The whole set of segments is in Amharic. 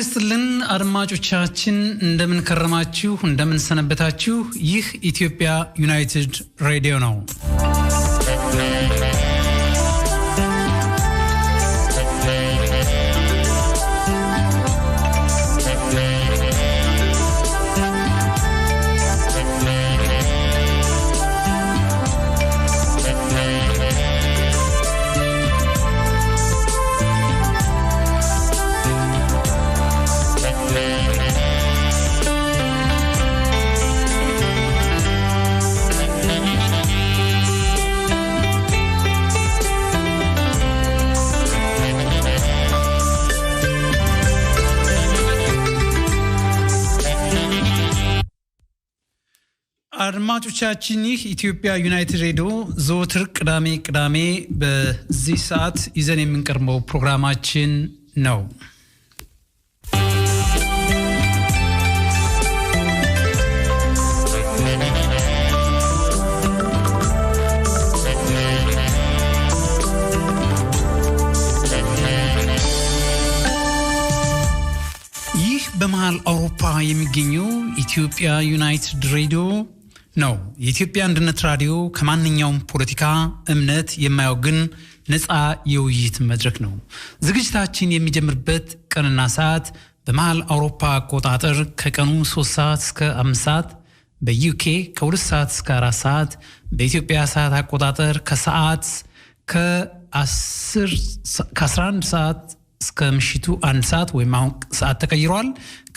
ጤናይስጥልን አድማጮቻችን እንደምን ከረማችሁ እንደምን ሰነበታችሁ ይህ ኢትዮጵያ ዩናይትድ ሬዲዮ ነው አድማጮቻችን ይህ ኢትዮጵያ ዩናይትድ ሬዲዮ ዘወትር ቅዳሜ በዚህ ሰዓት ይዘን የምንቀርበው ፕሮግራማችን ነው ይህ በመሃል አውሮፓ የሚገኘው ኢትዮጵያ ዩናይትድ ሬዲዮ ነው የኢትዮጵያ አንድነት ራዲዮ ከማንኛውም ፖለቲካ እምነት የማይወግን ነፃ የውይይት መድረክ ነው ዝግጅታችን የሚጀምርበት ቀንና ሰዓት በመሃል አውሮፓ አቆጣጠር ከቀኑ 3 ሰዓት እስከ 5 ሰዓት በዩኬ ከ2 ሰዓት እስከ 4 ሰዓት በኢትዮጵያ ሰዓት አቆጣጠር ከሰዓት ከ11 ሰዓት እስከ ምሽቱ 1 ሰዓት ወይም አሁን ሰዓት ተቀይሯል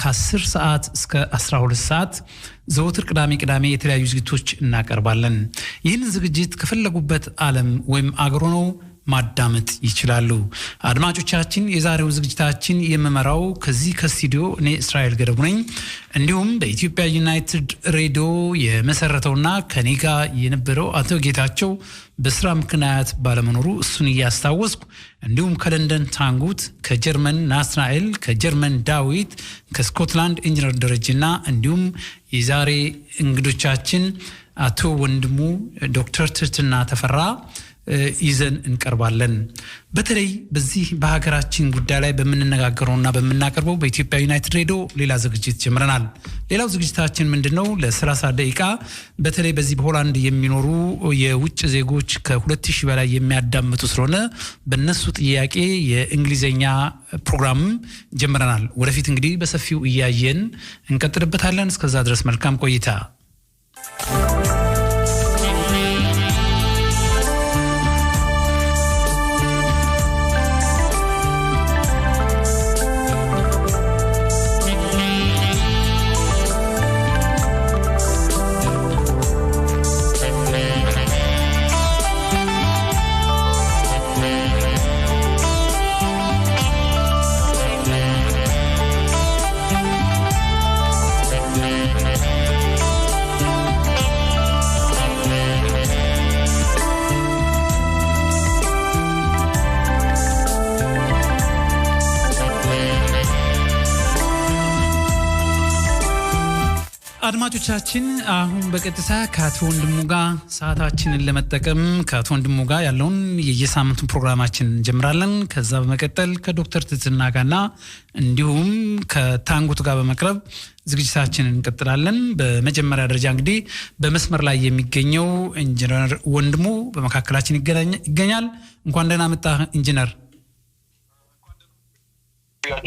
ከ10 ሰዓት እስከ 12 ሰዓት ዘወትር ቅዳሜ የተለያዩ ዝግጅቶች እናቀርባለን ይህንን ዝግጅት ከፈለጉበት ዓለም ወይም አገር ሆነው ማዳመጥ ይችላሉ አድማጮቻችን የዛሬው ዝግጅታችን የመመራው ከዚህ ከስቱዲዮ እኔ እስራኤል ገደቡ ነኝ እንዲሁም በኢትዮጵያ ዩናይትድ ሬዲዮ የመሰረተውና ከኔ ጋር የነበረው አቶ ጌታቸው በስራ ምክንያት ባለመኖሩ እሱን ያስታወስኩ እንዲሁም ከለንደን ታንጉት ከጀርመን ናትናኤል ከጀርመን ዳዊት ከስኮትላንድ ኢንጂነር ደረጀና እንዲሁም የዛሬ እንግዶቻችን አቶ ወንድሙ ዶክተር ትርትና ተፈራ ይዘን እንቀርባለን በተለይ በዚህ በሀገራችን ጉዳይ ላይ በመነጋገሩና በመናቀርበው በኢትዮጵያ ዩናይትድ ሬዲዮ ሌላ ዝግጅት ጀምረናል ሌላው ዝግጅታችን ምንድነው ለ30 ደቂቃ በተለይ በዚህ በሆላንድ የሚኖሩ የውጭ ዜጎች ከ2000 በላይ የሚያዳምጡ ስለሆነ በእነሱ ጥያቄ የእንግሊዘኛ ፕሮግራም ጀምረናል ወደፊት እንግዲህ በሰፊው እያየን እንቀጥልበታለን እስከዛ ድረስ መልካም ቆይታ አድማጮቻችን አሁን በቀጥታ ከአቶ ወንድሙ ጋር ሰዓታችንን ለመጠቀም ከአቶ ወንድሙ ጋር ያለውን የየሳምንቱ ፕሮግራማችን እንጀምራለን ከዛ በመቀጠል ከዶክተር ትትና ጋርና እንዲሁም ከታንጉት ጋር በመቅረብ ዝግጅታችንን እንቀጥላለን በመጀመሪያ ደረጃ እንግዲህ በመስመር ላይ የሚገኘው ኢንጂነር ወንድሙ በመካከላችን ይገኛል እንኳን ደህና መጣ ኢንጂነር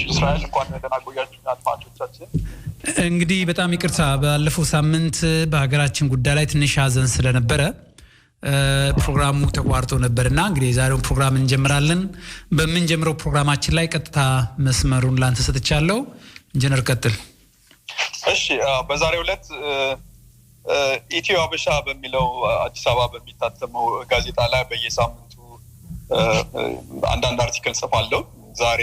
እስራኤል እንኳን ደህና ቆያችሁ አድማጮቻችን እንግዲህ በጣም ይቅርታ ባለፈው ሳምንት በሀገራችን ጉዳይ ላይ ትንሽ ሀዘን ስለነበረ ፕሮግራሙ ተቋርጦ ነበርና እንግዲህ ዛሬውን ፕሮግራም እንጀምራለን በመንጀምረው ፕሮግራማችን ላይ ቀጥታ መስመሩን ላንተ ሰጥቻለሁ ኢንጂነር ቀጥል እሺ በዛሬው ዕለት ኢትዮ አበሻ በሚለው አዲስ አበባ በሚታተመው ጋዜጣ ላይ በየሳምንቱ አንዳንድ አርቲክል ጽፋለሁ ዛሬ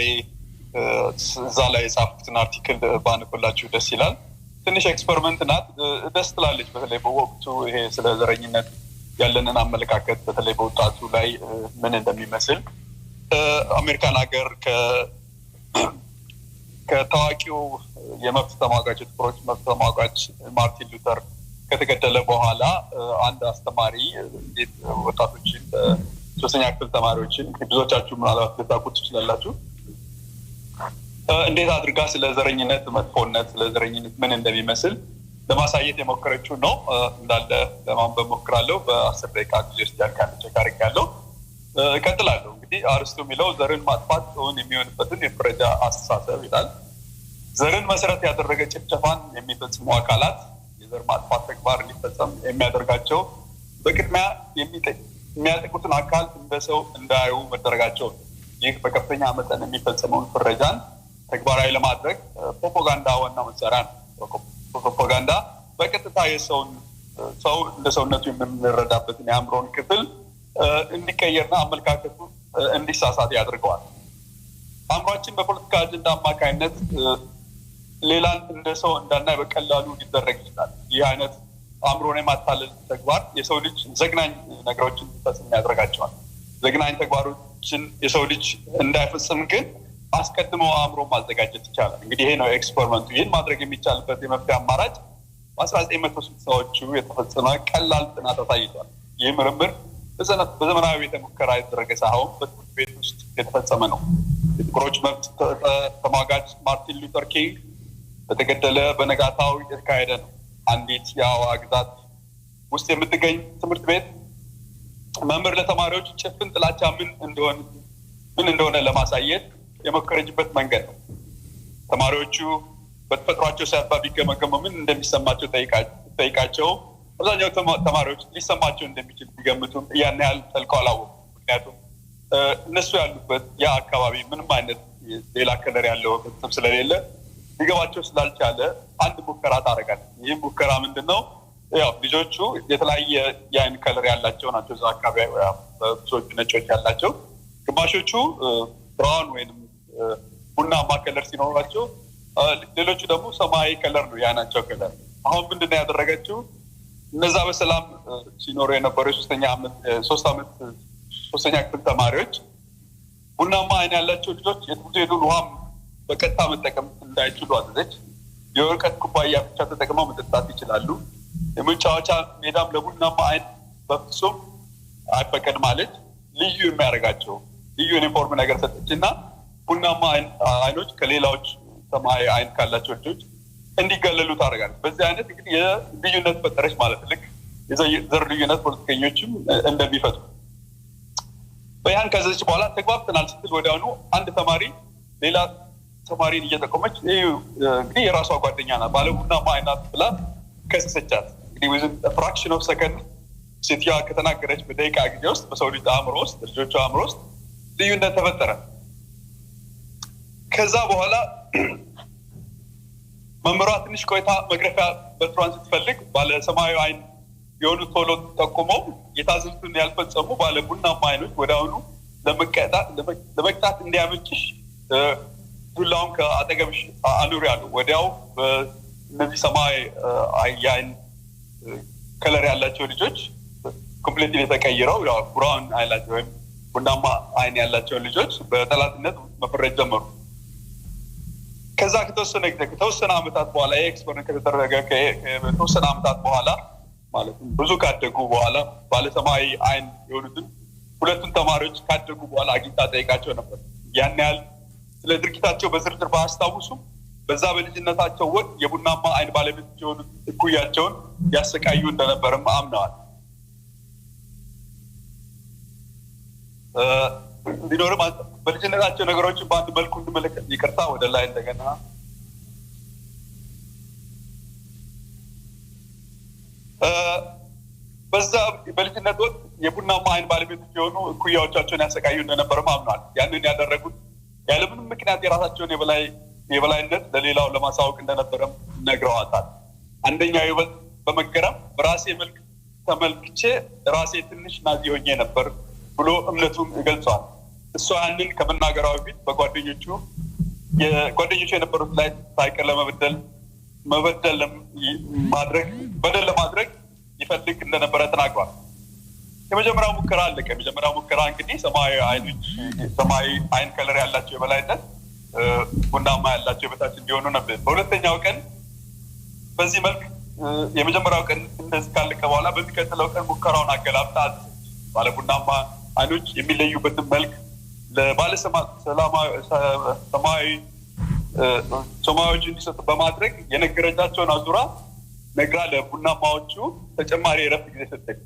እዛ ላይ የጻፍኩትን አርቲክል ባነብላችሁ ደስ ይላል ትንሽ ኤክስፐሪመንት ናት ደስ ትላለች በተለይ በወቅቱ ይሄ ስለ ዘረኝነት ያለንን አመለካከት በተለይ በወጣቱ ላይ ምን እንደሚመስል አሜሪካን ሀገር ከታዋቂው የመብት ተሟጋች የጥቁሮች መብት ተሟጋች ማርቲን ሉተር ከተገደለ በኋላ አንድ አስተማሪ እንዴት ወጣቶችን ሶስተኛ ክፍል ተማሪዎችን ብዙዎቻችሁ ምናልባት ልታውቁት ትችላላችሁ እንዴት አድርጋ ስለ ዘረኝነት መጥፎነት ስለ ዘረኝነት ምን እንደሚመስል ለማሳየት የሞከረችው ነው እንዳለ ለማንበብ ሞክራለሁ በ10 ደቂቃ ጊዜ ውስጥ ያልካለሁ እቀጥላለሁ እንግዲህ አርስቱ የሚለው ዘርን ማጥፋት እውን የሚሆንበትን የፍረጃ አስተሳሰብ ይላል ዘርን መሰረት ያደረገ ጭፍጨፋን የሚፈጽሙ አካላት የዘር ማጥፋት ተግባር ሊፈጸም የሚያደርጋቸው በቅድሚያ የሚያጠቁትን አካል እንደሰው እንዳያዩ መደረጋቸው ይህ በከፍተኛ መጠን የሚፈጸመውን ፍረጃን ተግባራዊ ለማድረግ ፕሮፓጋንዳ ዋናው መሳሪያ ነው ፕሮፓጋንዳ በቀጥታ የሰውን ሰው እንደ ሰውነቱ የምንረዳበትን የአእምሮን ክፍል እንዲቀየርና አመለካከቱ እንዲሳሳት ያደርገዋል አእምሯችን በፖለቲካ አጀንዳ አማካይነት ሌላን እንደ ሰው እንዳናይ በቀላሉ ሊደረግ ይችላል ይህ አይነት አእምሮን የማታለል ተግባር የሰው ልጅ ዘግናኝ ነገሮችን ሊፈጽም ያደርጋቸዋል ዘግናኝ ተግባሮችን የሰው ልጅ እንዳይፈጽም ግን አስቀድሞ አእምሮ ማዘጋጀት ይቻላል እንግዲህ ይሄ ነው ኤክስፐሪመንቱ ይህን ማድረግ የሚቻልበት የመፍትሄ አማራጭ በ1960ዎቹ የተፈጸመ ቀላል ጥናት አሳይቷል ይህ ምርምር በዘመናዊ ቤተ ሙከራ የተደረገ ሳይሆን በትምህርት ቤት ውስጥ የተፈጸመ ነው የጥቁሮች መብት ተሟጋች ማርቲን ሉተር ኪንግ በተገደለ በነጋታው የተካሄደ ነው አንዲት የአዋ ግዛት ውስጥ የምትገኝ ትምህርት ቤት መምህር ለተማሪዎች ጭፍን ጥላቻ ምን እንደሆነ ለማሳየት የሞከረችበት መንገድ ነው ተማሪዎቹ በተፈጥሯቸው ሲያባ ቢገመገሙ ምን እንደሚሰማቸው ጠይቃቸው አብዛኛው ተማሪዎች ሊሰማቸው እንደሚችል ቢገምቱም ያን ያህል ጠልቀው አላወቁም ምክንያቱም እነሱ ያሉበት ያ አካባቢ ምንም አይነት ሌላ ከለር ያለው ህብረተሰብ ስለሌለ ሊገባቸው ስላልቻለ አንድ ሙከራ ታደርጋለች ይህ ሙከራ ምንድነው ያው ልጆቹ የተለያየ የአይን ከለር ያላቸው ናቸው እዛ አካባቢ ብዙዎቹ ነጮች ያላቸው ግማሾቹ ብራውን ወይም ቡናማ ከለር ሲኖራቸው ሌሎቹ ደግሞ ሰማያዊ ከለር ነው ያናቸው ከለር አሁን ምንድነው ያደረገችው እነዛ በሰላም ሲኖሩ የነበሩ ሶስተኛ ክፍል ተማሪዎች ቡናማ አይን ያላቸው ልጆች የትምህርት ቤቱን ውሃም በቀጥታ መጠቀም እንዳይችሉ አዘዘች የወረቀት ኩባያ ብቻ ተጠቅመው መጠጣት ይችላሉ የመጫወቻ ሜዳም ለቡናማ አይን በፍጹም አይፈቀድም ማለት ልዩ የሚያደርጋቸው ልዩ ዩኒፎርም ነገር ሰጠችና ቡናማ አይኖች ከሌላዎች ሰማያዊ አይን ካላቸው ልጆች እንዲገለሉ ታደርጋለች በዚህ አይነት እንግዲህ የልዩነት ፈጠረች ማለት ልክ የዘር ልዩነት ፖለቲከኞችም እንደሚፈጥሩ በያን ከዘች በኋላ ተግባብተናል ስትል ወዲያውኑ አንድ ተማሪ ሌላ ተማሪን እየጠቆመች እንግዲህ የራሷ ጓደኛ ናት ባለቡናማ አይናት ብላ ከሰሰቻት እንግዲህ within a fraction of second ሴትዮዋ ከተናገረች በደቂቃ ጊዜ ውስጥ በሰው ልጅ አእምሮ ውስጥ ልጆቿ አእምሮ ውስጥ ልዩነት ተፈጠረ ከዛ በኋላ መምሯ ትንሽ ቆይታ መግረፊያ በትሯን ስትፈልግ ባለ ሰማያዊ አይን የሆኑ ቶሎ ተቆመው የታዘዙትን ያልፈጸሙ ባለ ቡናማ አይኖች ወዲያውኑ ለመቅጣት እንዲያመችሽ ዱላውን ከአጠገብሽ አኑሪያሉ ወዲያው እነዚህ ሰማያዊ አይን ከለር ያላቸው ልጆች ኮምፕሊትሊ ተቀይረው ያው ብራውን አይላቸው ወይም ቡናማ አይን ያላቸው ልጆች በጠላትነት መፈረጅ ጀመሩ ከዛ ከተወሰነ አመታት በኋላ ኤክስፐሪመንት ከተደረገ ከተወሰነ አመታት በኋላ ማለት ብዙ ካደጉ በኋላ ባለ ሰማያዊ አይን የሆኑትን ሁለቱን ተማሪዎች ካደጉ በኋላ አግኝታ ጠይቃቸው ነበር ያን ያህል ስለ ድርጊታቸው በዝርዝር ባያስታውሱም በዛ በልጅነታቸው ወቅት የቡናማ አይን ባለቤት የሆኑ እኩያቸውን ያሰቃዩ እንደነበርም አምነዋል ቢኖርም በልጅነታቸው ነገሮችን በአንድ መልኩ እንመለከት ይቅርታ ወደ ላይ እንደገና በዛ በልጅነት ወቅት የቡናማ አይን ባለቤት የሆኑ እኩያዎቻቸውን ያሰቃዩ እንደነበርም አምነዋል ያንን ያደረጉት ያለምንም ምክንያት የራሳቸውን የበላይነት ለሌላው ለማሳወቅ እንደነበረም ነግረዋታል አንደኛው ይበልጥ በመገረም በራሴ መልክ ተመልክቼ ራሴ ትንሽ ናዚ ሆኜ ነበር ብሎ እምነቱን ይገልጻል እሷ ያንን ከመናገራው በፊት በጓደኞቹ የነበሩት ላይ ሳይቀር በደል ለማድረግ ይፈልግ እንደነበረ ተናግሯል የመጀመሪያው ሙከራ አለቀ የመጀመሪያው ሙከራ እንግዲህ ሰማያዊ አይን ከለር ያላቸው የበላይነት ቡናማ ያላቸው የበታች እንዲሆኑ ነበር በሁለተኛው ቀን በዚህ መልክ የመጀመሪያው ቀን እንደዚህ ካለቀ በኋላ በሚቀጥለው ቀን ሙከራውን አገላብጣ ባለ ቡናማ አይኖች የሚለዩበትን መልክ ለባለ ሰማያዊ ሶማሌዎች እንዲሰጡ በማድረግ የነገረቻቸውን አዙራ ነግራ ለቡናማዎቹ ተጨማሪ ረፍት ጊዜ ሰጠች።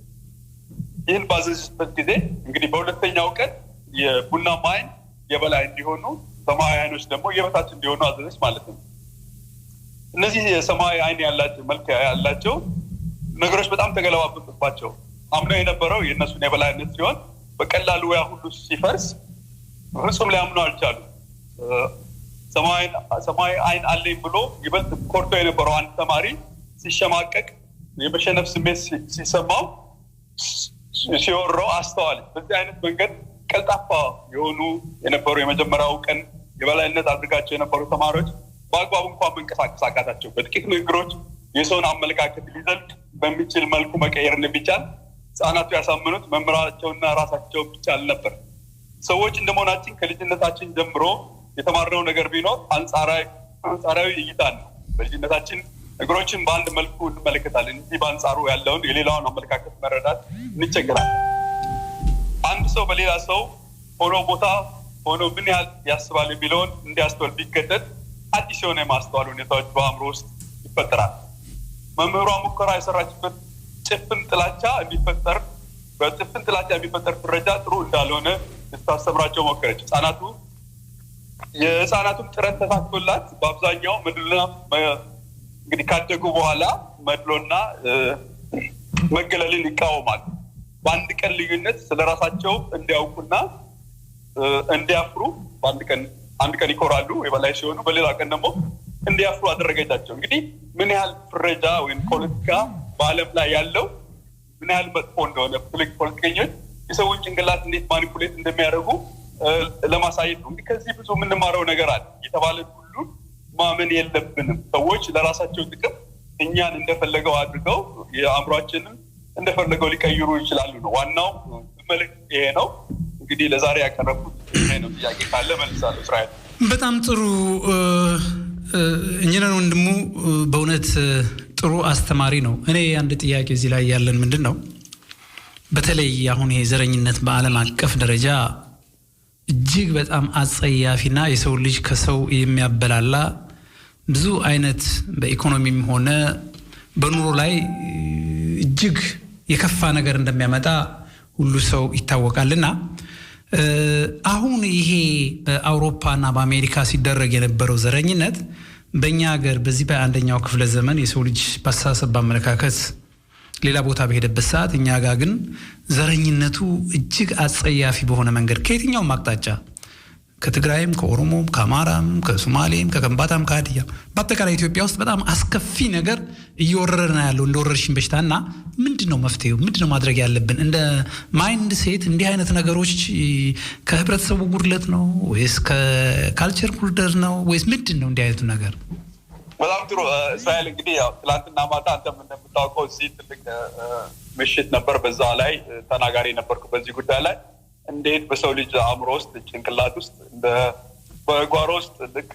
ይህን ባዘዘችበት ጊዜ እንግዲህ በሁለተኛው ቀን የቡናማ አይን የበላይ እንዲሆኑ ሰማያዊ አይኖች ደግሞ የበታች እንዲሆኑ አዘዘች ማለት ነው። እነዚህ የሰማያዊ አይን ያላቸው መልክ ያላቸው ነገሮች በጣም ተገለባበጡባቸው። አምነው የነበረው የእነሱን የበላይነት ሲሆን በቀላሉ ያ ሁሉ ሲፈርስ ፍጹም ሊያምኑ አልቻሉ። ሰማያዊ አይን አለኝ ብሎ ይበልጥ ኮርቶ የነበረው አንድ ተማሪ ሲሸማቀቅ የመሸነፍ ስሜት ሲሰማው ሲወረው አስተዋለች። በዚህ አይነት መንገድ ቀልጣፋ የሆኑ የነበሩ የመጀመሪያው ቀን የበላይነት አድርጋቸው የነበሩ ተማሪዎች በአግባቡ እንኳን መንቀሳቀስ አቃታቸው። በጥቂት ንግግሮች የሰውን አመለካከት ሊዘልቅ በሚችል መልኩ መቀየር እንደሚቻል ህጻናቱ ያሳመኑት መምህራቸውና ራሳቸው ብቻ አልነበር። ሰዎች እንደመሆናችን ከልጅነታችን ጀምሮ የተማርነው ነገር ቢኖር አንጻራዊ እይታ ነው። በልጅነታችን ነገሮችን በአንድ መልኩ እንመለከታለን። እዚህ በአንጻሩ ያለውን የሌላውን አመለካከት መረዳት እንቸገራለን። አንድ ሰው በሌላ ሰው ሆኖ ምን ያህል ያስባል የሚለውን እንዲያስተውል ቢገደድ አዲስ የሆነ የማስተዋል ሁኔታዎች በአእምሮ ውስጥ ይፈጠራል። መምህሯ ሙከራ የሰራችበት በጭፍን ጥላቻ የሚፈጠር ፍረጃ ጥሩ እንዳልሆነ ልታስተምራቸው ሞከረች። የህፃናቱን ጥረት ተሳክቶላት በአብዛኛው እንግዲህ ካደጉ በኋላ መድሎና መገለልን ይቃወማሉ። በአንድ ቀን ልዩነት ስለራሳቸው እንዲያውቁና እንዲያፍሩ አንድ ቀን ይኮራሉ የበላይ ሲሆኑ፣ በሌላ ቀን ደግሞ እንዲያፍሩ አደረገቻቸው። እንግዲህ ምን ያህል ፍረጃ ወይም ፖለቲካ በዓለም ላይ ያለው ምን ያህል መጥፎ እንደሆነ ፖለቲከኞች የሰውን ጭንቅላት እንዴት ማኒፑሌት እንደሚያደርጉ ለማሳየት ነው። እንግዲህ ከዚህ ብዙ የምንማረው ነገር አለ። የተባለ ሁሉ ማመን የለብንም። ሰዎች ለራሳቸው ጥቅም እኛን እንደፈለገው አድርገው የአእምሯችንን እንደፈለገው ሊቀይሩ ይችላሉ ነው ዋናው መልዕክት ይሄ ነው። እንግዲህ ለዛሬ ያቀረብኩት ይሄ ነው። ጥያቄ ካለ መልሳለሁ። እስራኤል በጣም ጥሩ ኢንጂነር ወንድሙ በእውነት ጥሩ አስተማሪ ነው። እኔ አንድ ጥያቄ እዚህ ላይ ያለን ምንድነው በተለይ አሁን ይሄ ዘረኝነት በዓለም አቀፍ ደረጃ እጅግ በጣም አጸያፊና የሰው ልጅ ከሰው የሚያበላላ ብዙ አይነት በኢኮኖሚም ሆነ በኑሮ ላይ እጅግ የከፋ ነገር እንደሚያመጣ ሁሉ ሰው ይታወቃልና አሁን ይሄ በአውሮፓና በአሜሪካ ሲደረግ የነበረው ዘረኝነት በእኛ ሀገር በዚህ በአንደኛው ክፍለ ዘመን የሰው ልጅ በአስተሳሰብ በአመለካከት ሌላ ቦታ በሄደበት ሰዓት እኛ ጋር ግን ዘረኝነቱ እጅግ አጸያፊ በሆነ መንገድ ከየትኛውም አቅጣጫ ከትግራይም ከኦሮሞም ከአማራም ከሶማሌም ከከምባታም ከሀዲያም በአጠቃላይ ኢትዮጵያ ውስጥ በጣም አስከፊ ነገር እየወረረና ያለው እንደወረርሽኝ በሽታና ምንድነው መፍትሄው? ምንድነው ማድረግ ያለብን? እንደ ማይንድ ሴት እንዲህ አይነት ነገሮች ከህብረተሰቡ ጉድለት ነው ወይስ ከካልቸር ጉድለት ነው ወይስ ምንድነው እንዲህ አይነቱ ነገር? በጣም ጥሩ እስራኤል። እንግዲህ ያው ትላንትና ማታ አንተም እንደምታውቀው እዚህ ትልቅ ምሽት ነበር። በዛ ላይ ተናጋሪ ነበርኩ በዚህ ጉዳይ ላይ እንዴት በሰው ልጅ አእምሮ ውስጥ ጭንቅላት ውስጥ እንደ በጓሮ ውስጥ ልክ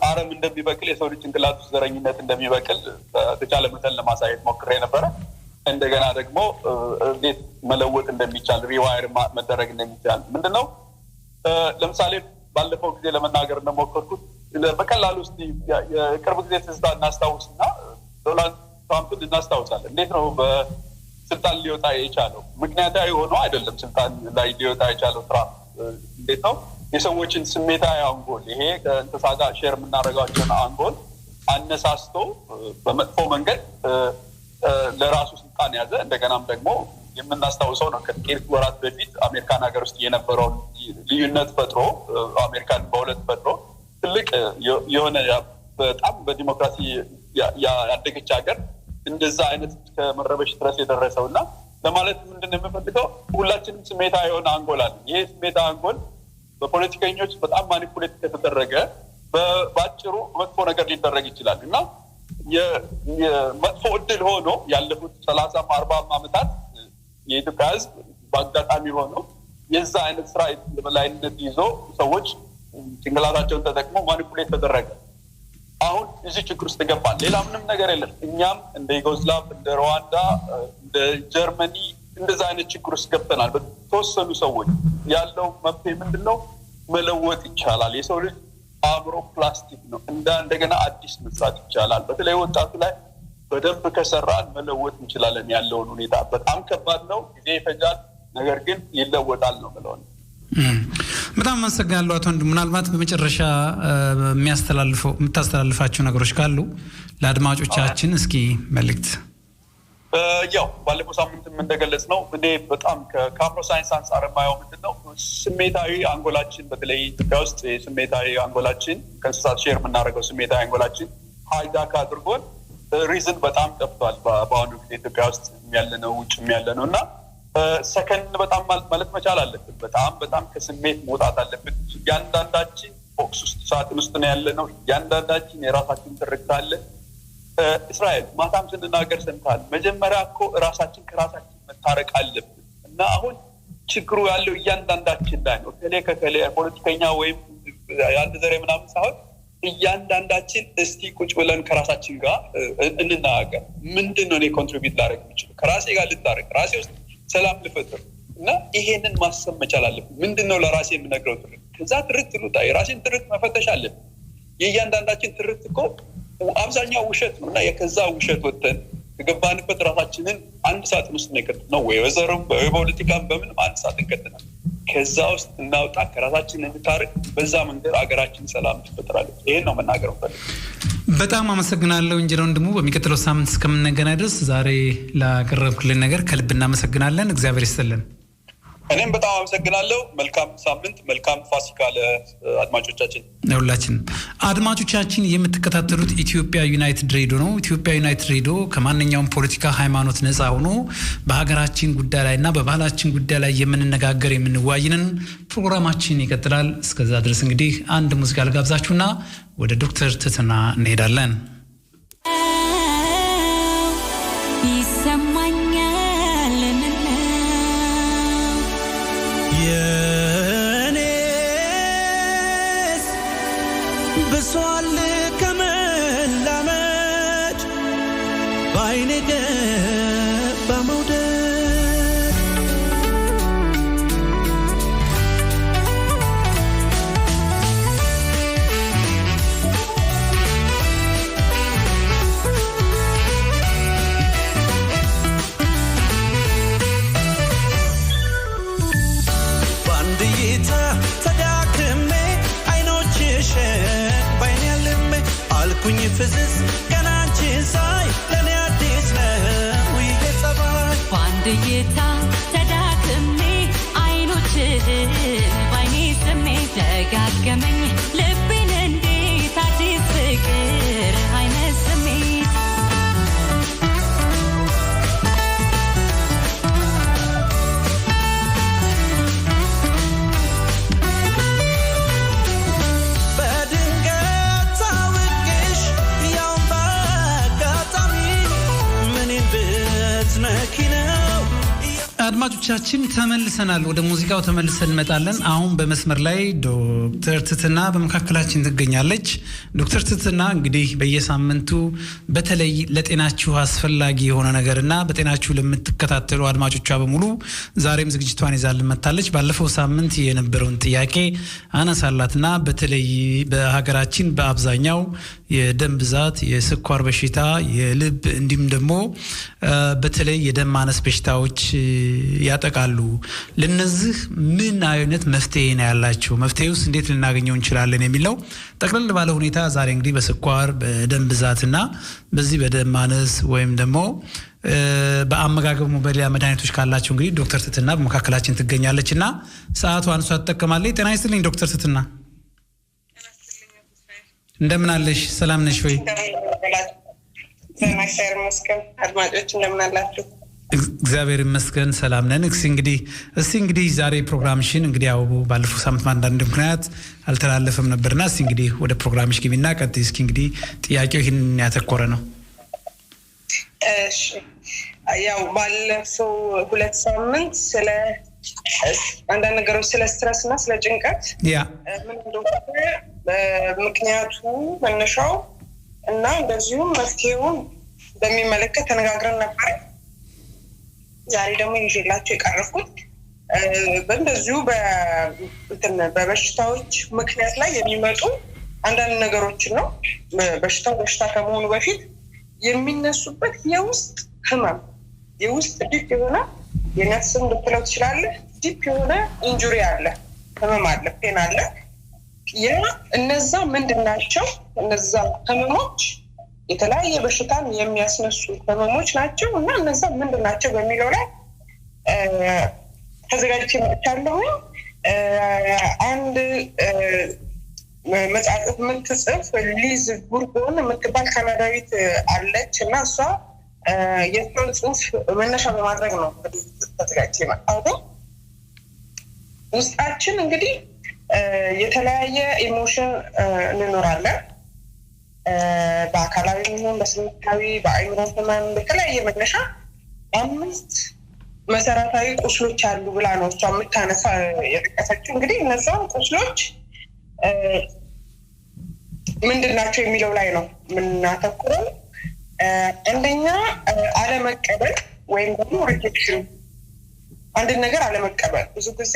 አረም እንደሚበቅል የሰው ልጅ ጭንቅላት ውስጥ ዘረኝነት እንደሚበቅል በተቻለ መጠን ለማሳየት ሞክሬ ነበረ። እንደገና ደግሞ እንዴት መለወጥ እንደሚቻል ሪዋይር መደረግ እንደሚቻል ምንድነው ለምሳሌ ባለፈው ጊዜ ለመናገር እንደሞከርኩት በቀላሉ ውስጥ የቅርብ ጊዜ ትዝታ እናስታውስና ዶናልድ ትራምፕን እናስታውሳለን። እንዴት ነው በስልጣን ሊወጣ የቻለው? ምክንያታዊ ሆኖ አይደለም ስልጣን ላይ ሊወጣ የቻለው ትራምፕ። እንዴት ነው የሰዎችን ስሜታዊ አንጎል ይሄ ከእንስሳ ጋር ሼር የምናደርጋቸውን አንጎል አነሳስቶ በመጥፎ መንገድ ለራሱ ስልጣን ያዘ። እንደገናም ደግሞ የምናስታውሰው ነው ከጥቂት ወራት በፊት አሜሪካን ሀገር ውስጥ የነበረውን ልዩነት ፈጥሮ አሜሪካን በሁለት ፈጥሮ ትልቅ የሆነ በጣም በዲሞክራሲ ያደገች ሀገር እንደዛ አይነት ከመረበሽ ድረስ የደረሰውና ለማለት ምንድነው የምፈልገው ሁላችንም ስሜታዊ የሆነ አንጎል አለ። ይሄ ስሜታዊ አንጎል በፖለቲከኞች በጣም ማኒፑሌት ከተደረገ በአጭሩ መጥፎ ነገር ሊደረግ ይችላል እና የመጥፎ እድል ሆኖ ያለፉት 30-40 ዓመታት የኢትዮጵያ ሕዝብ በአጋጣሚ ሆኖ የዛ አይነት ስራ የበላይነት ይዞ ሰዎች ጭንቅላታቸውን ተጠቅመው ማኒፑሌት ተደረገ። አሁን እዚህ ችግር ውስጥ ገባል። ሌላ ምንም ነገር የለም። እኛም እንደ ዩጎስላቭ፣ እንደ ሩዋንዳ፣ እንደ ጀርመኒ እንደዛ አይነት ችግር ውስጥ ገብተናል። በተወሰኑ ሰዎች ያለው መፍትሄ ምንድነው? መለወጥ ይቻላል። የሰው ልጅ አብሮ ፕላስቲክ ነው እንደገና አዲስ መስራት ይቻላል በተለይ ወጣቱ ላይ በደንብ ከሰራን መለወጥ እንችላለን ያለውን ሁኔታ በጣም ከባድ ነው ጊዜ ይፈጃል ነገር ግን ይለወጣል ነው ማለት በጣም አመሰግናለሁ አቶ ወንድሙ ምናልባት በመጨረሻ የምታስተላልፋቸው ነገሮች ካሉ ለአድማጮቻችን እስኪ መልእክት ያው ባለፈው ሳምንት እንደገለጽ ነው እኔ በጣም ከካፕሮ ሳይንስ አንፃር ማየው ምንድነው ስሜታዊ አንጎላችን በተለይ ኢትዮጵያ ውስጥ ስሜታዊ አንጎላችን ከእንስሳት ሼር የምናደርገው ስሜታዊ አንጎላችን ሃይጃክ አድርጎን ሪዝን በጣም ጠፍቷል በአሁኑ ጊዜ ኢትዮጵያ ውስጥ ያለነው ውጭ ያለነው እና ሰከንድ በጣም ማለት መቻል አለብን በጣም ከስሜት መውጣት አለብን ያንዳንዳችን ቦክስ ውስጥ ሳጥን ውስጥ ነው ያለነው ያንዳንዳችን የራሳችን ትርክት አለ እስራኤል ማታም ስንናገር ሰምታል መጀመሪያ እኮ ራሳችን ከራሳችን መታረቅ አለብን እና አሁን ችግሩ ያለው ያንዳንዳችን ላይ ነው ከሌ ፖለቲከኛ ወይም አንድ ዘሬ ምናምን ሳይሆን እያንዳንዳችን እስቲ ቁጭ ብለን ከራሳችን ጋር እንናገር ምንድነው እኔ ኮንትሪቢዩት ላደርግ የምችለው ከራሴ ጋር ልታረቅ ራሴ ውስጥ ሰላም ልፈጥር እና ይሄንን ማሰብ መቻል አለብን ምንድነው ለራሴ የምነግረው ትርክ ከዛ ትርክ ልውጣ የራሴን ትርክ መፈተሽ አለብን የእያንዳንዳችን ትርክ እኮ አብዛኛው ውሸት ነውና የከዛ ውሸት ወጥተን ገባንበት ራሳችንን አንድ ሳጥን ውስጥ ነው ወይ ወዘሩም በፖለቲካም በምን አንድ ሳጥን ከተናል ከዛ ውስጥ እናውጣ ከራሳችን እንታረቅ በዛ መንገድ አገራችን ሰላም ትፈጥራለች ይሄን ነው መናገር ፈልኩ በጣም አመሰግናለሁ ኢንጂነር ወንድሙ በሚቀጥለው ሳምንት እስከምንገናኝ ድረስ ዛሬ ላቀረብክልን ነገር ከልብ እናመሰግናለን እግዚአብሔር ይስጥልን እኔም በጣም አመሰግናለሁ መልካም ሳምንት መልካም ፋሲካ ለአድማጮቻችን ለሁላችን አድማጮቻችን የምትከታተሉት ኢትዮጵያ ዩናይትድ ሬዲዮ ነው ኢትዮጵያ ዩናይትድ ሬዲዮ ከማንኛውም ፖለቲካ ሃይማኖት ነፃ ሆኖ በሀገራችን ጉዳይ ላይና በባህላችን ጉዳይ ላይ የምንነጋገር የምንወያይንን ፕሮግራማችን ይቀጥላል እስከዛ ድረስ እንግዲህ አንድ ሙዚቃ ልጋብዛችሁና ወደ ዶክተር ትትና እንሄዳለን ብሷል ከመላመድ ባይኔ ገባ መውደድ ባንድይታ ተዳክሜ አይኖችሽ ኩኝ ፍዝዝ ገናንቺን ሳይ ለኔ አዲስ ነው ይየጸባይ ባንድይታ ተዳክሜ አይኖችህን ባይኔ ስሜት ደጋገመኝ ልቤን እንዴት አዲስ ፍቅር አይነት ስሜት አድማጮቻችን ተመልሰናል ወደ ሙዚቃው ተመልሰን እንመጣለን አሁን በመስመር ላይ ዶክተር ትትና በመካከላችን ትገኛለች ዶክተር ትትና እንግዲህ በየሳምንቱ በተለይ ለጤናችሁ አስፈላጊ የሆነ ነገርና በጤናችሁ ለምትከታተሉ አድማጮቿ በሙሉ ዛሬም ዝግጅቷን ይዛልን መጣለች ባለፈው ሳምንት የነበረውን ጥያቄ አነሳላትና በተለይ በሀገራችን በአብዛኛው የደም ብዛት የስኳር በሽታ የልብ እንዲሁም ደግሞ በተለይ የደም ማነስ በሽታዎች ያጠቃሉ ለነዚህ ምን አይነት መፍትሄ ነው ያላችሁ መፍትሄውስ እንዴት ልናገኘው እንችላለን የሚለው ጠቅለል ባለ ሁኔታ ዛሬ እንግዲህ በስኳር በደም ብዛትና በዚህ በደም ማነስ ወይም ደግሞ በአመጋገብ ሞባይል መድኃኒቶች ካላችሁ እንግዲህ ዶክተር ትትና በመካከላችን ትገኛለችና ሰዓቷን እሷ ትጠቀማለች ጤና ይስጥልኝ ዶክተር ትትና እንደምን አለሽ ሰላም ነሽ ወይ ዘማይሰር መስከም አድማጮች እንደምን አላችሁ እግዚአብሔር ይመስገን ሰላም ነን እስቲ እንግዲህ ዛሬ ፕሮግራምሽን እንግዲህ ያው ባለፈው ሳምንት አንዳንድ ምክንያት አልተላለፈም ነበርና እስቲ እንግዲህ ወደ ፕሮግራምሽ ግቢና ቀጥይ እስኪ እንግዲህ ጥያቄው ይሄን ያተኮረ ነው እሺ ያው ባለፈው 2 ሳምንት ስለ አንዳንድ ነገሮች ስለ ስትረስ እና ስለ ጭንቀት ምን እንደሆነ ምክንያቱ መነሻው እና እንደዚሁም መፍትሄውን በሚመለከት ተነጋግረን ነበር ዛሬ ደግሞ ይዤላችሁ የቀረብኩት በእንደዚሁ በበሽታዎች ምክንያት ላይ የሚመጡ አንዳንድ ነገሮች ነው በሽታ ከመሆኑ በፊት የሚነሱበት የውስጥ ህመም የውስጥ ዲፕ የሆነ የነፍስም ልትለው ትችላለህ ዲፕ የሆነ ኢንጁሪ አለ ህመም አለ ፔን አለ እነዛ ምንድናቸው እነዛ ህመሞች የተለያየ በሽታን የሚያስነሱ ህመሞች ናቸው እና እነዛ ምንድናቸው በሚለው ላይ ተዘጋጅቼ መጥቻለሁ አንድ መጽሐፍ የምትጽፍ ሊዝ ጉርጎን የምትባል ካናዳዊት አለች እና እሷ የእሷን ጽሑፍ መነሻ በማድረግ ነው ተዘጋጅቼ መጣሁ ውስጣችን እንግዲህ የተለያየ ኢሞሽን እንኖራለን በአካላዊ ይሁን በስሜታዊ በአይምሮ ህመም በተለያየ መነሻ 5 መሰረታዊ ቁስሎች አሉ ብላ ነው እሷ የምታነሳ የጠቀሰችው እንግዲህ እነዛን ቁስሎች ምንድናቸው የሚለው ላይ ነው ምናተኩረው አንደኛ አለመቀበል ወይም ደግሞ ሪጀክሽን አንድ ነገር አለመቀበል ብዙ ጊዜ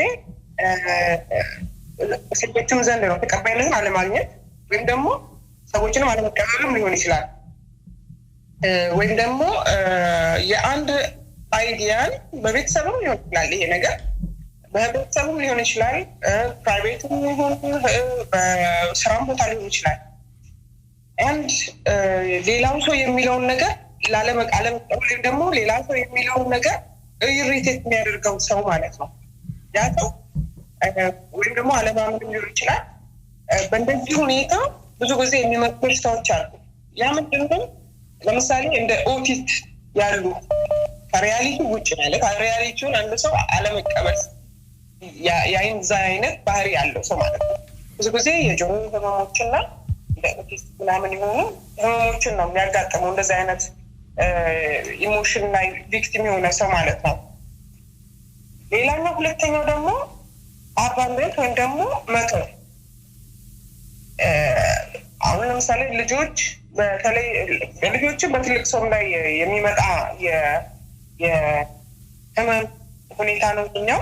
ሰዎችም ዘንድ ነው ተቀባይነትን አለማግኘት ወይም ደግሞ ሰዎችንም አለመቀበልም ሊሆን ይችላል ወይም ደግሞ የአንድ አይዲያን በቤተሰብም ሊሆን ይችላል ይሄ ነገር በቤተሰብም ሊሆን ይችላል ፕራይቬትም ሊሆን በስራም ቦታ ሊሆን ይችላል አንድ ሌላው ሰው የሚለውን ነገር ላለመቀበል ወይም ደግሞ ሌላ ሰው የሚለውን ነገር ኢሪቴት የሚያደርገው ሰው ማለት ነው ያ ሰው ወይም ደግሞ አለማመን ሊሆን ይችላል በእንደዚህ ሁኔታ ብዙ ጊዜ የሚመጡ በሽታዎች አሉ ያ ምንድነው ለምሳሌ እንደ ኦቲስት ያሉ ከሪያሊቲ ውጭ ማለት ሪያሊቲውን አንድ ሰው አለመቀበል ያይንዛ አይነት ባህሪ ያለው ሰው ማለት ነው ብዙ ጊዜ የጆሮ ህመሞችና ኦቲስት ምናምን የሆኑ ህመሞችን ነው የሚያጋጥመው እንደዚህ አይነት ኢሞሽን ላይ ቪክቲም የሆነ ሰው ማለት ነው ሌላኛው ሁለተኛው ደግሞ አባንደንት ወይም ደግሞ መተው አሁን ለምሳሌ ልጆች በተለይ ልጆችን በትልቅ ሰው ላይ የሚመጣ የህመም ሁኔታ ነው እኛው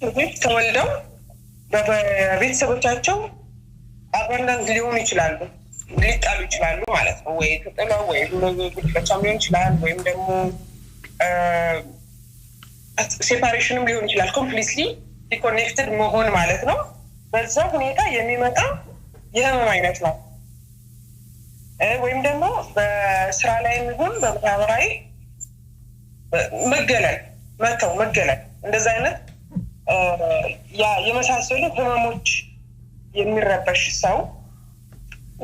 ልጆች ተወልደው በቤተሰቦቻቸው አባንደንት ሊሆኑ ይችላሉ ሊጣሉ ይችላሉ ማለት ነው ወይ ተጥለው ወይ ጉድፈቻም ሊሆን ይችላል ወይም ደግሞ ሴፓሬሽንም ሊሆን ይችላል ኮምፕሊትሊ ዲኮኔክትድ መሆን ማለት ነው በዛ ሁኔታ የሚመጣ የህመም አይነት ነው ወይም ደግሞ በስራ ላይ የሚሆን በማህበራዊ መገለል እንደዛ አይነት የመሳሰሉ ህመሞች የሚረበሽ ሰው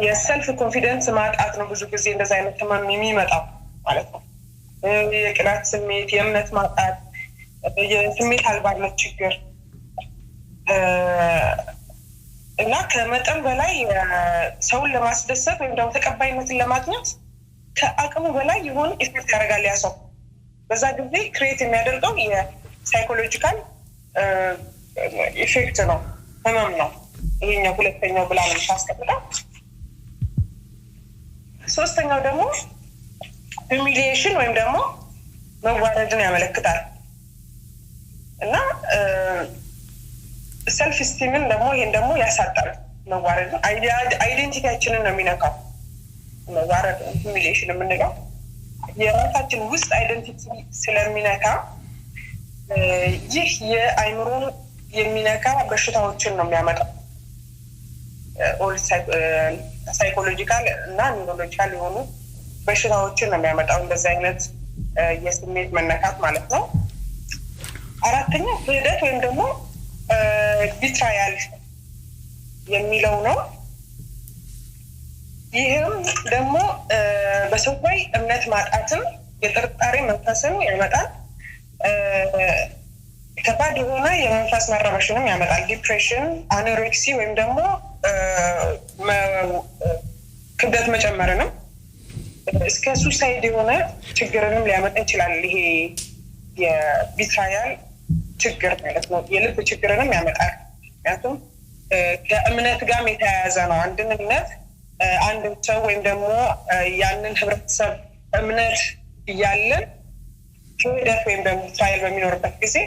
የሰልፍ ኮንፊደንስ ማጣት ነው ብዙ ጊዜ እንደዛ አይነት ህመም የሚመጣው ማለት ነው የቅናት ስሜት የእምነት ማጣት የስሜት አልባነት ችግር እና ከመጠን በላይ ሰውን ለማስደሰት ወይም ደግሞ ተቀባይነትን ለማግኘት ከአቅሙ በላይ የሆነ ኢፌክት ያደርጋል ያ ሰው በዛ ጊዜ ክሬት የሚያደርገው የሳይኮሎጂካል ኢፌክት ነው ህመም ነው ይሄኛው ሁለተኛው ብላ ነው ታስቀምጣ ሶስተኛው ደግሞ ሂዩሚሊዬሽን ወይም ደግሞ መዋረድን ያመለክታል እና ሰልፍ ስቲምን ደግሞ ይሄን ደግሞ ያሳጣል መዋረድ አይዴንቲቲያችንን ነው የሚነካው መዋረድ ሂዩሚሊዬሽን የምንለው የራሳችን ውስጥ አይዴንቲቲ ስለሚነካ ይህ የአይምሮን የሚነካ በሽታዎችን ነው የሚያመጣው ኦል ሳይኮሎጂካል እና ኒውሮሎጂካል የሆኑ በሽታዎችን ነው የሚያመጣው እንደዚህ አይነት የስሜት መነካት ማለት ነው አራተኛ ክህደት ወይም ደግሞ ቢትራያል የሚለው ነው ይህም ደግሞ በሰው ላይ እምነት ማጣትን የጥርጣሬ መንፈስን ያመጣል ከባድ የሆነ የመንፈስ መረበሽንም ያመጣል ዲፕሬሽን አኖሬክሲ ወይም ደግሞ ክብደት መጨመርንም እስከ ሱሳይድ የሆነ ችግርንም ሊያመጣ ይችላል ይሄ የቢትራያል ችግር ማለት ነው የልብ ችግርንም ያመጣል ምክንያቱም ከእምነት ጋር የተያያዘ ነው አንድን እምነት አንድ ሰው ወይም ደግሞ ያንን ህብረተሰብ እምነት እያለን ክህደት ወይም ደግሞ ትራይል በሚኖርበት ጊዜ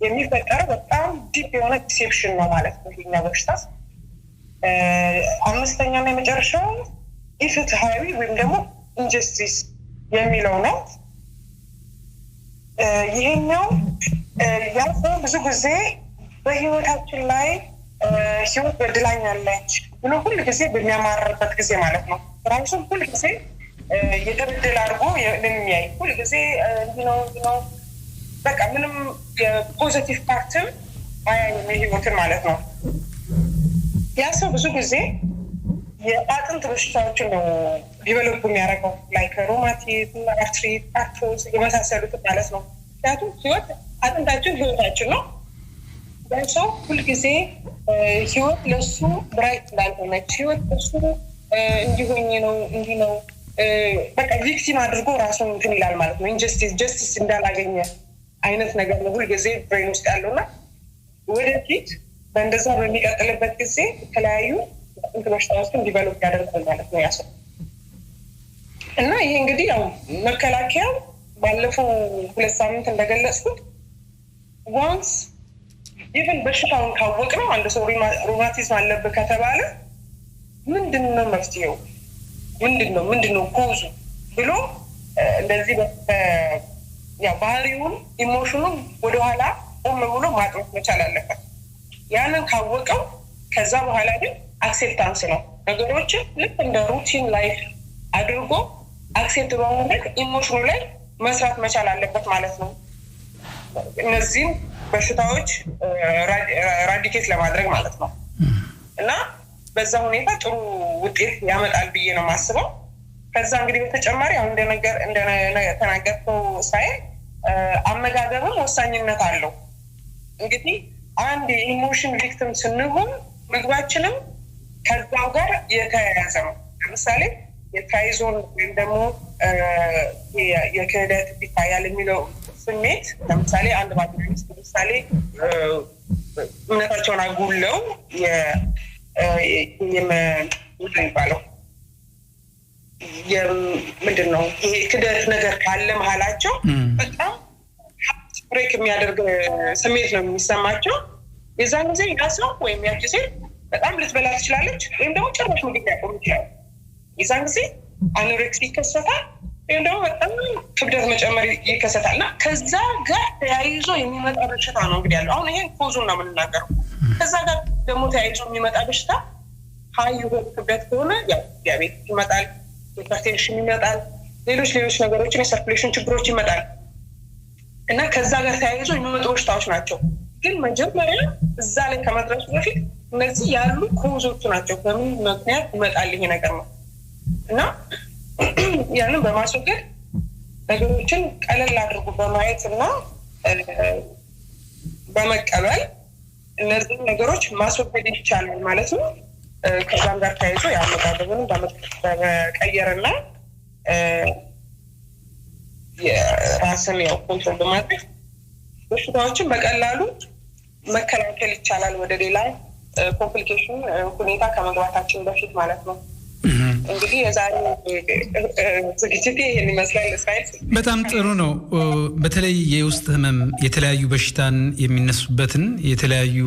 የሚፈጠር በጣም ዲፕ የሆነ ዲሴፕሽን ነው ማለት ነው ይሄኛ በሽታ አምስተኛው እና የመጨረሻው ኢፍትሃዊ ወይም ደግሞ ኢንጀስቲስ የሚለው ነው። ይሄኛው ያው ብዙ ጊዜ በህይወታችን ላይ ህይወት በድላኛለች ብሎ ሁሉ ጊዜ በሚያማርበት ጊዜ ማለት ነው ራሱን ሁሉ ጊዜ የተበደለ አድርጎ የሚያይ ሁሉ ጊዜ ነው በቃ ምንም የፖዚቲቭ ፓርትም አያይም ህይወትን ማለት ነው። ያ ሰው ብዙ ጊዜ የአጥንት በሽታዎችን ነው ዲቨሎፕ የሚያደርገው ላይክ ሮማቲዝም፣ አርትሪት፣ አርትሮዝ የመሳሰሉት ማለት ነው። ምክንያቱም ህይወት አጥንታችን ህይወታችን ነው። ሰው ሁልጊዜ ህይወት ለሱ ብራይት እንዳልሆነች ህይወት ለሱ እንዲሆኝ ነው እንዲህ ነው በቃ ቪክቲም አድርጎ ራሱን እንትን ይላል ማለት ነው። ጀስቲስ እንዳላገኘ አይነት ነገር ነው ሁልጊዜ ብሬን ውስጥ ያለውና ወደፊት በእንደዛ በሚቀጥልበት ጊዜ የተለያዩ በሽታዎችን ዲቨሎፕ ያደርጋል ማለት ነው ያሰው እና ይሄ እንግዲህ ያው መከላከያ ባለፈው 2 ሳምንት እንደገለጽኩት ዋንስ ኢቭን በሽታውን ካወቅነው አንድ ሰው ሮማቲዝም አለበት ከተባለ ምንድነው መፍትሄው ምንድነው ኮዙ ብሎ እንደዚህ ያው ባህሪውን ኢሞሽኑን ወደኋላ ቆም ብሎ ማጥናት መቻል አለበት። ያንን ካወቀው ከዛ በኋላ ግን አክሴፕታንስ ነው ነገሮችን ልክ እንደ ሩቲን ላይፍ አድርጎ አክሴፕት በማድረግ ኢሞሽኑ ላይ መስራት መቻል አለበት ማለት ነው። እነዚህም በሽታዎች ራዲኬት ለማድረግ ማለት ነው እና በዛ ሁኔታ ጥሩ ውጤት ያመጣል ብዬ ነው የማስበው። ከዛ እንግዲህ በተጨማሪ አሁን እንደተናገርከው ሳይ አመጋገብም ወሳኝነት አለው። እንግዲህ አንድ ኢሞሽን ቪክቲም ስንሆን ምግባችንም ከዛው ጋር የተያያዘ ነው። ለምሳሌ የትራይዞን ወይም ደግሞ የክህደት ይታያል የሚለው ስሜት ለምሳሌ አንድ ባለቤት ለምሳሌ እምነታቸውን አጉለው የሚባለው ምንድን ነው ይሄ ክህደት ነገር ካለ መሀላቸው በጣም ብሬክ የሚያደርግ ስሜት ነው የሚሰማቸው። የዛን ጊዜ ያ ሰው ወይም ያቺ ሴት በጣም ልትበላ ትችላለች ወይም ደግሞ ጭራሽ ምግብ ሊያቆም ይችላል። የዛን ጊዜ አኖሬክሲ ይከሰታል ወይም ደግሞ በጣም ክብደት መጨመር ይከሰታል እና ከዛ ጋር ተያይዞ የሚመጣ በሽታ ነው እንግዲህ ያለው። አሁን ይሄን ኮዙን ነው የምንናገረው። ከዛ ጋር ደግሞ ተያይዞ የሚመጣ በሽታ ሀይ የሆነ ክብደት ከሆነ ያው ዲያቤት ይመጣል፣ ሃይፐርቴንሽን ይመጣል፣ ሌሎች ነገሮችን የሰርኩሌሽን ችግሮች ይመጣል እና ከዛ ጋር ተያይዞ የሚመጡ በሽታዎች ናቸው። ግን መጀመሪያ እዛ ላይ ከመድረሱ በፊት እነዚህ ያሉ ኮዞቹ ናቸው። በምን ምክንያት ይመጣል ይሄ ነገር ነው እና ያንን በማስወገድ ነገሮችን ቀለል አድርጎ በማየት እና በመቀበል እነዚህ ነገሮች ማስወገድ ይቻላል ማለት ነው። ከዛም ጋር ተያይዞ የአመጋገብን በመቀየርና የራስን ያው ኮንትሮል በማድረግ በሽታዎችን በቀላሉ መከላከል ይቻላል ወደ ሌላ ኮምፕሊኬሽን ሁኔታ ከመግባታችን በፊት ማለት ነው። እንግዲህ የዛሬ ዝግጅት ይሄን ይመስላል። እስራኤል በጣም ጥሩ ነው። በተለይ የውስጥ ህመም የተለያዩ በሽታን የሚነሱበትን የተለያዩ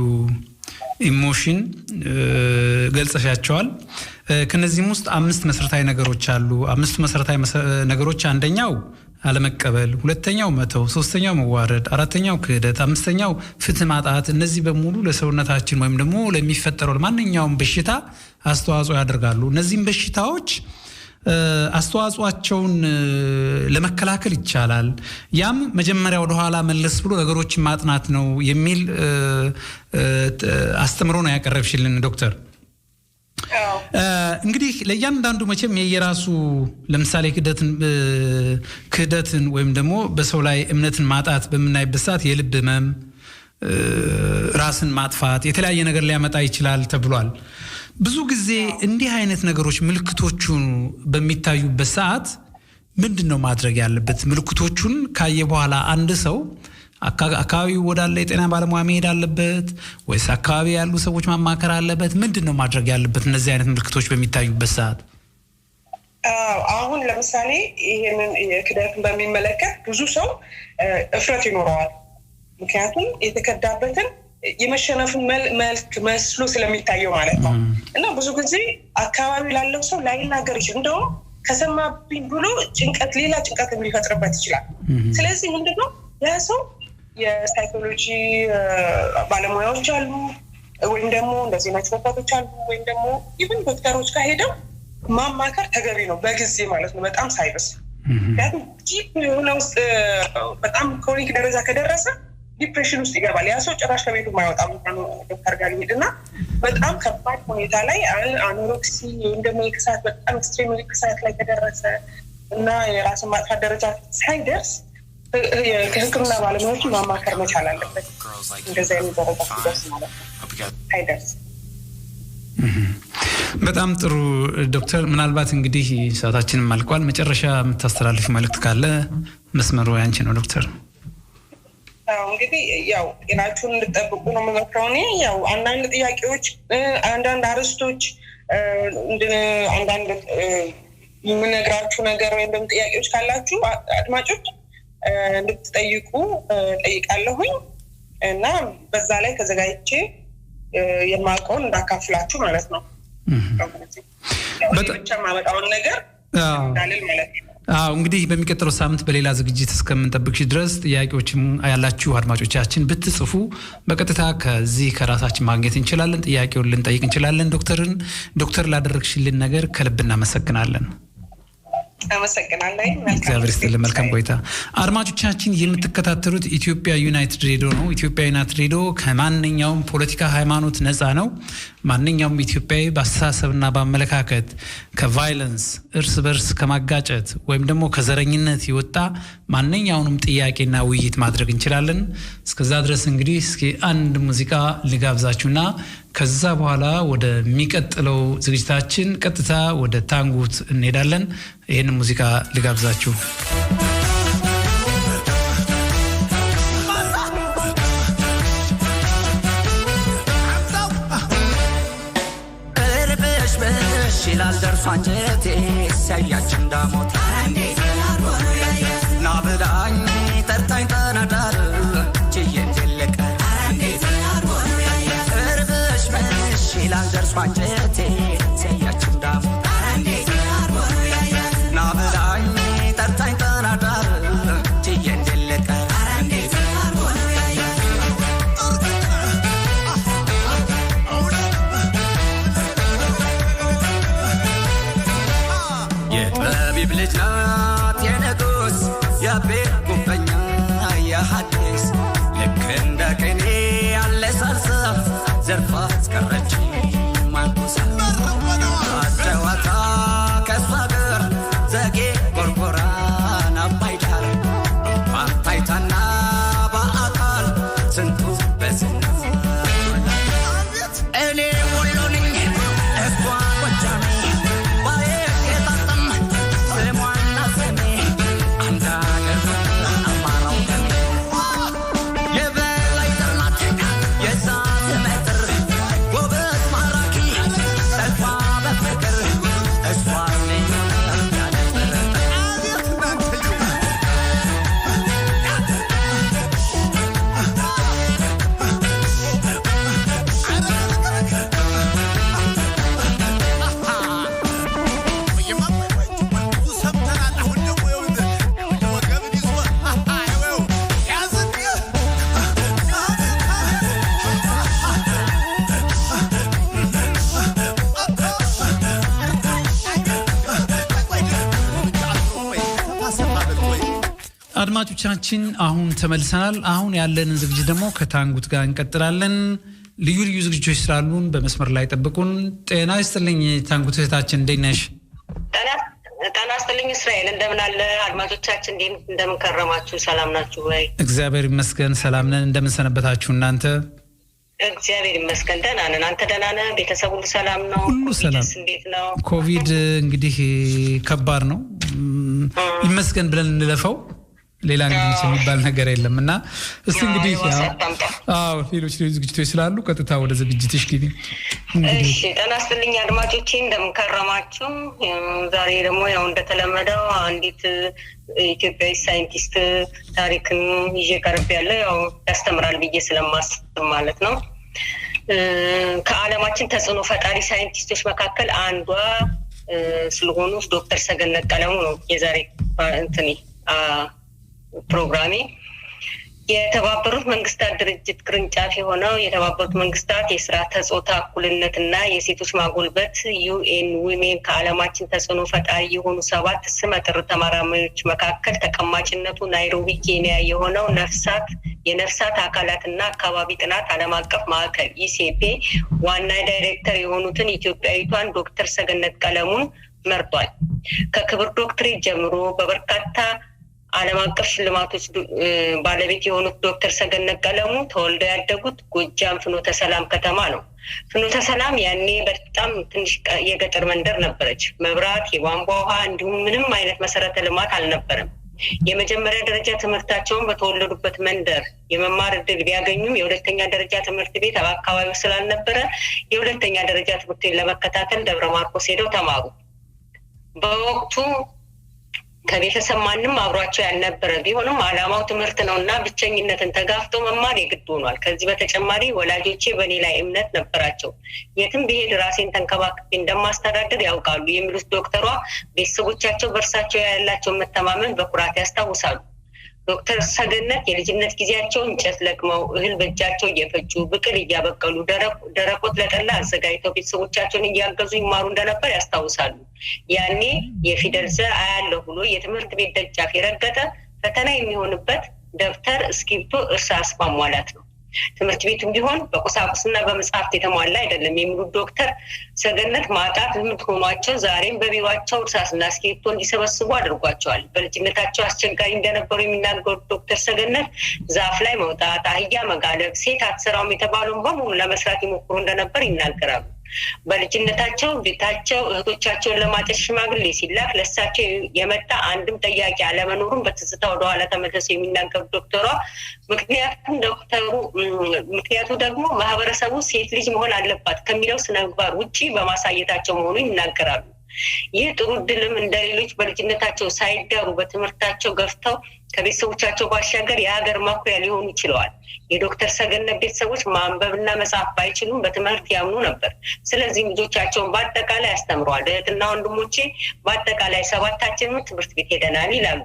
ኢሞሽን ገልጸሻቸዋል። ከነዚህም ውስጥ 5 መሰረታዊ ነገሮች አሉ። 5 መሰረታዊ ነገሮች አንደኛው አለመቀበል፣ ሁለተኛው መተው፣ ሶስተኛው መዋረድ፣ አራተኛው ክህደት፣ አምስተኛው ፍትህ ማጣት። እነዚህ በሙሉ ለሰውነታችን ወይም ደግሞ ለሚፈጠረው ማንኛውም በሽታ አስተዋጽኦ ያደርጋሉ። እነዚህም በሽታዎች አስተዋጽኦአቸውን ለመከላከል ይቻላል። ያም መጀመሪያ ወደ ኋላ መለስ ብሎ ነገሮችን ማጥናት ነው የሚል አስተምሮ ነው ያቀረብሽልን ዶክተር። እንግዲህ ለእያንዳንዱ መቼም የየራሱ ለምሳሌ ክህደትን ወይም ደግሞ በሰው ላይ እምነትን ማጣት በምናይበት ሰዓት የልብ ህመም፣ ራስን ማጥፋት የተለያየ ነገር ሊያመጣ ይችላል ተብሏል። ብዙ ጊዜ እንዲህ አይነት ነገሮች ምልክቶቹን በሚታዩበት ሰዓት ምንድነው ማድረግ ያለበት? ምልክቶቹን ካየ በኋላ አንድ ሰው አካባቢው ወዳለ የጤና ባለሙያ መሄድ አለበት ወይስ አካባቢ ያሉ ሰዎች ማማከር አለበት? ምንድነው ማድረግ ያለበት እነዚህ አይነት ምልክቶች በሚታዩበት ሰዓት? አሁን ለምሳሌ ይሄንን የክህደትን በሚመለከት ብዙ ሰው እፍረት ይኖረዋል። ምክንያቱም የተከዳበትን የመሸነፍ መልክ መስሎ ስለሚታየው ማለት ነው እና ብዙ ጊዜ አካባቢ ላለው ሰው ላይናገር ይችላል እንደው ከሰማብኝ ብሎ ሌላ ጭንቀት ሊፈጥርበት ይችላል ስለዚህ ምንድነው ያ ሰው የሳይኮሎጂ ባለሙያዎች አሉ ወይም ደግሞ እንደዚህ ነጥቦች አሉ ወይም ደግሞ ኢቭን ዶክተሮች ጋር ሄደው ማማከር ተገቢ ነው በጊዜ ማለት ነው በጣም ሳይበስ ያው ዲፕ ነው በጣም ክሮኒክ ደረጃ ከደረሰ ዲፕሬሽን ውስጥ ይገባል ያ ሰው ጭራሽ ከቤቱ ማይወጣ ዶክተር ጋር ይሄድና በጣም ከባድ ሁኔታ ላይ አኖሬክሲ እንደሞ የክሳት በጣም ኤክስትሪም የክሳት ላይ ከደረሰ እና የራስ ማጥፋት ደረጃ ሳይደርስ የሕክምና ባለሙያዎች ማማከር መቻል አለበት እንደዛ የሚደረጋ ሲደርስ ማለት ነው ሳይደርስ በጣም ጥሩ ዶክተር ምናልባት እንግዲህ ሰዓታችንን ማልቋል መጨረሻ የምታስተላልፉ መልእክት ካለ መስመሩ ያንቺ ነው ዶክተር እንግዲህ ያው ጤናችሁን እንድትጠብቁ ነው የምመክረው እኔ ያው አንዳንድ ጥያቄዎች አንዳንድ አርስቶች አንዳንድ የምነግራችሁ ነገር ወይም ደግሞ ጥያቄዎች ካላችሁ አድማጮች እንድትጠይቁ ጠይቃለሁኝ እና በዛ ላይ ተዘጋጅቼ የማውቀውን እንዳካፍላችሁ ማለት ነው ብቻ ማመጣውን ነገር እንዳልል ማለት ነው እንግዲህ በሚቀጥለው ሳምንት በሌላ ዝግጅት እስከምንጠብቅሽ ድረስ ጥያቄዎችም ያላችሁ አድማጮቻችን ብትጽፉ በቀጥታ ከዚህ ከራሳችን ማግኘት እንችላለን ጥያቄውን ልንጠይቅ እንችላለን ዶክተር ላደረግሽልን ነገር ከልብ እናመሰግናለን አመሰግናለሁ እግዚአብሔር ይስጥልን መልካም ቆይታ አድማጮቻችን የምትከታተሉት ኢትዮጵያ ዩናይትድ ሬዲዮ ነው ኢትዮጵያ ዩናይትድ ሬዲዮ ከማንኛውም ፖለቲካ ሃይማኖት ነፃ ነው ማንኛውም ኢትዮጵያዊ በአስተሳሰብና በአመለካከት ከቫይለንስ እርስ በርስ ከማጋጨት ወይም ደግሞ ከዘረኝነት ይወጣ ማንኛውንም ጥያቄና ውይይት ማድረግ እንችላለን እስከዛ ድረስ እንግዲህ እስኪ አንድ ሙዚቃ ልጋብዛችሁና ከዛ በኋላ ወደ ሚቀጥለው ዝግጅታችን ቀጥታ ወደ ታንጉት እንሄዳለን ይሄን ሙዚቃ ልጋብዛችሁ ይላል ደርሶ አንጀቴ ሲያያች እንዳሞት ናብላኝ ተርታኝ ተናዳር ችዬ እንጀለቀ እርብሽ ይላል ደርሶ አንጀቴ ሲያያች እንዳሞት ናብላኝ ተርታኝ ተናዳር ችዬ እንጀለቀ ልጅ ናት የንጉስ የቤት ጉበኛ የሐዲስ ልክ እንደ ቅኔ ያለ ሳልሳ ዘርፋ አስቀረች ማንኩሳ አጨዋታ ከሷ ጋር ዘጌ ጎርጎራን አባይ ዳር ባታይታና በአካል ስንቱ በዝና እኔ ወሎንኝ እሷ ጎጃሜ አድማጮቻችን አሁን ተመልሰናል አሁን ያለንን ዝግጅት ደግሞ ከታንጉት ጋር እንቀጥላለን ልዩ ልዩ ዝግጅቶች ስላሉን በመስመር ላይ ጠብቁን ጤና ይስጥልኝ ታንጉት እህታችን እንዴት ነሽ ጤና ይስጥልኝ እስራኤል እንደምን አለ አድማጮቻችን እንደምን ከረማችሁ ሰላም ናችሁ ወይ እግዚአብሔር ይመስገን ሰላም ነን እንደምን ሰነበታችሁ እናንተ እግዚአብሔር ይመስገን ደህና ነን አንተ ደህና ነህ ቤተሰቡ ሁሉ ሰላም ነው ሁሉ ሰላም እንዴት ነው ኮቪድ እንግዲህ ከባድ ነው ይመስገን ብለን እንለፈው ሌላ እንግዲህ የሚባል ነገር የለምና እስቲ እንግዲህ ሌሎች ዝግጅቶች ስላሉ ቀጥታ ወደ ዝግጅትሽ ግቢ። እሺ ጤና ይስጥልኝ አድማጮቼ እንደምከረማችሁ። ዛሬ ደግሞ ያው እንደተለመደው አንዲት ኢትዮጵያዊ ሳይንቲስት ታሪክን ይዤ ቀርቤያለሁ። ያው ያስተምራል ብዬ ስለማስብ ማለት ነው። ከዓለማችን ተጽዕኖ ፈጣሪ ሳይንቲስቶች መካከል አንዷ ስለሆኑ ዶክተር ሰገነት ቀለሙ ነው የዛሬ ፕሮግራሜ። የተባበሩት መንግስታት ድርጅት ቅርንጫፍ የሆነው የተባበሩት መንግስታት የስርዓተ ጾታ እኩልነትና የሴቶች ማጎልበት ዩኤን ዊሜን ከዓለማችን ተጽዕኖ ፈጣሪ የሆኑ 7 ስመጥር ተመራማሪዎች መካከል ተቀማጭነቱ ናይሮቢ ኬንያ የሆነው የነፍሳት አካላትና አካባቢ ጥናት ዓለም አቀፍ ማዕከል ኢሲፒ ዋና ዳይሬክተር የሆኑትን ኢትዮጵያዊቷን ዶክተር ሰገነት ቀለሙን መርጧል። ከክብር ዶክትሬት ጀምሮ በበርካታ ዓለም አቀፍ ሽልማቶች ባለቤት የሆኑት ዶክተር ሰገነት ቀለሙ ተወልደው ያደጉት ጎጃም ፍኖተ ሰላም ከተማ ነው። ፍኖተ ሰላም ያኔ በጣም ትንሽ የገጠር መንደር ነበረች። መብራት፣ የቧንቧ ውሃ እንዲሁም ምንም አይነት መሰረተ ልማት አልነበረም። የመጀመሪያ ደረጃ ትምህርታቸውን በተወለዱበት መንደር የመማር እድል ቢያገኙም የሁለተኛ ደረጃ ትምህርት ቤት በአካባቢው ስላልነበረ የሁለተኛ ደረጃ ትምህርት ለመከታተል ደብረ ማርቆስ ሄደው ተማሩ። በወቅቱ ከቤተሰብ ማንም አብሯቸው ያልነበረ ቢሆንም ዓላማው ትምህርት ነውና ብቸኝነትን ተጋፍጦ መማር የግድ ሆኗል። ከዚህ በተጨማሪ ወላጆቼ በእኔ ላይ እምነት ነበራቸው። የትም ብሄድ ራሴን ተንከባክቤ እንደማስተዳደር ያውቃሉ የሚሉት ዶክተሯ ቤተሰቦቻቸው በእርሳቸው ያላቸው መተማመን በኩራት ያስታውሳሉ። ዶክተር ሰገነት የልጅነት ጊዜያቸው እንጨት ለቅመው እህል በእጃቸው እየፈጩ ብቅል እያበቀሉ ደረቆት ለጠላ አዘጋጅተው ቤተሰቦቻቸውን እያገዙ ይማሩ እንደነበር ያስታውሳሉ። ያኔ የፊደል ዘር አያለሁ ብሎ የትምህርት ቤት ደጃፍ የረገጠ ፈተና የሚሆንበት ደብተር፣ እስክሪብቶ፣ እርሳስ ማሟላት ነው። ትምህርት ቤቱም ቢሆን በቁሳቁስና በመጽሐፍት የተሟላ አይደለም የሚሉት ዶክተር ሰገነት ማጣት ልምድ ሆኗቸው ዛሬም በቢሯቸው እርሳስና እስክሪብቶ እንዲሰበስቡ አድርጓቸዋል። በልጅነታቸው አስቸጋሪ እንደነበሩ የሚናገሩት ዶክተር ሰገነት ዛፍ ላይ መውጣት፣ አህያ መጋለብ፣ ሴት አትሰራውም የተባለውን በሙሉ ለመስራት ይሞክሩ እንደነበር ይናገራሉ። በልጅነታቸው ቤታቸው እህቶቻቸውን ለማጨት ሽማግሌ ሲላክ ለሳቸው የመጣ አንድም ጠያቂ አለመኖሩን በትዝታ ወደኋላ ተመልሰው የሚናገሩት ዶክተሯ ምክንያቱ ደግሞ ማህበረሰቡ ሴት ልጅ መሆን አለባት ከሚለው ስነምግባር ውጪ በማሳየታቸው መሆኑን ይናገራሉ። ይህ ጥሩ ድልም እንደሌሎች በልጅነታቸው ሳይዳሩ በትምህርታቸው ገፍተው ከቤተሰቦቻቸው ባሻገር የሀገር ማኩሪያ ሊሆኑ ይችለዋል። የዶክተር ሰገነት ቤተሰቦች ማንበብና መጻፍ ባይችሉም በትምህርት ያምኑ ነበር። ስለዚህ ልጆቻቸውን በአጠቃላይ አስተምረዋል። እህትና ወንድሞቼ በአጠቃላይ 7ታችንም ትምህርት ቤት ሄደናል ይላሉ።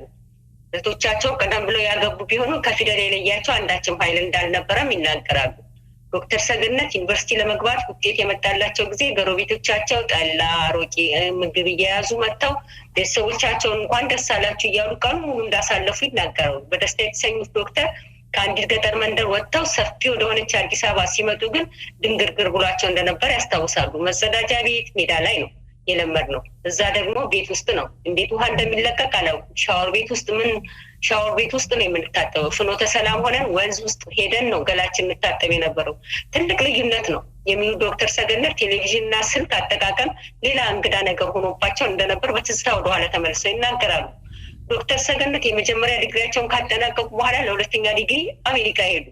እህቶቻቸው ቀደም ብለው ያገቡ ቢሆኑም ከፊደል የለያቸው አንዳችም ኃይል እንዳልነበረም ይናገራሉ። ዶክተር ሰገነት ዩኒቨርሲቲ ለመግባት ውጤት የመጣላቸው ጊዜ ጎረቤቶቻቸው ጠላ፣ አሮቄ ምግብ እየያዙ መጥተው ቤተሰቦቻቸውን እንኳን ደስ አላችሁ እያሉ ቀኑ ሙሉ እንዳሳለፉ ይናገራሉ። በደስታ የተሰኙት ዶክተር ከአንዲት ገጠር መንደር ወጥተው ሰፊ ወደሆነች አዲስ አበባ ሲመጡ ግን ድንግርግር ብሏቸው እንደነበር ያስታውሳሉ። መጸዳጃ ቤት ሜዳ ላይ ነው የለመድነው፣ እዛ ደግሞ ቤት ውስጥ ነው። እንዴት ውሃ እንደሚለቀቅ አላውቅም። ሻወር ቤት ውስጥ ነው የምንታጠበው። ፍኖተ ሰላም ሆነን ወንዝ ውስጥ ሄደን ነው ገላችን እንታጠብ የነበረው። ትልቅ ልዩነት ነው የሚሉ ዶክተር ሰገነት ቴሌቪዥንና ስልክ አጠቃቀም ሌላ እንግዳ ነገር ሆኖባቸው እንደነበር በትዝታ ወደኋላ ተመልሰው ይናገራሉ። ዶክተር ሰገነት የመጀመሪያ ዲግሪያቸውን ካጠናቀቁ በኋላ ለሁለተኛ ዲግሪ አሜሪካ ሄዱ።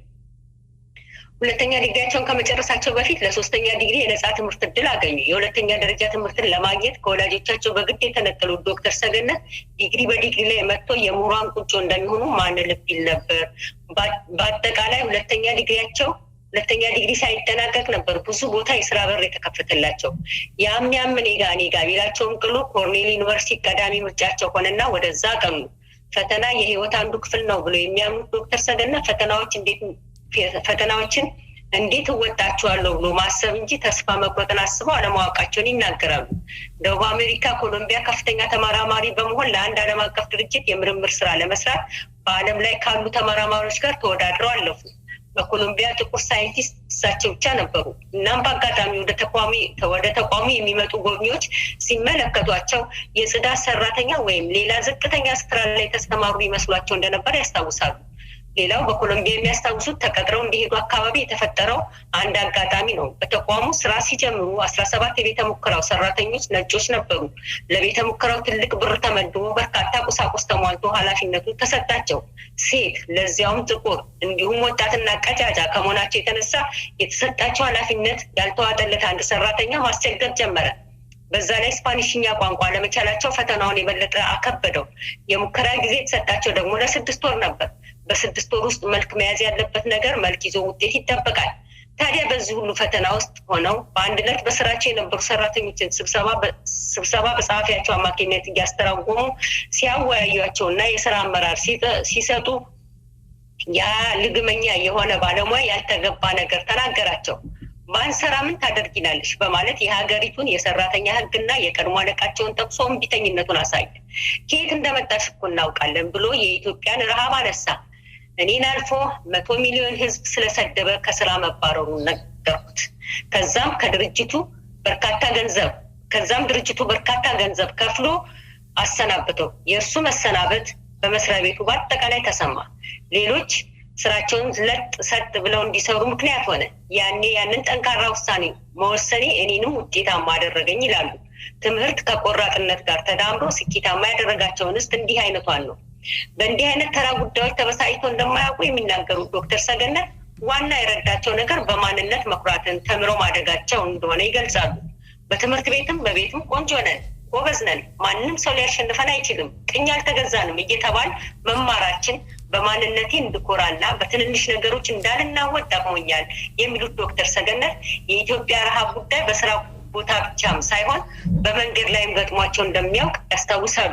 ሁለተኛ ዲግሪያቸውን ከመጨረሳቸው በፊት ለሶስተኛ ዲግሪ የነጻ ትምህርት እድል አገኙ። የሁለተኛ ደረጃ ትምህርትን ለማግኘት ከወላጆቻቸው በግድ የተነጠሉት ዶክተር ሰገነት ዲግሪ በዲግሪ ላይ መጥቶ የምሁራን ቁንጮ እንደሚሆኑ ማን ልብ ይል ነበር። በአጠቃላይ ሁለተኛ ዲግሪ ሳይጠናቀቅ ነበር ብዙ ቦታ የስራ በር የተከፈተላቸው። ያም ኔጋ ቢላቸውም ቅሉ ኮርኔል ዩኒቨርሲቲ ቀዳሚ ምርጫቸው ሆነና ወደዛ ቀኑ። ፈተና የህይወት አንዱ ክፍል ነው ብሎ የሚያምኑት ዶክተር ሰገነት ፈተናዎችን እንዴት እወጣቸዋለሁ ብሎ ማሰብ እንጂ ተስፋ መቁረጥን አስበው አለማወቃቸውን ይናገራሉ። ደቡብ አሜሪካ ኮሎምቢያ ከፍተኛ ተመራማሪ በመሆን ለአንድ ዓለም አቀፍ ድርጅት የምርምር ስራ ለመስራት በዓለም ላይ ካሉ ተመራማሪዎች ጋር ተወዳድረው አለፉ። በኮሎምቢያ ጥቁር ሳይንቲስት እሳቸው ብቻ ነበሩ። እናም በአጋጣሚ ወደ ተቋሙ የሚመጡ ጎብኚዎች ሲመለከቷቸው የጽዳት ሰራተኛ ወይም ሌላ ዝቅተኛ ስራ ላይ ተስተማሩ ይመስሏቸው እንደነበር ያስታውሳሉ። ሌላው በኮሎምቢያ የሚያስታውሱት ተቀጥረው እንዲሄዱ አካባቢ የተፈጠረው አንድ አጋጣሚ ነው። በተቋሙ ስራ ሲጀምሩ 17 የቤተ ሙከራው ሰራተኞች ነጮች ነበሩ። ለቤተ ሙከራው ትልቅ ብር ተመድቦ በርካታ ቁሳቁስ ተሟል ተሟልቶ ኃላፊነቱ ተሰጣቸው። ሴት ለዚያውም ጥቁር እንዲሁም ወጣትና ቀጫጫ ከመሆናቸው የተነሳ የተሰጣቸው ኃላፊነት ያልተዋጠለት አንድ ሰራተኛ ማስቸገር ጀመረ። በዛ ላይ ስፓኒሽኛ ቋንቋ ለመቻላቸው ፈተናውን የበለጠ አከበደው። የሙከራ ጊዜ የተሰጣቸው ደግሞ ለ6 ወር ነበር። በ6 ወር ውስጥ መልክ መያዝ ያለበት ነገር መልክ ይዞ ውጤት ይጠበቃል። ታዲያ በዚህ ሁሉ ፈተና ውስጥ ሆነው በአንድ ዕለት በስራቸው የነበሩ ሰራተኞችን ስብሰባ በጸሐፊያቸው አማካኝነት እያስተራጎሙ ሲያወያዩአቸውና የስራ አመራር ሲሰጡ ያ ልግመኛ የሆነ ባለሙያ ያልተገባ ነገር ተናገራቸው። ማንሰራ ምን ታደርጊናለሽ በማለት የሀገሪቱን የሰራተኛ ህግና የቀድሞ አለቃቸውን ጠቅሶ እምቢተኝነቱን አሳየ። ከየት እንደመጣሽ እኮ እናውቃለን ብሎ የኢትዮጵያን ረሃብ አነሳ። እኔን አልፎ 100 ሚሊዮን ህዝብ ስለሰደበ ከስራ መባረሩን ነገርኩት። ከዛም ድርጅቱ በርካታ ገንዘብ ከፍሎ አሰናበተው። የእርሱ መሰናበት በመስሪያ ቤቱ በአጠቃላይ ተሰማ። ሌሎች ስራቸውን ሰጥ ብለው እንዲሰሩ ምክንያት ሆነ። ያንን ጠንካራ ውሳኔ መወሰኔ እኔንም ውጤታማ አደረገኝ ይላሉ። ትምህርት ከቆራጥነት ጋር ተዳምሮ ስኬታማ ያደረጋቸውን እንዲህ አይነቷን ነው። በእንዲህ አይነት ተራ ጉዳዮች ተበሳጭተው እንደማያውቁ የሚናገሩት ዶክተር ሰገነት ዋና የረዳቸው ነገር በማንነት መኩራትን ተምረው ማደጋቸው እንደሆነ ይገልጻሉ። በትምህርት ቤትም በቤትም ቆንጆ ነን፣ ጎበዝ ነን፣ ማንም ሰው ሊያሸንፈን አይችልም፣ ቅኝ አልተገዛንም እየተባል መማራችን በማንነቴ እንድኮራና በትንንሽ ነገሮች እንዳልናወጥ ጠቅሞኛል የሚሉት ዶክተር ሰገነት የኢትዮጵያ ረሃብ ጉዳይ በስራ ቦታ ብቻም ሳይሆን በመንገድ ላይም ገጥሟቸው እንደሚያውቅ ያስታውሳሉ።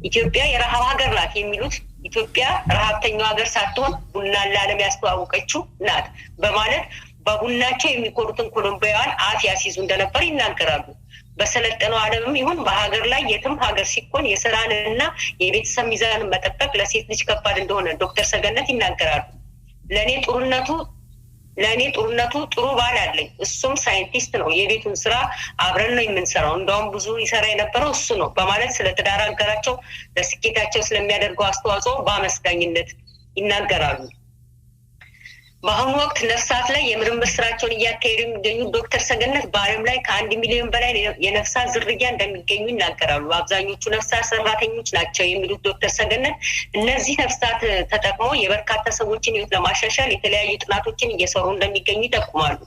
ኢትዮጵያ የረሃብ ሀገር ናት የሚሉት ኢትዮጵያ ረሃብተኛው ሀገር ሳትሆን ቡናን ለዓለም ያስተዋወቀችው ናት በማለት በቡናቸው የሚኮሩትን ኮሎምቢያውያን አፍ ያስይዙ እንደነበር ይናገራሉ። በሰለጠነው ዓለምም ይሁን በሀገር ላይ የትም ሀገር ሲኮን የስራንና የቤተሰብ ሚዛንን መጠበቅ ለሴት ልጅ ከባድ እንደሆነ ዶክተር ሰገነት ይናገራሉ። ለእኔ ጥሩነቱ ጥሩ ባል አለኝ፣ እሱም ሳይንቲስት ነው፣ የቤቱን ስራ አብረን ነው የምንሰራው፣ እንደውም ብዙ ይሰራ የነበረው እሱ ነው በማለት ስለ ትዳር አጋራቸው ለስኬታቸው ስለሚያደርገው አስተዋጽኦ በአመስጋኝነት ይናገራሉ። በአሁኑ ወቅት ነፍሳት ላይ የምርምር ስራቸውን እያካሄዱ የሚገኙት ዶክተር ሰገነት በዓለም ላይ ከ1 ሚሊዮን በላይ የነፍሳት ዝርያ እንደሚገኙ ይናገራሉ። አብዛኞቹ ነፍሳት ሰራተኞች ናቸው የሚሉት ዶክተር ሰገነት እነዚህ ነፍሳት ተጠቅሞ የበርካታ ሰዎችን ህይወት ለማሻሻል የተለያዩ ጥናቶችን እየሰሩ እንደሚገኙ ይጠቁማሉ።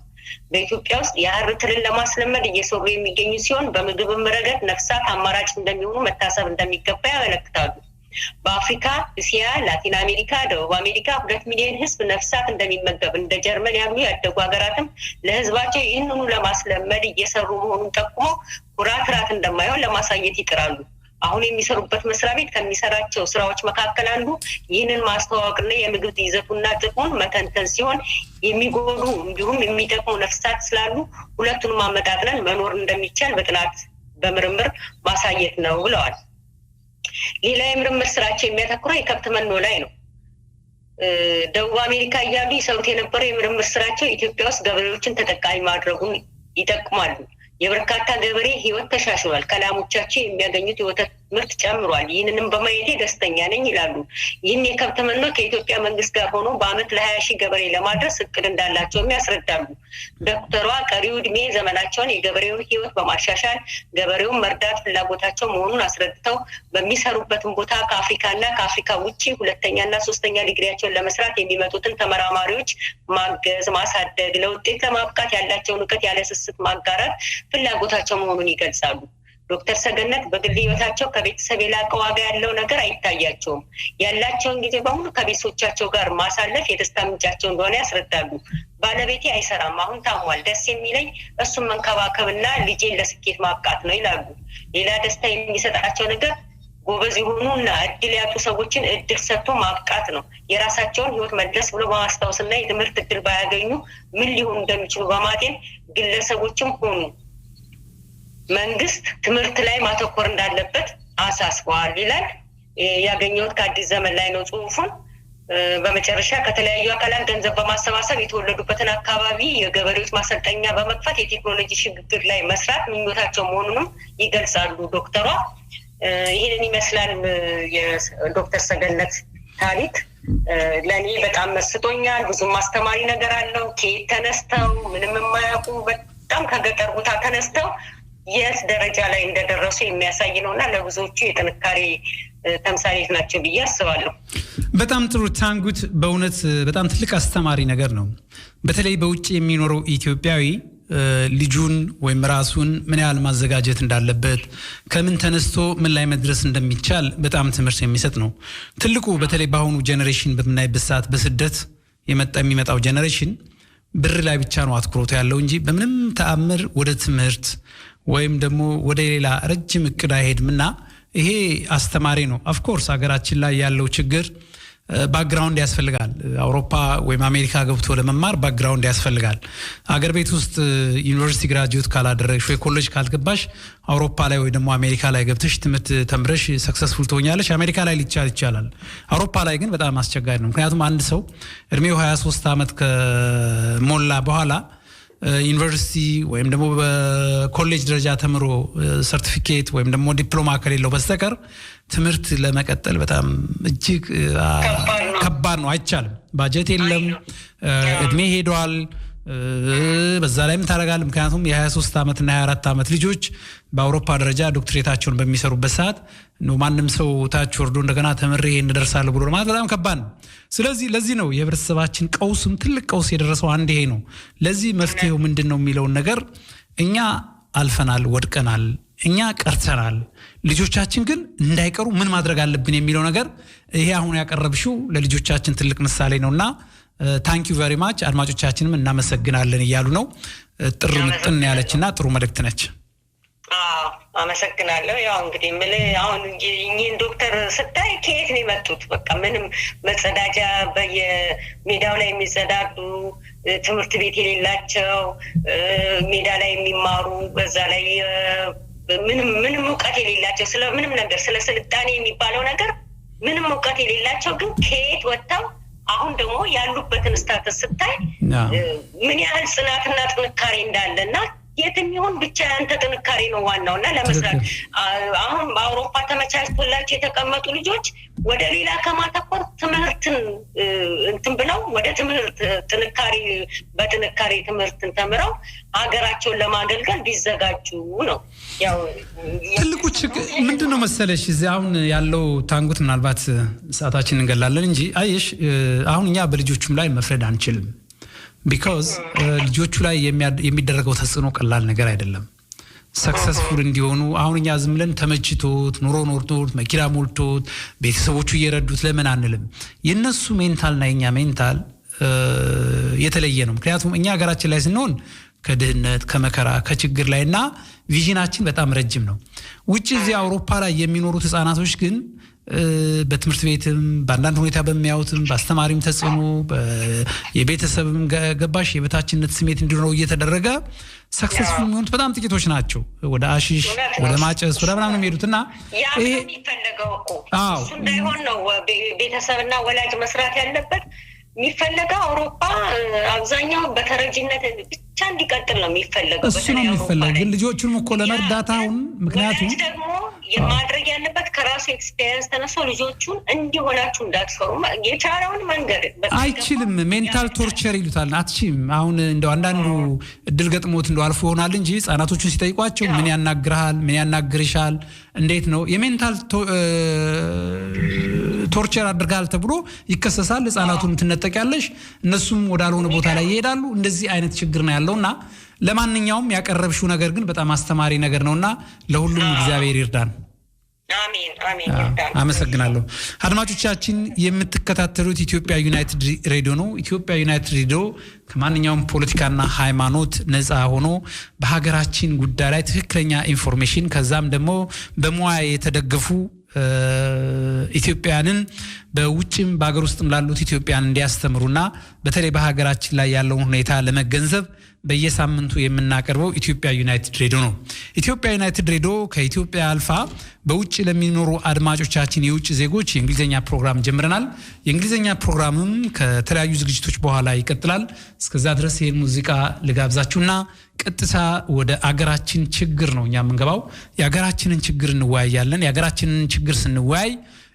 በኢትዮጵያ ውስጥ የሐር ትልን ለማስለመድ እየሰሩ የሚገኙ ሲሆን በምግብም ረገድ ነፍሳት አማራጭ እንደሚሆኑ መታሰብ እንደሚገባ ያመለክታሉ። በአፍሪካ፣ እስያ፣ ላቲን አሜሪካ፣ ደቡብ አሜሪካ 2 ሚሊዮን ህዝብ ነፍሳት እንደሚመገብ እንደ ጀርመን ያሉ ያደጉ ሀገራትም ለህዝባቸው ይህንኑ ለማስለመድ እየሰሩ መሆኑን ጠቁሞ ኩራት እንደማይሆን ለማሳየት ይጥራሉ። አሁን የሚሰሩበት መስሪያ ቤት ከሚሰራቸው ስራዎች መካከል አንዱ ይህንን ማስተዋወቅና የምግብ ይዘቱና ጥቅሙን መተንተን ሲሆን የሚጎዱ እንዲሁም የሚጠቅሙ ነፍሳት ስላሉ ሁለቱንም ማመጣጥነን መኖር እንደሚቻል በጥናት በምርምር ማሳየት ነው ብለዋል። ሌላ የምርምር ስራቸው የሚያተኩረው የከብት መኖ ላይ ነው። ደቡብ አሜሪካ እያሉ ይሰሩት የነበረው የምርምር ስራቸው ኢትዮጵያ ውስጥ ገበሬዎችን ተጠቃሚ ማድረጉን ይጠቁማሉ። የበርካታ ገበሬ ህይወት ተሻሽሏል፣ ከላሞቻቸው የሚያገኙት የወተት ምርት ጨምሯል፣ ይህንንም በማየቴ ደስተኛ ነኝ ይላሉ። ይህን የከብት መኖ ከኢትዮጵያ መንግስት ጋር ሆኖ በአመት ለ20,000 ገበሬ ለማድረስ እቅድ እንዳላቸውም ያስረዳሉ። ዶክተሯ ቀሪው እድሜ ዘመናቸውን የገበሬውን ህይወት በማሻሻል ገበሬውን መርዳት ፍላጎታቸው መሆኑን አስረድተው በሚሰሩበትን ቦታ ከአፍሪካና ከአፍሪካ ውጭ 2ኛና 3ኛ ዲግሪያቸውን ለመስራት የሚመጡትን ተመራማሪዎች ማገዝ፣ ማሳደግ፣ ለውጤት ለማብቃት ያላቸውን እውቀት ያለ ስስት ማጋራት ፍላጎታቸው መሆኑን ይገልጻሉ። ዶክተር ሰገነት በግል ህይወታቸው ከቤተሰብ የላቀ ዋጋ ያለው ነገር አይታያቸውም። ያላቸውን ጊዜ በሙሉ ከቤተሰቦቻቸው ጋር ማሳለፍ የደስታ ምንጫቸው እንደሆነ ያስረዳሉ። ባለቤቴ አይሰራም፣ አሁን ታሟል፣ ደስ የሚለኝ እሱን መንከባከብና ልጄን ለስኬት ማብቃት ነው ይላሉ። ሌላ ደስታ የሚሰጣቸው ነገር ጎበዝ የሆኑና እድል ያጡ ሰዎችን እድል ሰጥቶ ማብቃት ነው። የራሳቸውን ህይወት መለስ ብሎ በማስታወስና የትምህርት እድል ባያገኙ ምን ሊሆኑ እንደሚችሉ በማጤን ግለሰቦችም ሆኑ መንግስት ትምህርት ላይ ማተኮር እንዳለበት አሳስበዋል ይላል። ያገኘሁት ከአዲስ ዘመን ላይ ነው ጽሁፉን። በመጨረሻ ከተለያዩ አካላት ገንዘብ በማሰባሰብ የተወለዱበትን አካባቢ የገበሬዎች ማሰልጠኛ በመክፈት የቴክኖሎጂ ሽግግር ላይ መስራት ምኞታቸው መሆኑንም ይገልጻሉ ዶክተሯ። ይህንን ይመስላል የዶክተር ሰገነት ታሪክ። ለእኔ በጣም መስጦኛል። ብዙም አስተማሪ ነገር አለው። ከየት ተነስተው ምንም የማያውቁ በጣም ከገጠር ቦታ ተነስተው የት ደረጃ ላይ እንደደረሱ የሚያሳይ ነው እና ለብዙዎቹ የጥንካሬ ተምሳሌት ናቸው ብዬ አስባለሁ። በጣም ጥሩ ታንጉት። በእውነት በጣም ትልቅ አስተማሪ ነገር ነው። በተለይ በውጭ የሚኖረው ኢትዮጵያዊ ልጁን ወይም ራሱን ምን ያህል ማዘጋጀት እንዳለበት ከምን ተነስቶ ምን ላይ መድረስ እንደሚቻል በጣም ትምህርት የሚሰጥ ነው። ትልቁ በተለይ በአሁኑ ጄኔሬሽን በምናይበት ሰዓት በስደት የሚመጣው ጄኔሬሽን ብር ላይ ብቻ ነው አትኩሮቱ ያለው እንጂ በምንም ተአምር ወደ ትምህርት ወይም ደግሞ ወደ ሌላ ረጅም እቅድ አይሄድምና ይሄ አስተማሪ ነው። ኦፍ ኮርስ ሀገራችን ላይ ያለው ችግር ባክግራውንድ ያስፈልጋል። አውሮፓ ወይም አሜሪካ ገብቶ ለመማር ባክግራውንድ ያስፈልጋል። አገር ቤት ውስጥ ዩኒቨርሲቲ ግራጁዌት ካላደረግሽ ወይ ኮሌጅ ካልገባሽ አውሮፓ ላይ ወይ ደግሞ አሜሪካ ላይ ገብተሽ ትምህርት ተምረሽ ሰክሰስፉል ትሆኛለሽ። አሜሪካ ላይ ይቻላል። አውሮፓ ላይ ግን በጣም አስቸጋሪ ነው። ምክንያቱም አንድ ሰው እድሜው 23 ዓመት ከሞላ በኋላ ዩኒቨርሲቲ ወይም ደግሞ በኮሌጅ ደረጃ ተምሮ ሰርቲፊኬት ወይም ደግሞ ዲፕሎማ ከሌለው በስተቀር ትምህርት ለመቀጠል በጣም እጅግ ከባድ ነው። አይቻልም። ባጀት የለም። እድሜ ሄዷል። በዛ ላይም ታረጋል። ምክንያቱም የ23 ዓመት እና 24 ዓመት ልጆች በአውሮፓ ደረጃ ዶክትሬታቸውን በሚሰሩበት ሰዓት ነው ማንም ሰው ታች ወርዶ እንደገና ተምሬ እንደርሳለሁ ብሎ ማለት በጣም ከባድ ነው። ስለዚህ ለዚህ ነው የህብረተሰባችን ቀውስም ትልቅ ቀውስ የደረሰው አንድ ይሄ ነው። ለዚህ መፍትሄው ምንድነው የሚለውን ነገር እኛ አልፈናል፣ ወድቀናል፣ እኛ ቀርተናል። ልጆቻችን ግን እንዳይቀሩ ምን ማድረግ አለብን የሚለው ነገር ይሄ አሁን ያቀረብሽው ለልጆቻችን ትልቅ ምሳሌ ነውና ታንክ ዩ ቬሪ ማች። አድማጮቻችንም እናመሰግናለን እያሉ ነው። ጥሩ ምጥን ያለችና ጥሩ መልእክት ነች። አመሰግናለሁ። ያው እንግዲህ ምን አሁን እኚህን ዶክተር ስታይ ከየት ነው የመጡት? በቃ ምንም መጸዳጃ በየሜዳው ላይ የሚጸዳዱ ትምህርት ቤት የሌላቸው ሜዳ ላይ የሚማሩ በዛ ላይ ምንም እውቀት የሌላቸው ስለ ምንም ነገር ስለ ስልጣኔ የሚባለው ነገር ምንም እውቀት የሌላቸው ግን ከየት ወጥተው አሁን ደግሞ ያሉበትን ስታተስ ስታይ ምን ያህል ጽናትና ጥንካሬ እንዳለና የትም ይሁን ብቻ ያንተ ጥንካሬ ነው ዋናውና ለመስራት አሁን በአውሮፓ ተመቻችቶላቸው የተቀመጡ ልጆች ወደ ሌላ ከማተኮር ትምህርትን እንትን ብለው ወደ ትምህርት በጥንካሬ ትምህርትን ተምረው ሀገራቸውን ለማገልገል ቢዘጋጁ ነው። ያው ትልቁ ችግር ምንድነው መሰለሽ እዚህ አሁን ያለው ታንጉት ምናልባት ሰዓታችንን እንገላለን እንጂ አየሽ አሁን እኛ በልጆቹም ላይ መፍረድ አንችልም። ቢኮዝ ልጆቹ ላይ የሚደረገው ተጽዕኖ ቀላል ነገር አይደለም። ሰክሰስፉል እንዲሆኑ አሁን እኛ ዝም ብለን ተመችቶት ኑሮ ኖርቶት መኪና ሞልቶት ቤተሰቦቹ እየረዱት ለምን አንልም? የነሱ ሜንታልና የኛ ሜንታል የተለየ ነው። ምክንያቱም እኛ ሀገራችን ላይ ስንሆን ከድህነት ከመከራ ከችግር ላይና ቪዥናችን በጣም ረጅም ነው። ውጪ እዚህ አውሮፓ ላይ የሚኖሩት ህፃናቶች ግን በትምህርት ቤትም በአንዳንድ ሁኔታ በሚያዩትም በአስተማሪም ተጽዕኖ የቤተሰብም ገባሽ የበታችነት ስሜት እንዲኖረው እየተደረገ ሰክሰስፉል የሚሆኑት በጣም ጥቂቶች ናቸው። ወደ አሺሽ ወደ ማጨስ ወደ ምናምን የሚሄዱትና ይሄ የሚፈለገው እኮ እሱ እንዳይሆን ነው ቤተሰብና ወላጅ መስራት ያለበት። የሚፈለገው አውሮፓ አብዛኛው በተረጂነት ብቻ እንዲቀጥል ነው የሚፈለገው። እሱ ነው የሚፈለገው። ግን ልጆቹንም እኮ ለመርዳት አሁን ምክንያቱም ደግሞ የማድረግ ያለበት ከራሱ ኤክስፒሪየንስ ተነስቶ ልጆቹን እንዲሆናችሁ እንዳትፈሩ የቻለውን መንገድ አይችልም። ሜንታል ቶርቸር ይሉታል። አትችም አሁን እንደው አንዳንዱ እድል ገጥሞት እንደው አልፎ ይሆናል እንጂ ህፃናቶቹን ሲጠይቋቸው ምን ያናግርሃል፣ ምን ያናግርሻል፣ እንዴት ነው የሜንታል ቶርቸር አድርጋል ተብሎ ይከሰሳል። ህፃናቱን ትነጠቂያለሽ፣ እነሱም ወዳልሆነ ቦታ ላይ ይሄዳሉ። እንደዚህ አይነት ችግር ነው ያለውና ለማንኛውም ያቀረብሽው ነገር ግን በጣም አስተማሪ ነገር ነውና ለሁሉም እግዚአብሔር ይርዳን። አሜን አሜን ይርዳን። አመሰግናለሁ። አድማጮቻችን የምትከታተሉት ኢትዮጵያ ዩናይትድ ሬዲዮ ነው። ኢትዮጵያ ዩናይትድ ሬዲዮ ከማንኛውም ፖለቲካና ሃይማኖት ነፃ ሆኖ በሀገራችን ጉዳይ ላይ ትክክለኛ ኢንፎርሜሽን ከዛም ደግሞ በሙያ የተደገፉ ኢትዮጵያንን በውጭም በአገር ውስጥም ላሉት ኢትዮጵያን እንዲያስተምሩና በተለይ በሀገራችን ላይ ያለውን ሁኔታ ለመገንዘብ በየሳምንቱ የምናቀርበው ኢትዮጵያ ዩናይትድ ሬዲዮ ነው። ኢትዮጵያ ዩናይትድ ሬዲዮ ከኢትዮጵያ አልፋ በውጭ ለሚኖሩ አድማጮቻችን የውጭ ዜጎች የእንግሊዝኛ ፕሮግራም ጀምረናል። የእንግሊዝኛ ፕሮግራምም ከተለያዩ ዝግጅቶች በኋላ ይቀጥላል። እስከዛ ድረስ ይህን ሙዚቃ ልጋብዛችሁና ቀጥታ ወደ አገራችን ችግር ነው እኛ የምንገባው። የአገራችንን ችግር እንወያያለን። የአገራችንን ችግር ስንወያይ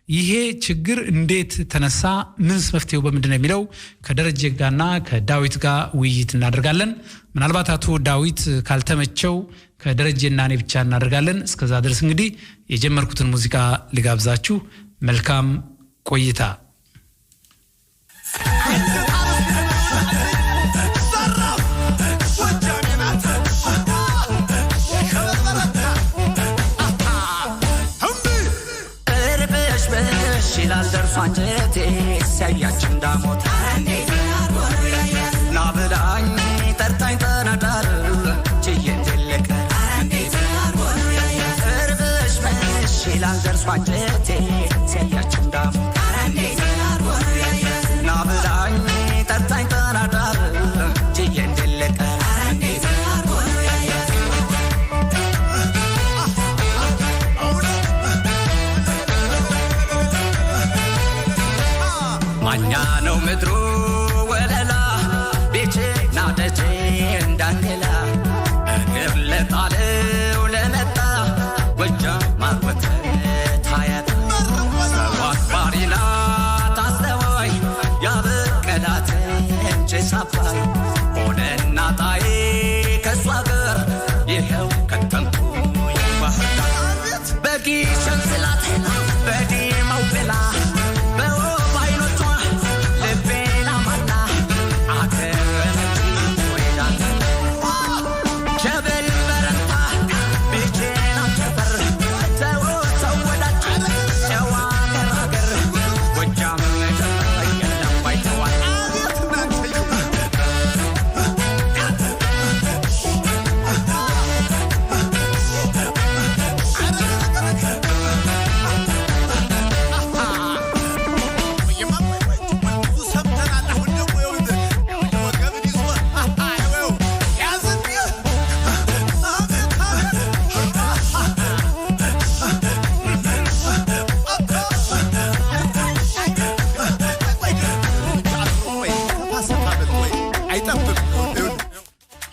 ይሄ ችግር እንዴት ተነሳ፣ ምንስ መፍትሄው በምንድን ነው የሚለው ከደረጀ ጋርና ከዳዊት ጋር ውይይት እናደርጋለን። ምናልባት አቶ ዳዊት ካልተመቸው ከደረጀና እኔ ብቻ እናደርጋለን። እስከዛ ድረስ እንግዲህ የጀመርኩትን ሙዚቃ ልጋብዛችሁ። መልካም ቆይታ። ይላል ደርሶ አንጀቴ ሲያያች እንዳሞት ናብላኝ ጠርታኝ ተናዳር ችዬ እንድልቅ እርብሽ ይላል ደርሶ አንጀቴ ሲያያች እንዳሞት ናብላኝ ጠርታኝ ተናዳር ችዬ እንድልቅ ማኛ ነው ምድሩ ወለላ ቤቼ ናደቼ እንዳንገላ እግር ለጣለው ለመጣ ጎጃም ማርወተ ታያት ሰው አክባሪና ታስተዋይ ያበቀላት እንጂ ሳፋይ ሆነና ጣዬ ከሷ ጋር ይኸው ከተምኩ ባህርዳር በጊሸን ስላት በዲማው ብላ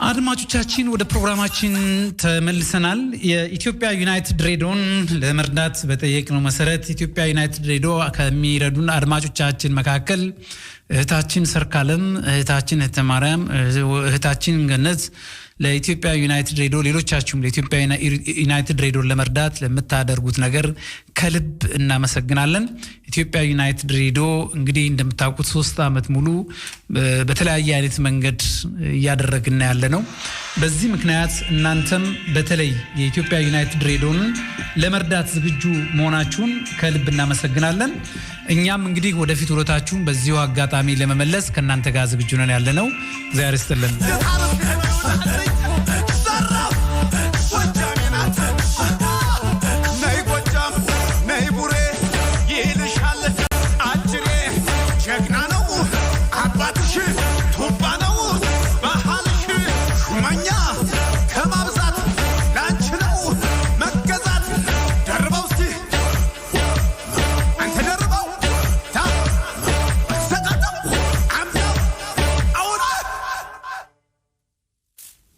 አድማጮቻችን ወደ ፕሮግራማችን ተመልሰናል። የኢትዮጵያ ዩናይትድ ሬዲዮን ለመርዳት በጠየቅነው መሰረት ኢትዮጵያ ዩናይትድ ሬዲዮ ከሚረዱን አድማጮቻችን መካከል እህታችን ሰርካለም፣ እህታችን እህተማርያም፣ እህታችን ገነት ለኢትዮጵያ ዩናይትድ ሬዲዮ ሌሎቻችሁም ለኢትዮጵያ ዩናይትድ ሬዲዮ ለመርዳት ለምታደርጉት ነገር ከልብ እናመሰግናለን። ኢትዮጵያ ዩናይትድ ሬዲዮ እንግዲህ እንደምታውቁት 3 ዓመት ሙሉ በተለያየ አይነት መንገድ እያደረግና ያለ ነው። በዚህ ምክንያት እናንተም በተለይ የኢትዮጵያ ዩናይትድ ሬዲዮን ለመርዳት ዝግጁ መሆናችሁን ከልብ እናመሰግናለን። እኛም እንግዲህ ወደፊት ወለታችሁን በዚሁ አጋጣሚ ለመመለስ ከናንተ ጋር ዝግጁ ነን ያለነው። እግዚአብሔር ይስጥልን።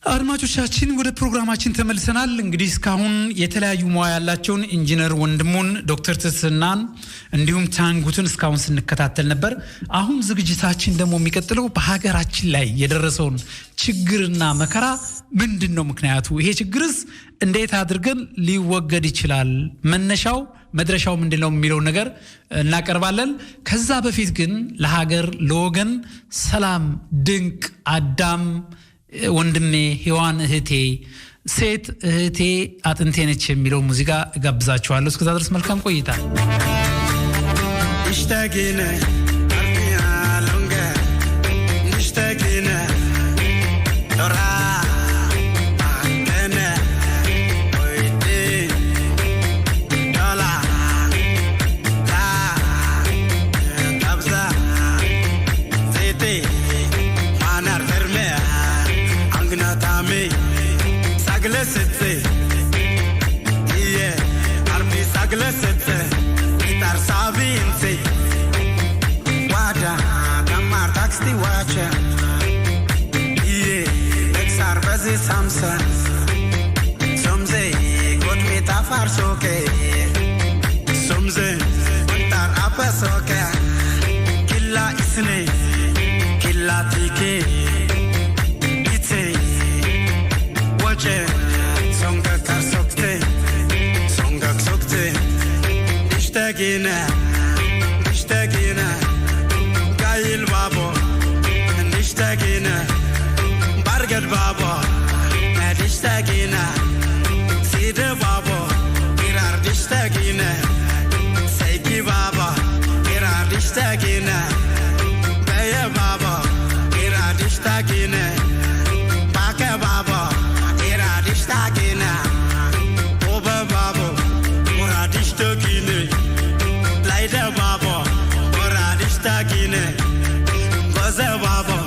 አድማጮቻችን ወደ ፕሮግራማችን ተመልሰናል። እንግዲህ እስካሁን የተለያዩ ሙያ ያላቸውን ኢንጂነር ወንድሙን ዶክተር ተስናን እንዲሁም ታንጉትን እስካሁን ስንከታተል ነበር። አሁን ዝግጅታችን ደግሞ የሚቀጥለው በሀገራችን ላይ የደረሰውን ችግርና መከራ ምንድነው ምክንያቱ፣ ይሄ ችግርስ እንዴት አድርገን ሊወገድ ይችላል፣ መነሻው መድረሻው ምንድነው የሚለው ነገር እናቀርባለን። ከዛ በፊት ግን ለሀገር ለወገን ሰላም ድንቅ አዳም ወንድሜ ሔዋን እህቴ ሴት እህቴ አጥንቴ ነች የሚለው ሙዚቃ ጋብዛችኋለሁ። እስከዛ ድረስ መልካም ቆይታ። ይሽታጊነ አርፊያ ሎንጋ ይሽታጊነ ዶራ አንተነ ወይቴ ዶላ ታ ካብዛ ዜቴ ማናር ፈርሜ አንግናታሜ ሳግለስት ይየ አርፊ ሳግለስት ጊታር ሳቢንሴ ዋዳ ጋማር ታክስቲ ዋቸ ይየ ኤክሳር በዚ ሳምሰ ሶምዜ ጎድሜ ታፋርሶኬ ሶምዜ ወንታር አበሶኬ ኪላ ኢስኔ ኪላ ቲኬ ኢቴ ወጨ ሶም tagina baya baba iradish tagina baka baba iradish tagina oba baba iradish tagina laida baba iradish tagina baza baba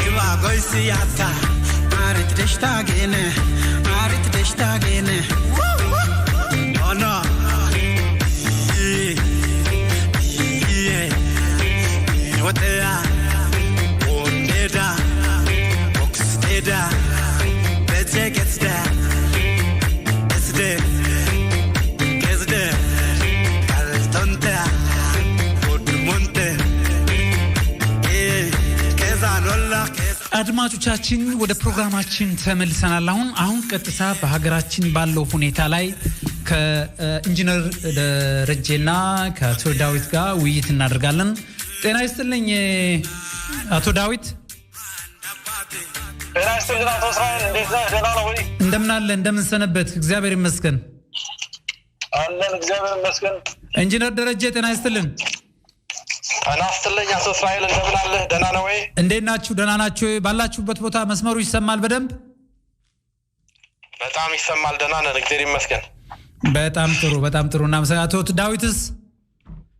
iwa goisiyata arit dish tagina oh no what they are, what they da, box they da, let's take it there, it's there, it's there, Caltonta, what the monte, Kesanola. አድማጮቻችን ወደ ፕሮግራማችን ተመልሰናል። አሁን ቀጥታ በሀገራችን ባለው ሁኔታ ላይ ከኢንጂነር ደረጀና ከአቶ ዳዊት ጋር ውይይት እናደርጋለን። ጤና ይስጥልኝ አቶ ዳዊት። ጤና ይስጥልኝ አቶ እስራኤል፣ እንዴት ነህ? ደህና ነው ወይ? እንደምን አለ? እንደምን ሰነበት? እግዚአብሔር ይመስገን አለን። እግዚአብሔር ይመስገን። ኢንጂነር ደረጀ ጤና ይስጥልኝ። ጤና ይስጥልኝ አቶ እስራኤል፣ እንደምን አለ? ደህና ነው ወይ? እንዴት ናችሁ? ደህና ናችሁ? ባላችሁበት ቦታ መስመሩ ይሰማል በደንብ? በጣም ይሰማል። ደህና ነን፣ እግዚአብሔር ይመስገን። በጣም ጥሩ፣ በጣም ጥሩ። እናመሰግናለን። አቶ ዳዊትስ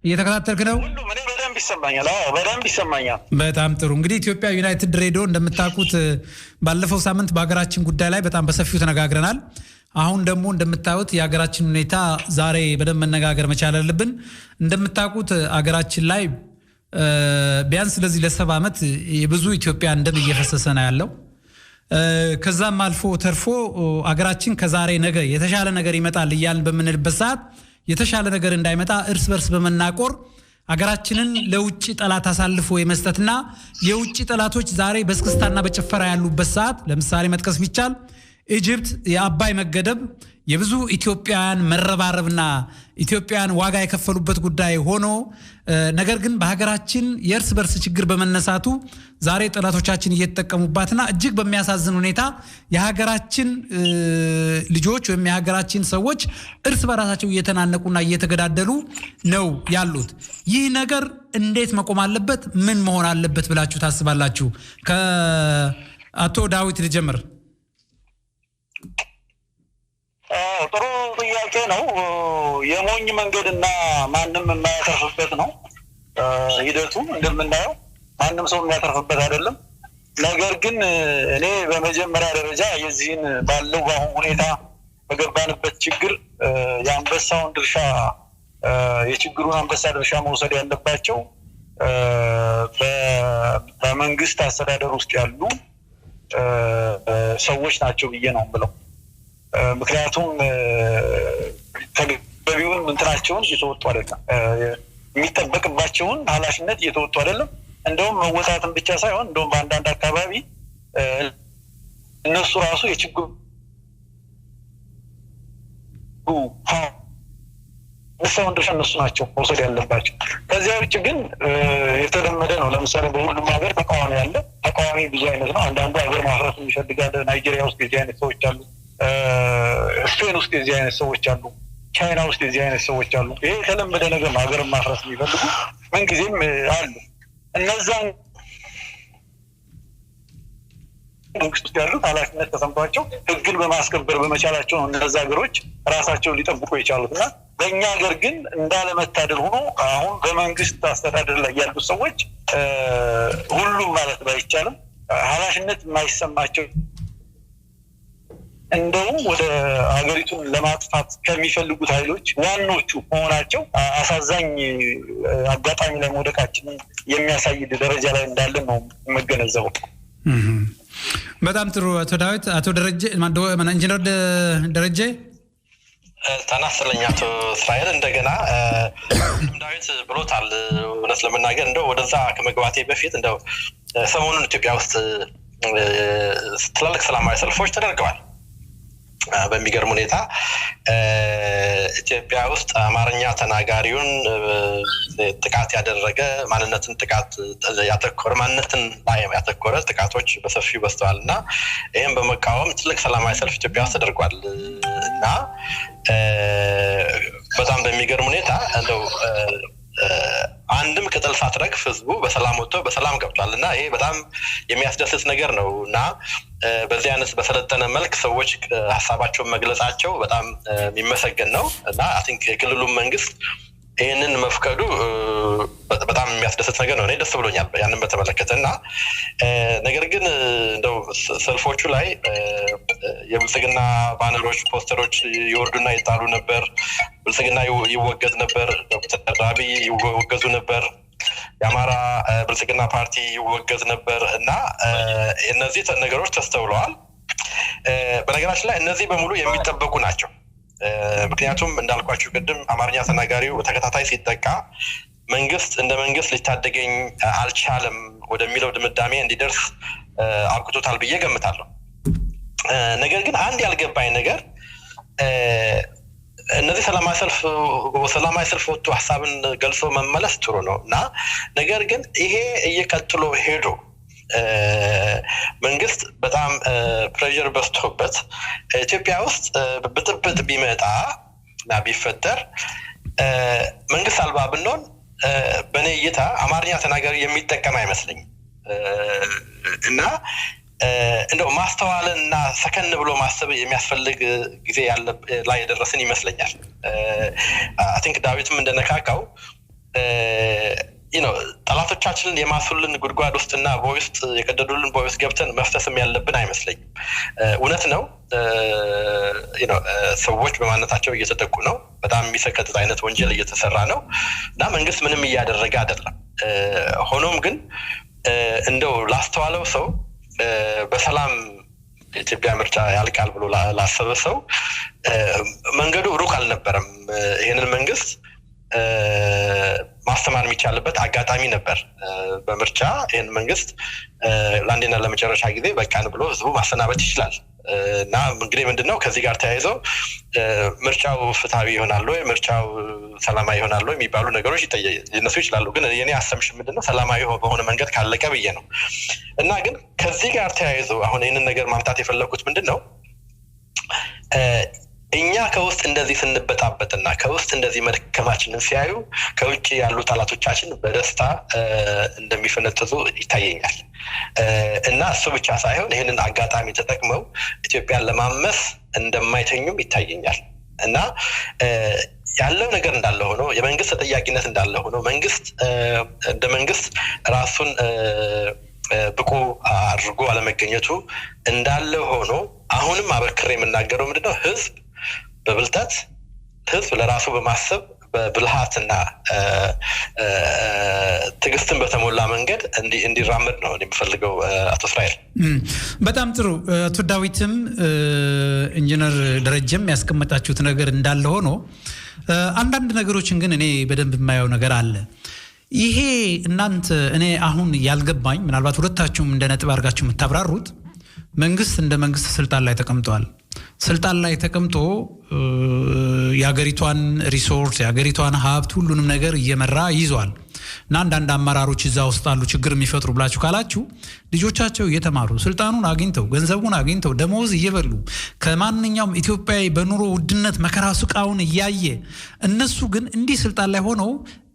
እየተከታተልክ ነው? ሁሉም እኔ በደንብ ይሰማኛል። አዎ በደንብ ይሰማኛል። በጣም ጥሩ። እንግዲህ ኢትዮጵያ ዩናይትድ ሬዲዮ እንደምታውቁት ባለፈው ሳምንት በሀገራችን ጉዳይ ላይ በጣም በሰፊው ተነጋግረናል። አሁን ደግሞ እንደምታዩት የሀገራችን ሁኔታ ዛሬ በደንብ መነጋገር መቻል አለብን። እንደምታውቁት ሀገራችን ላይ ቢያንስ ለዚህ ለ70 ዓመት የብዙ ኢትዮጵያ ደም እየፈሰሰ ነው ያለው። ከዛም አልፎ ተርፎ ሀገራችን ከዛሬ ነገ የተሻለ ነገር ይመጣል እያልን በምንልበት ሰዓት የተሻለ ነገር እንዳይመጣ እርስ በርስ በመናቆር ሀገራችንን ለውጭ ጠላት አሳልፎ የመስጠትና የውጭ ጠላቶች ዛሬ በስክስታና በጭፈራ ያሉበት ሰዓት ለምሳሌ መጥቀስ ቢቻል ኢጅፕት የአባይ መገደብ የብዙ ኢትዮጵያውያን መረባረብና ኢትዮጵያውያን ዋጋ የከፈሉበት ጉዳይ ሆኖ ነገር ግን በሀገራችን የእርስ በርስ ችግር በመነሳቱ ዛሬ ጠላቶቻችን እየተጠቀሙባትና እጅግ በሚያሳዝን ሁኔታ የሀገራችን ልጆች ወይም የሀገራችን ሰዎች እርስ በራሳቸው እየተናነቁና እየተገዳደሉ ነው ያሉት። ይህ ነገር እንዴት መቆም አለበት? ምን መሆን አለበት ብላችሁ ታስባላችሁ? ከአቶ ዳዊት ልጀምር። ጥሩ ጥያቄ ነው። የሞኝ መንገድና ማንም የማያተርፍበት ነው ሂደቱ። እንደምናየው ማንም ሰው የሚያተርፍበት አይደለም። ነገር ግን እኔ በመጀመሪያ ደረጃ የዚህን ባለው በአሁን ሁኔታ በገባንበት ችግር የአንበሳውን ድርሻ የችግሩን አንበሳ ድርሻ መውሰድ ያለባቸው በመንግስት አስተዳደር ውስጥ ያሉ ሰዎች ናቸው ብዬ ነው ብለው። ምክንያቱም ተገቢውን እንትናቸውን እየተወጡ አይደለም፣ የሚጠበቅባቸውን ኃላፊነት እየተወጡ አይደለም። እንደውም መወጣትን ብቻ ሳይሆን እንደውም በአንዳንድ አካባቢ እነሱ ራሱ የችግሩ ሰውን ድርሻ እነሱ ናቸው መውሰድ ያለባቸው። ከዚያ ውጭ ግን የተለመደ ነው። ለምሳሌ በሁሉም ሀገር ተቃዋሚ አለ። ተቃዋሚ ብዙ አይነት ነው። አንዳንዱ ሀገር ማፍረስ የሚፈልጋል። ናይጄሪያ ውስጥ የዚህ አይነት ሰዎች አሉ። ስፔን ውስጥ የዚህ አይነት ሰዎች አሉ። ቻይና ውስጥ የዚህ አይነት ሰዎች አሉ። ይሄ የተለመደ ነገር ነው። ሀገርን ማፍረስ የሚፈልጉ ምንጊዜም አሉ። እነዛን መንግስት ውስጥ ያሉት ኃላፊነት ተሰምቷቸው ህግን በማስከበር በመቻላቸው ነው እነዛ ሀገሮች ራሳቸውን ሊጠብቁ የቻሉት እና በእኛ ሀገር ግን እንዳለመታደል ሆኖ አሁን በመንግስት አስተዳደር ላይ ያሉት ሰዎች ሁሉም ማለት ባይቻልም ኃላፊነት የማይሰማቸው እንደውም ወደ ሀገሪቱን ለማጥፋት ከሚፈልጉት ኃይሎች ዋኖቹ መሆናቸው አሳዛኝ አጋጣሚ ላይ መውደቃችንን የሚያሳይ ደረጃ ላይ እንዳለን ነው የምገነዘበው። በጣም ጥሩ። አቶ ዳዊት፣ አቶ ደረጀ ኢንጂነር ደረጀ ተናስተለኛ አቶ እስራኤል እንደገና ዳዊት ብሎታል። እውነት ለመናገር እንደው ወደዛ ከመግባቴ በፊት እንደው ሰሞኑን ኢትዮጵያ ውስጥ ትላልቅ ሰላማዊ ሰልፎች ተደርገዋል። በሚገርም ሁኔታ ኢትዮጵያ ውስጥ አማርኛ ተናጋሪውን ጥቃት ያደረገ ማንነትን ጥቃት ያተኮረ ማንነትን ላይ ያተኮረ ጥቃቶች በሰፊው በስተዋልና ይሄን በመቃወም ትልቅ ሰላማዊ ሰልፍ ኢትዮጵያ ውስጥ ተደርጓል እና በጣም በሚገርም ሁኔታ እንደው አንድም ቅጠል ሳትረግፍ ህዝቡ በሰላም ወጥቶ በሰላም ገብቷልና ይሄ በጣም የሚያስደስት ነገር ነውና በዚህ አይነት በሰለጠነ መልክ ሰዎች ሐሳባቸውን መግለጻቸው በጣም የሚመሰገን ነው እና አይ ቲንክ የክልሉ መንግስት ይሄንን መፍቀዱ በጣም የሚያስደስት ነገር ነው። እኔ ደስ ብሎኛል ያንን በተመለከተና ነገር ግን እንደው ሰልፎቹ ላይ የብልጽግና ባነሮች ፖስተሮች ይወርዱና ይጣሉ ነበር። ብልጽግና ይወገዝ ነበር፣ ዶክተር አብይ ይወገዙ ነበር፣ የአማራ ብልጽግና ፓርቲ ይወገዝ ነበር እና እነዚህ ነገሮች ተስተውለዋል። በነገራችን ላይ እነዚህ በሙሉ የሚጠበቁ ናቸው። ምክንያቱም እንዳልኳችሁ ቅድም አማርኛ ተናጋሪው በተከታታይ ሲጠቃ መንግስት እንደ መንግስት ሊታደገኝ አልቻለም ወደሚለው ድምዳሜ እንዲደርስ አብቅቶታል ብዬ ገምታለሁ። ነገር ግን አንድ ያልገባኝ ነገር እነዚህ ሰላማዊ ሰልፍ ወጥቶ ሐሳብን ገልጾ መመለስ ጥሩ ነው እና ነገር ግን ይሄ እየቀጥሎ ሄዶ መንግስት በጣም ፕሬሸር በስቶበት ኢትዮጵያ ውስጥ ብጥብጥ ቢመጣ እና ቢፈጠር መንግስት አልባ ብንሆን በኔ እይታ አማርኛ ተናጋሪ የሚጠቀም አይመስለኝም እና እንደው ማስተዋልና ሰከን ብሎ ማሰብ የሚያስፈልግ ጊዜ ላይ የደረስን ይመስለኛል። አይ ቲንክ ዳዊትም እንደነካካው ጠላቶቻችንን የማሱልን ጉድጓድ ውስጥና በውስጥ የቀደዱልን በውስጥ ገብተን መፍተስም ያለብን አይመስለኝም። እውነት ነው ሰዎች በማንነታቸው እየተጠቁ ነው። በጣም የሚሰቀጥጥ አይነት ወንጀል እየተሰራ ነው እና መንግስት ምንም እያደረገ አይደለም። ሆኖም ግን እንደው ላስተዋለው ሰው በሰላም የኢትዮጵያ ምርጫ ያልቃል ብሎ ላሰበ ሰው መንገዱ ሩቅ አልነበረም። ይሄንን መንግስት ማስተማር የሚቻልበት አጋጣሚ ነበር። በምርጫ ይሄን መንግስት ለአንዴና ለመጨረሻ ጊዜ በቃን ብሎ ህዝቡ ማሰናበት ይችላል እና እንግዲህ ምንድነው ከዚህ ጋር ተያይዘው ምርጫው ፍትሃዊ ይሆናል ወይ ምርጫው ሰላማዊ ይሆናል ወይ የሚባሉ ነገሮች ሊነሱ ይችላሉ። ግን የኔ አሰምሽን ምንድነው ሰላማዊ በሆነ መንገድ ካለቀ ብዬ ነው እና ግን ከዚህ ጋር ተያይዘው አሁን ይሄንን ነገር ማምጣት የፈለኩት ምንድነው እኛ ከውስጥ እንደዚህ ስንበጣበጥና ከውስጥ እንደዚህ መድከማችንን ሲያዩ ከውጭ ያሉ ጠላቶቻችን በደስታ እንደሚፈነጥዙ ይታየኛል እና እሱ ብቻ ሳይሆን ይህንን አጋጣሚ ተጠቅመው ኢትዮጵያን ለማመስ እንደማይተኙም ይታየኛል እና ያለው ነገር እንዳለ ሆኖ የመንግስት ተጠያቂነት እንዳለ ሆኖ መንግስት እንደ መንግስት ራሱን ብቁ አድርጎ አለመገኘቱ እንዳለ ሆኖ አሁንም አበክሬ የምናገረው ምንድነው ህዝብ በብልጠት ህዝብ ለራሱ በማሰብ በብልሃትና ትግስትን በተሞላ መንገድ እንዲራመድ ነው የሚፈልገው አቶ እስራኤል። በጣም ጥሩ። አቶ ዳዊትም ኢንጂነር ደረጀም ያስቀመጣችሁት ነገር እንዳለ ሆኖ አንዳንድ ነገሮችን ግን እኔ በደንብ የማየው ነገር አለ። ይሄ እናንተ እኔ አሁን ያልገባኝ ምናልባት ሁለታችሁም እንደ ነጥብ አድርጋችሁ የምታብራሩት መንግስት እንደ መንግስት ስልጣን ላይ ተቀምጧል። ስልጣን ላይ ተቀምጦ የሀገሪቷን ሪሶርስ የሀገሪቷን ሀብት ሁሉንም ነገር እየመራ ይዟል እና አንዳንድ አመራሮች እዛ ውስጥ አሉ ችግር የሚፈጥሩ ብላችሁ ካላችሁ ልጆቻቸው እየተማሩ ስልጣኑን አግኝተው ገንዘቡን አግኝተው ደሞዝ እየበሉ ከማንኛውም ኢትዮጵያዊ በኑሮ ውድነት መከራ ስቃውን እያየ እነሱ ግን እንዲህ ስልጣን ላይ ሆነው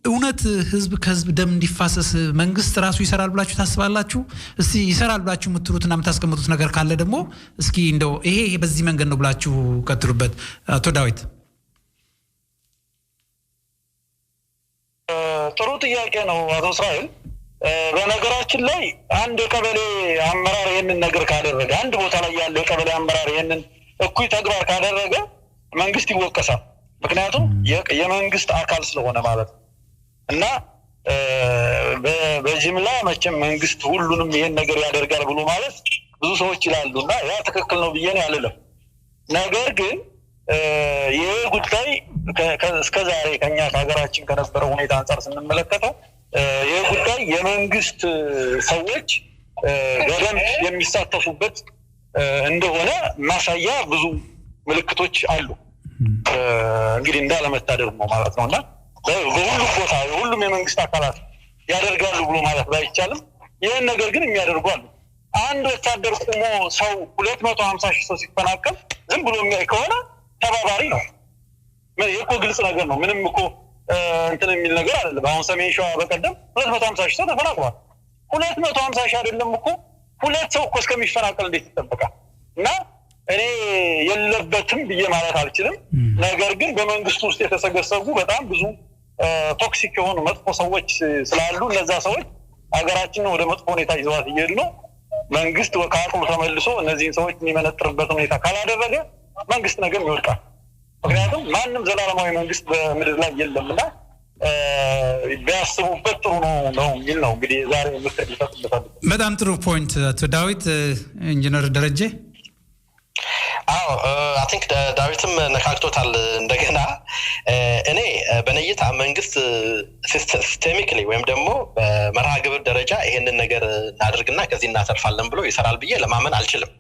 እውነት ህዝብ ከህዝብ ደም እንዲፋሰስ መንግስት ራሱ ይሰራል ብላችሁ ታስባላችሁ? እስቲ ይሰራል ብላችሁ የምትሉትና የምታስቀምጡት ነገር ካለ ደግሞ እስኪ እንደው ይሄ በዚህ መንገድ ነው ብላችሁ ቀጥሉበት። አቶ ዳዊት። ጥሩ ጥያቄ ነው አቶ እስራኤል። በነገራችን ላይ አንድ የቀበሌ አመራር ይሄንን ነገር ካደረገ አንድ ቦታ ላይ ያለ የቀበሌ አመራር ይሄንን እኩይ ተግባር ካደረገ መንግስት ይወቀሳል። ምክንያቱም የመንግስት አካል ስለሆነ ማለት ነው እና በጅምላ መቼም መንግስት ሁሉንም ይሄን ነገር ያደርጋል ብሎ ማለት ብዙ ሰዎች ይላሉና ያ ትክክል ነው ብዬ ነው ያለለም። ነገር ግን ይሄ ጉዳይ እስከዛሬ ከኛ ከሀገራችን ከነበረው ሁኔታ አንፃር ስንመለከተው ይሄ ጉዳይ የመንግስት ሰዎች በደንብ የሚሳተፉበት እንደሆነ ማሳያ ብዙ ምልክቶች አሉ። እንግዲህ እንዳለመታደር ነው ማለት ነውና በሁሉም ቦታ ሁሉም የመንግስት አካላት ያደርጋሉ ብሎ ማለት ባይቻልም ይሄን ነገር ግን የሚያደርጉ አሉ። አንድ ወታደር ቆሞ ሰው 250 ሺህ ሰው ሲፈናቀል ዝም ብሎ የሚያይ ከሆነ ተባባሪ ነው። ይሄ እኮ ግልጽ ነገር ነው። ምንም እኮ እንትን የሚል ነገር አይደለም አሁን ሰሜን ሸዋ በቀደም 250 ሺህ ተፈናቅሏል 250 ሺህ አይደለም እኮ ሁለት ሰው እኮ እስከሚፈናቀል እንዴት ይጠበቃል እና እኔ የለበትም ብዬ ማለት አልችልም ነገር ግን በመንግስት ውስጥ የተሰገሰጉ በጣም ብዙ ቶክሲክ የሆኑ መጥፎ ሰዎች ስላሉ እነዛ ሰዎች ሀገራችንን ወደ መጥፎ ሁኔታ ይዘዋት እየሄዱ ነው መንግስት ወካቁ ተመልሶ እነዚህን ሰዎች የሚመነጥርበት ሁኔታ ካላደረገ መንግስት ነገር ይወድቃል ምክንያቱም ማንም ዘላለማዊ መንግስት በምድር ላይ የለምና ቢያስቡበት ጥሩ ነው የሚል ነው እንግዲህ ዛሬ ምክር ሊሰጥበታል በጣም ጥሩ ፖይንት አቶ ዳዊት ኢንጂነር ደረጀ I think ዳዊትም ነካክቶታል እንደገና እኔ በነይታ መንግስት ሲስተሚክሊ ወይም ደግሞ በመርሃ ግብር ደረጃ ይሄንን ነገር እናድርግና ከዚህ እናተርፋለን ብሎ ይሰራል ብዬ ለማመን አልችልም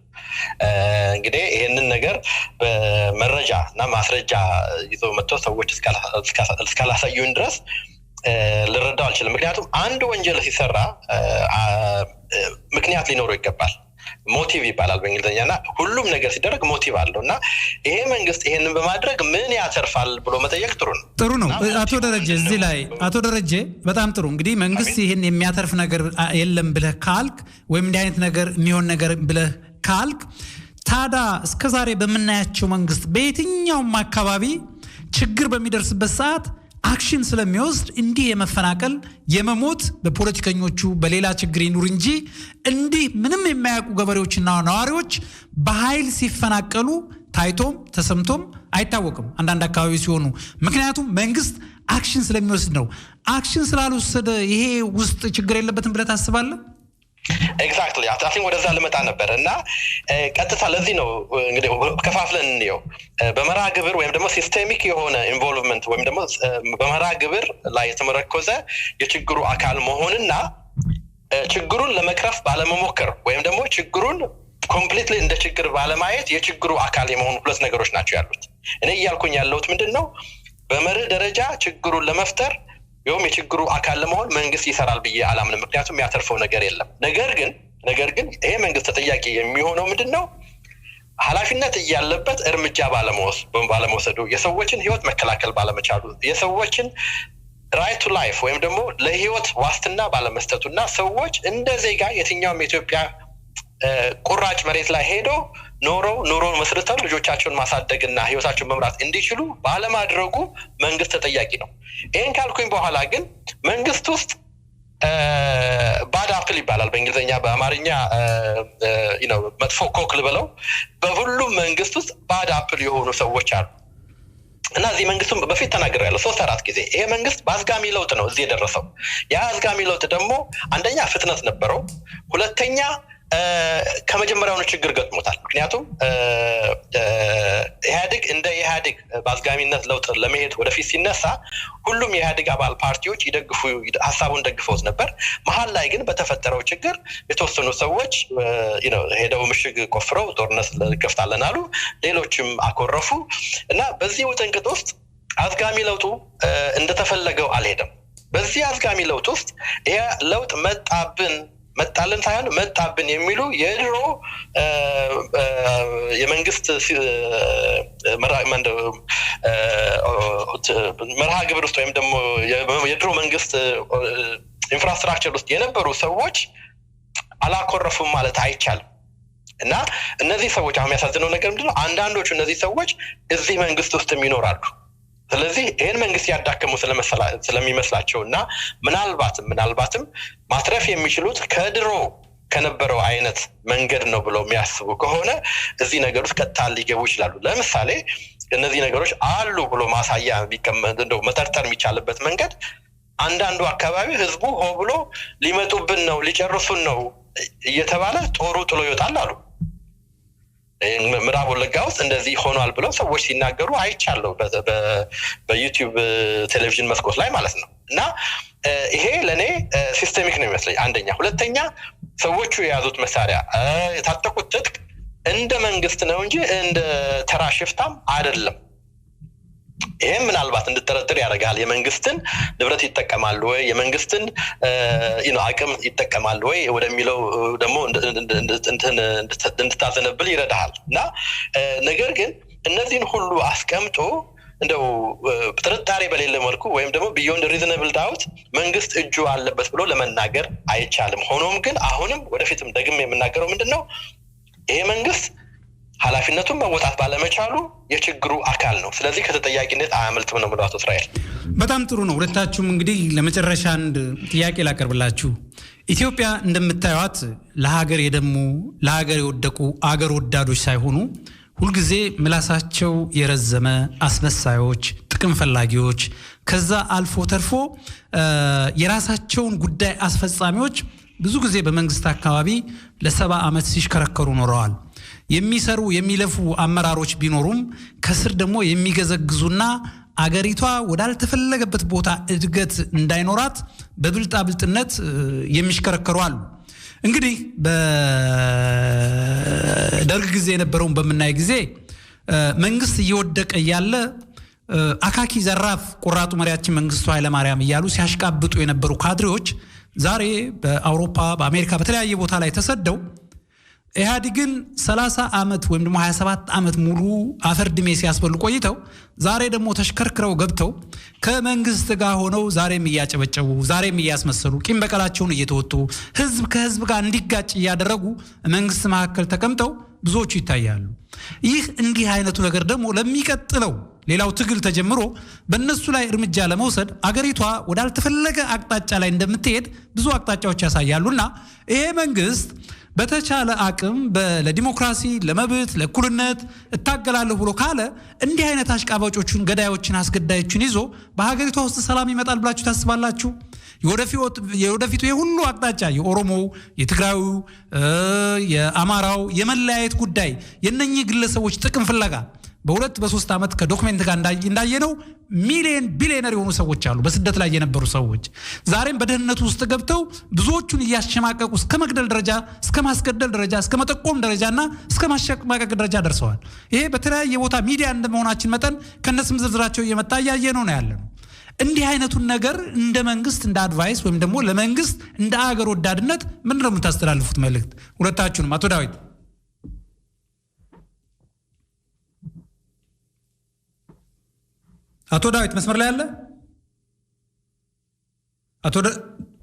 እንግዲህ ይሄንን ነገር በመረጃ እና ማስረጃ ይዞ መጥቶ ሰዎች እስካላሳዩን ድረስ ልረዳው አልችልም ምክንያቱም አንድ ወንጀል ሲሰራ ምክንያት ሊኖረው ይገባል ሞቲቭ ይባላል በእንግሊዘኛና ሁሉም ነገር ሲደረግ ሞቲቭ አለውና ይሄ መንግስት ይሄንን በማድረግ ምን ያተርፋል ብሎ መጠየቅ ጥሩ ነው አቶ ደረጀ እዚህ ላይ አቶ ደረጀ በጣም ጥሩ እንግዲህ መንግስት ይሄን የሚያተርፍ ነገር የለም ብለህ ካልክ ወይም እንዲህ አይነት ነገር የሚሆን ነገር ብለህ ካልክ ታዳ እስከዛሬ በመናያቸው መንግስት በየትኛውም አካባቢ ችግር በሚደርስበት ሰዓት አክሽን ስለሚወስድ እንዲህ የመፈናቀል የመሞት በፖለቲከኞቹ በሌላ ችግር ይኑር እንጂ እንዲህ ምንም የማያውቁ ገበሬዎችና ነዋሪዎች በኃይል ሲፈናቀሉ ታይቶም ተሰምቶም አይታወቅም አንዳንድ አካባቢ ሲሆኑ ምክንያቱም መንግስት አክሽን ስለሚወስድ ነው አክሽን ስላልወሰደ ይሄ ውስጥ ችግር የለበትም ብለህ ታስባለህ ኤግዛክትሊ አታፊን ወደዛ ለመጣ ነበር እና ቀጥታ ለዚህ ነው እንግዲህ ከፋፍለን እንየው በመርሃ ግብር ወይም ደግሞ ሲስተሚክ የሆነ ኢንቮልቭመንት ወይም ደግሞ በመርሃ ግብር ላይ የተመረኮዘ የችግሩ አካል መሆንና ችግሩን ለመቅረፍ ባለመሞከር ወይም ደግሞ ችግሩን ኮምፕሊትሊ እንደ ችግር ባለማየት የችግሩ አካል የመሆኑ ሁለት ነገሮች ናቸው ያሉት እኔ ያልኩኝ ያለሁት ምንድነው በመርህ ደረጃ ችግሩን ለመፍጠር የውም የችግሩ አካል ለመሆን መንግስት ይሰራል ብዬ አላምንም ምክንያቱም ያተርፈው ነገር የለም ነገር ግን ይሄ መንግስት ተጠያቂ የሚሆነው ምንድነው ኃላፊነት ያለበት እርምጃ ባለመውሰዱ የሰዎችን ህይወት መከላከል ባለመቻሉ የሰዎችን ራይት ቱ ላይፍ ወይም ደግሞ ለህይወት ዋስትና ባለመስጠቱና ሰዎች እንደ ዜጋ የትኛውም የኢትዮጵያ ቁራጭ መሬት ላይ ሄዶ ኑሮ መስርተው ልጆቻቸውን ማሳደግና ህይወታቸውን መምራት እንዲችሉ ባለማድረጉ መንግስት ተጠያቂ ነው ይሄን ካልኩኝ በኋላ ግን መንግስት ውስጥ ባድ አፕል ይባላል በእንግሊዘኛ በአማርኛ መጥፎ ኮክል ብለው በሁሉም መንግስት ውስጥ ባድ አፕል የሆኑ ሰዎች አሉ እና እዚህ መንግስቱም በፊት ተናግሬያለሁ 3-4 ጊዜ ይሄ መንግስት በአዝጋሚ ለውጥ ነው እዚህ የደረሰው ያ አዝጋሚ ለውጥ ደግሞ አንደኛ ፍጥነት ነበረው ሁለተኛ ከመጀመሪያው ችግር ገጥሞታል ምክንያቱም ኢህአዴግ በአዝጋሚነት ለውጥ ለመሄድ ወደፊት ሲነሳ ሁሉም የኢህአዴግ አባል ፓርቲዎች ሀሳቡን ደግፈውት ነበር መሀል ላይ ግን በተፈጠረው ችግር የተወሰኑ ሰዎች ሄደው ምሽግ ቆፍረው ጦርነት ልከፍታለን አሉ ሌሎችም አኮረፉ እና በዚህ ውጥንቅጥ ውስጥ አዝጋሚ ለውጡ እንደተፈለገው አልሄደም በዚህ አዝጋሚ ለውጥ ውስጥ ይሄ ለውጥ መጣልን ሳይሆን መጣብን የሚሉ የድሮ የመንግስት መርሃ ግብር ውስጥ ወይም ደግሞ የድሮ መንግስት ኢንፍራስትራክቸር ውስጥ የነበሩ ሰዎች አላኮረፉም ማለት አይቻልም እና እነዚህ ሰዎች አሁን የሚያሳዝነው ነገር ምንድነው አንዳንዶቹ እነዚህ ሰዎች እዚህ መንግስት ውስጥ ይኖራሉ ስለዚህ ይሄን መንግስት ያዳከሙ ስለሚመስላቸውና ምናልባትም ማትረፍ የሚችሉት ከድሮ ከነበረው አይነት መንገድ ነው ብለው የሚያስቡ ከሆነ እዚህ ነገር ውስጥ ቀጥታ ሊገቡ ይችላሉ ለምሳሌ እነዚህ ነገሮች አሉ ብሎ ማሳያ እንደው መጠርጠር የሚቻልበት መንገድ አንዳንዱ አካባቢ ህዝቡ ሆ ብሎ ሊመጡብን ነው ሊጨርሱን ነው እየተባለ ጦሩ ጥሎ ይወጣል አሉ ምዕራብ ወለጋ ውስጥ እንደዚህ ሆኗል ብለው ሰዎች ሲናገሩ አይቻለሁ በዩቲዩብ ቴሌቪዥን መስኮት ላይ ማለት ነው እና ይሄ ለኔ ሲስተሚክ ነው የሚመስለኝ አንደኛ ሁለተኛ ሰዎቹ የያዙት መሳሪያ የታጠቁት ትጥቅ እንደ መንግስት ነው እንጂ እንደ ተራ ሽፍታም አይደለም ይሄም ምናልባት እንድትጠረጥር ያደርጋል የመንግስትን ንብረት ይጠቀማሉ ወይ የመንግስትን አቅም ይጠቀማሉ ወይ ወደሚለው ደግሞ እንድታዘነብል ይረዳሃል እና ነገር ግን እነዚህን ሁሉ አስቀምጦ እንደው ጥርጣሬ በሌለ መልኩ ወይም ደግሞ beyond reasonable doubt መንግስት እጁ አለበት ብሎ ለመናገር አይቻልም ሆኖም ግን አሁንም ወደፊትም ደግሜ የምናገረው ምንድነው ይሄ መንግስት ኃላፊነቱን መወጣት ባለመቻሉ የችግሩ አካል ነው ስለዚህ ከተጠያቂነት አያመልጥም ነው ማለት እስራኤል በጣም ጥሩ ነው ሁለታችሁም እንግዲህ ለመጨረሻ አንድ ጥያቄ ላቀርብላችሁ ኢትዮጵያ እንደምታዩት ለሀገር የደሙ ለሀገር የወደቁ አገር ወዳዶች ሳይሆኑ ሁሉ ጊዜ ምላሳቸው የረዘመ አስመሳዮች ጥቅም ፈላጊዎች ከዛ አልፎ ተርፎ የራሳቸውን ጉዳይ አስፈጻሚዎች ብዙ ጊዜ በመንግስት አካባቢ ለ70 ዓመት ሲሽከረከሩ ኖረዋል የሚሰሩ የሚለፉ አመራሮች ቢኖሩም ከስር ደግሞ የሚገዘግዙና አገሪቷ ወዳልተፈለገበት ቦታ እድገት እንዳይኖራት በብልጣ ብልጥነት የሚሽከረከሩ አሉ እንግዲህ በደርግ ጊዜ የነበረው በመናይ ጊዜ መንግስት እየወደቀ ያለ አካኪ ዘራፍ ቁራጡ መሪያችን መንግስቱ ኃይለ ማርያም ይያሉ ሲያሽቃብጡ የነበሩ ካድሬዎች ዛሬ በአውሮፓ በአሜሪካ በተለያየ ቦታ ላይ ተሰደው ኢህአዲግን 30 ዓመት ወይም ደግሞ 27 ዓመት ሙሉ አፈርድሜ ሲያስበሉ ቆይተው ዛሬ ደግሞ ተሽከርክረው ገብተው ከመንግስት ጋር ሆነው ዛሬም እያጨበጨቡ ዛሬም እያስመሰሉ ቂም በቀላቸውን እየተወጡ ህዝብ ከህዝብ ጋር እንዲጋጭ እያደረጉ መንግስት ማከል ተቀምጠው ብዙዎቹ ይታያሉ ይህ እንዲህ አይነቱ ነገር ደግሞ ለሚቀጥለው ሌላው ትግል ተጀምሮ በእነሱ ላይ እርምጃ ለመውሰድ አገሪቷ ወዳልተፈለገ አቅጣጫ ላይ እንደምትሄድ ብዙ አቅጣጫዎች ያሳያሉና ይሄ መንግስት በተቻለ አቅም ለዲሞክራሲ ለመብት ለእኩልነት እታገላለሁ ብሎ ካለ እንዲህ አይነት አሽቃባጮቹን ገዳዮችን አስገዳዮችን ይዞ በሀገሪቷ ውስጥ ሰላም ይመጣል ብላችሁ ታስባላችሁ የወደፊቱ የሁሉ አቅጣጫ የኦሮሞው የትግራዩ የአማራው የመለያየት ጉዳይ የነኚህ ግለሰቦች ጥቅም ፍለጋ በሁለት በሶስት ዓመት ከዶክመንት ጋር እንዳየነው ሚሊየን ቢሊየነር የሆኑ ሰዎች አሉ በስደት ላይ የነበሩ ሰዎች ዛሬም በደህንነቱ ውስጥ ገብተው ብዙዎቹን ያሽማቀቁ እስከ መግደል ደረጃ እስከ ማስገደል ደረጃ እስከ መጠቆም ደረጃና እስከ ማሽማቀቅ ደረጃ ደርሰዋል ይሄ በተለያየ ቦታ ሚዲያ እንደመሆናችን መጠን ከነስም ዝርዝራቸው እየመጣ ያየነው ነው ያለው እንዲህ አይነቱን ነገር እንደ መንግስት እንደ አድቫይስ ወይም ደግሞ ለመንግስት እንደ አገር ወዳድነት ምን ነው የምታስተላልፉት መልእክት ሁለታችሁንም አቶ ዳዊት መስመር ላይ አለ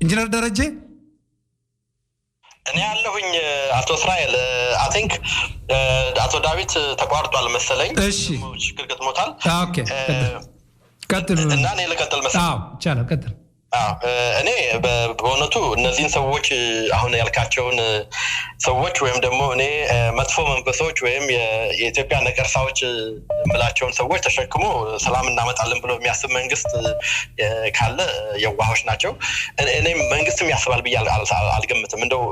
ኢንጂነር ደረጀ እኔ ያለሁኝ አቶ እስራኤል አይ ቲንክ አቶ ዳዊት ተቋርጧል መሰለኝ እሺ ችግር ገጥሞታል ኦኬ ቀጥል እና እኔ ልቀጥል መሰለኝ ይቻላል ቀጥል እኔ በእውነቱ እነዚህን ሰዎች አሁን ያልካቸውን ሰዎች ወይም ደግሞ እኔ መጥፎ መንፈሶች ወይም የኢትዮጵያ ነቀርሳዎች ምላቸውን ሰዎች ተሸክሞ ሰላም እናመጣለን ብሎ የሚያስብ መንግስት ካለ የዋሆች ናቸው እኔም መንግስትም ያስባል ብዬ አልገምትም እንደው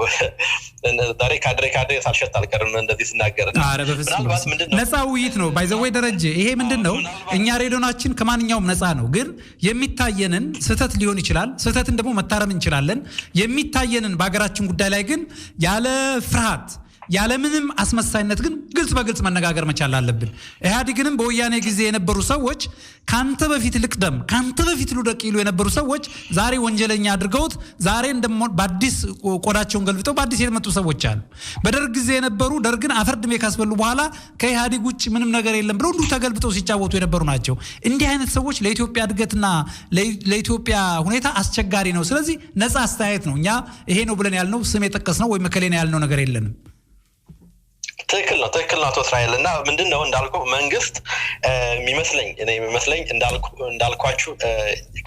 ዛሬ ካድሬ ሳልሸት አልቀርም እንደዚህ ስናገር ምናልባት ምንድነው ነፃ ውይይት ነው ባይዘወይ ደረጀ ይሄ ምንድነው እኛ ሬዲዮናችን ከማንኛውም ነፃ ነው ግን የሚታየንን ስህተት ሊሆን ይችላል ስህተትን ደግሞ መታረም እንችላለን የሚታየንን በአገራችን ጉዳይ ላይ ግን ያለ ፍርሃት ያለ ምንም አስመሳይነት ግን ግልጽ በግልጽ መነጋገር መቻል አለብን ኢህአዲግንም በወያኔ ጊዜ የነበሩ ሰዎች ካንተ በፊት ልቅደም ካንተ በፊት ልደቅ ይሉ የነበሩ ሰዎች ዛሬ ወንጀለኛ አድርገውት ዛሬ እንደሞ በአዲስ ቆዳቸውን ገልብጠው በአዲስ የመጡ ሰዎች አሉ በደርግ ጊዜ የነበሩ ደርግን አፈርድሜ ካስበሉ በኋላ ከኢህአዲግ ውጭ ምንም ነገር የለም ብለው ሁሉ ተገልብጠው ሲጫወቱ የነበሩ ናቸው እንዲህ አይነት ሰዎች ለኢትዮጵያ እድገትና ለኢትዮጵያ ሁኔታ አስቸጋሪ ነው ስለዚህ ነፃ አስተያየት ነው እኛ ይሄ ነው ብለን ያልነው ስም የጠቀስነው ወይ መከሌና ያልነው ነገር የለንም ትክክል ነው አቶ እስራኤል እና ምንድነው እንዳልኩ መንግስት የሚመስለኝ እንዳልኳችሁ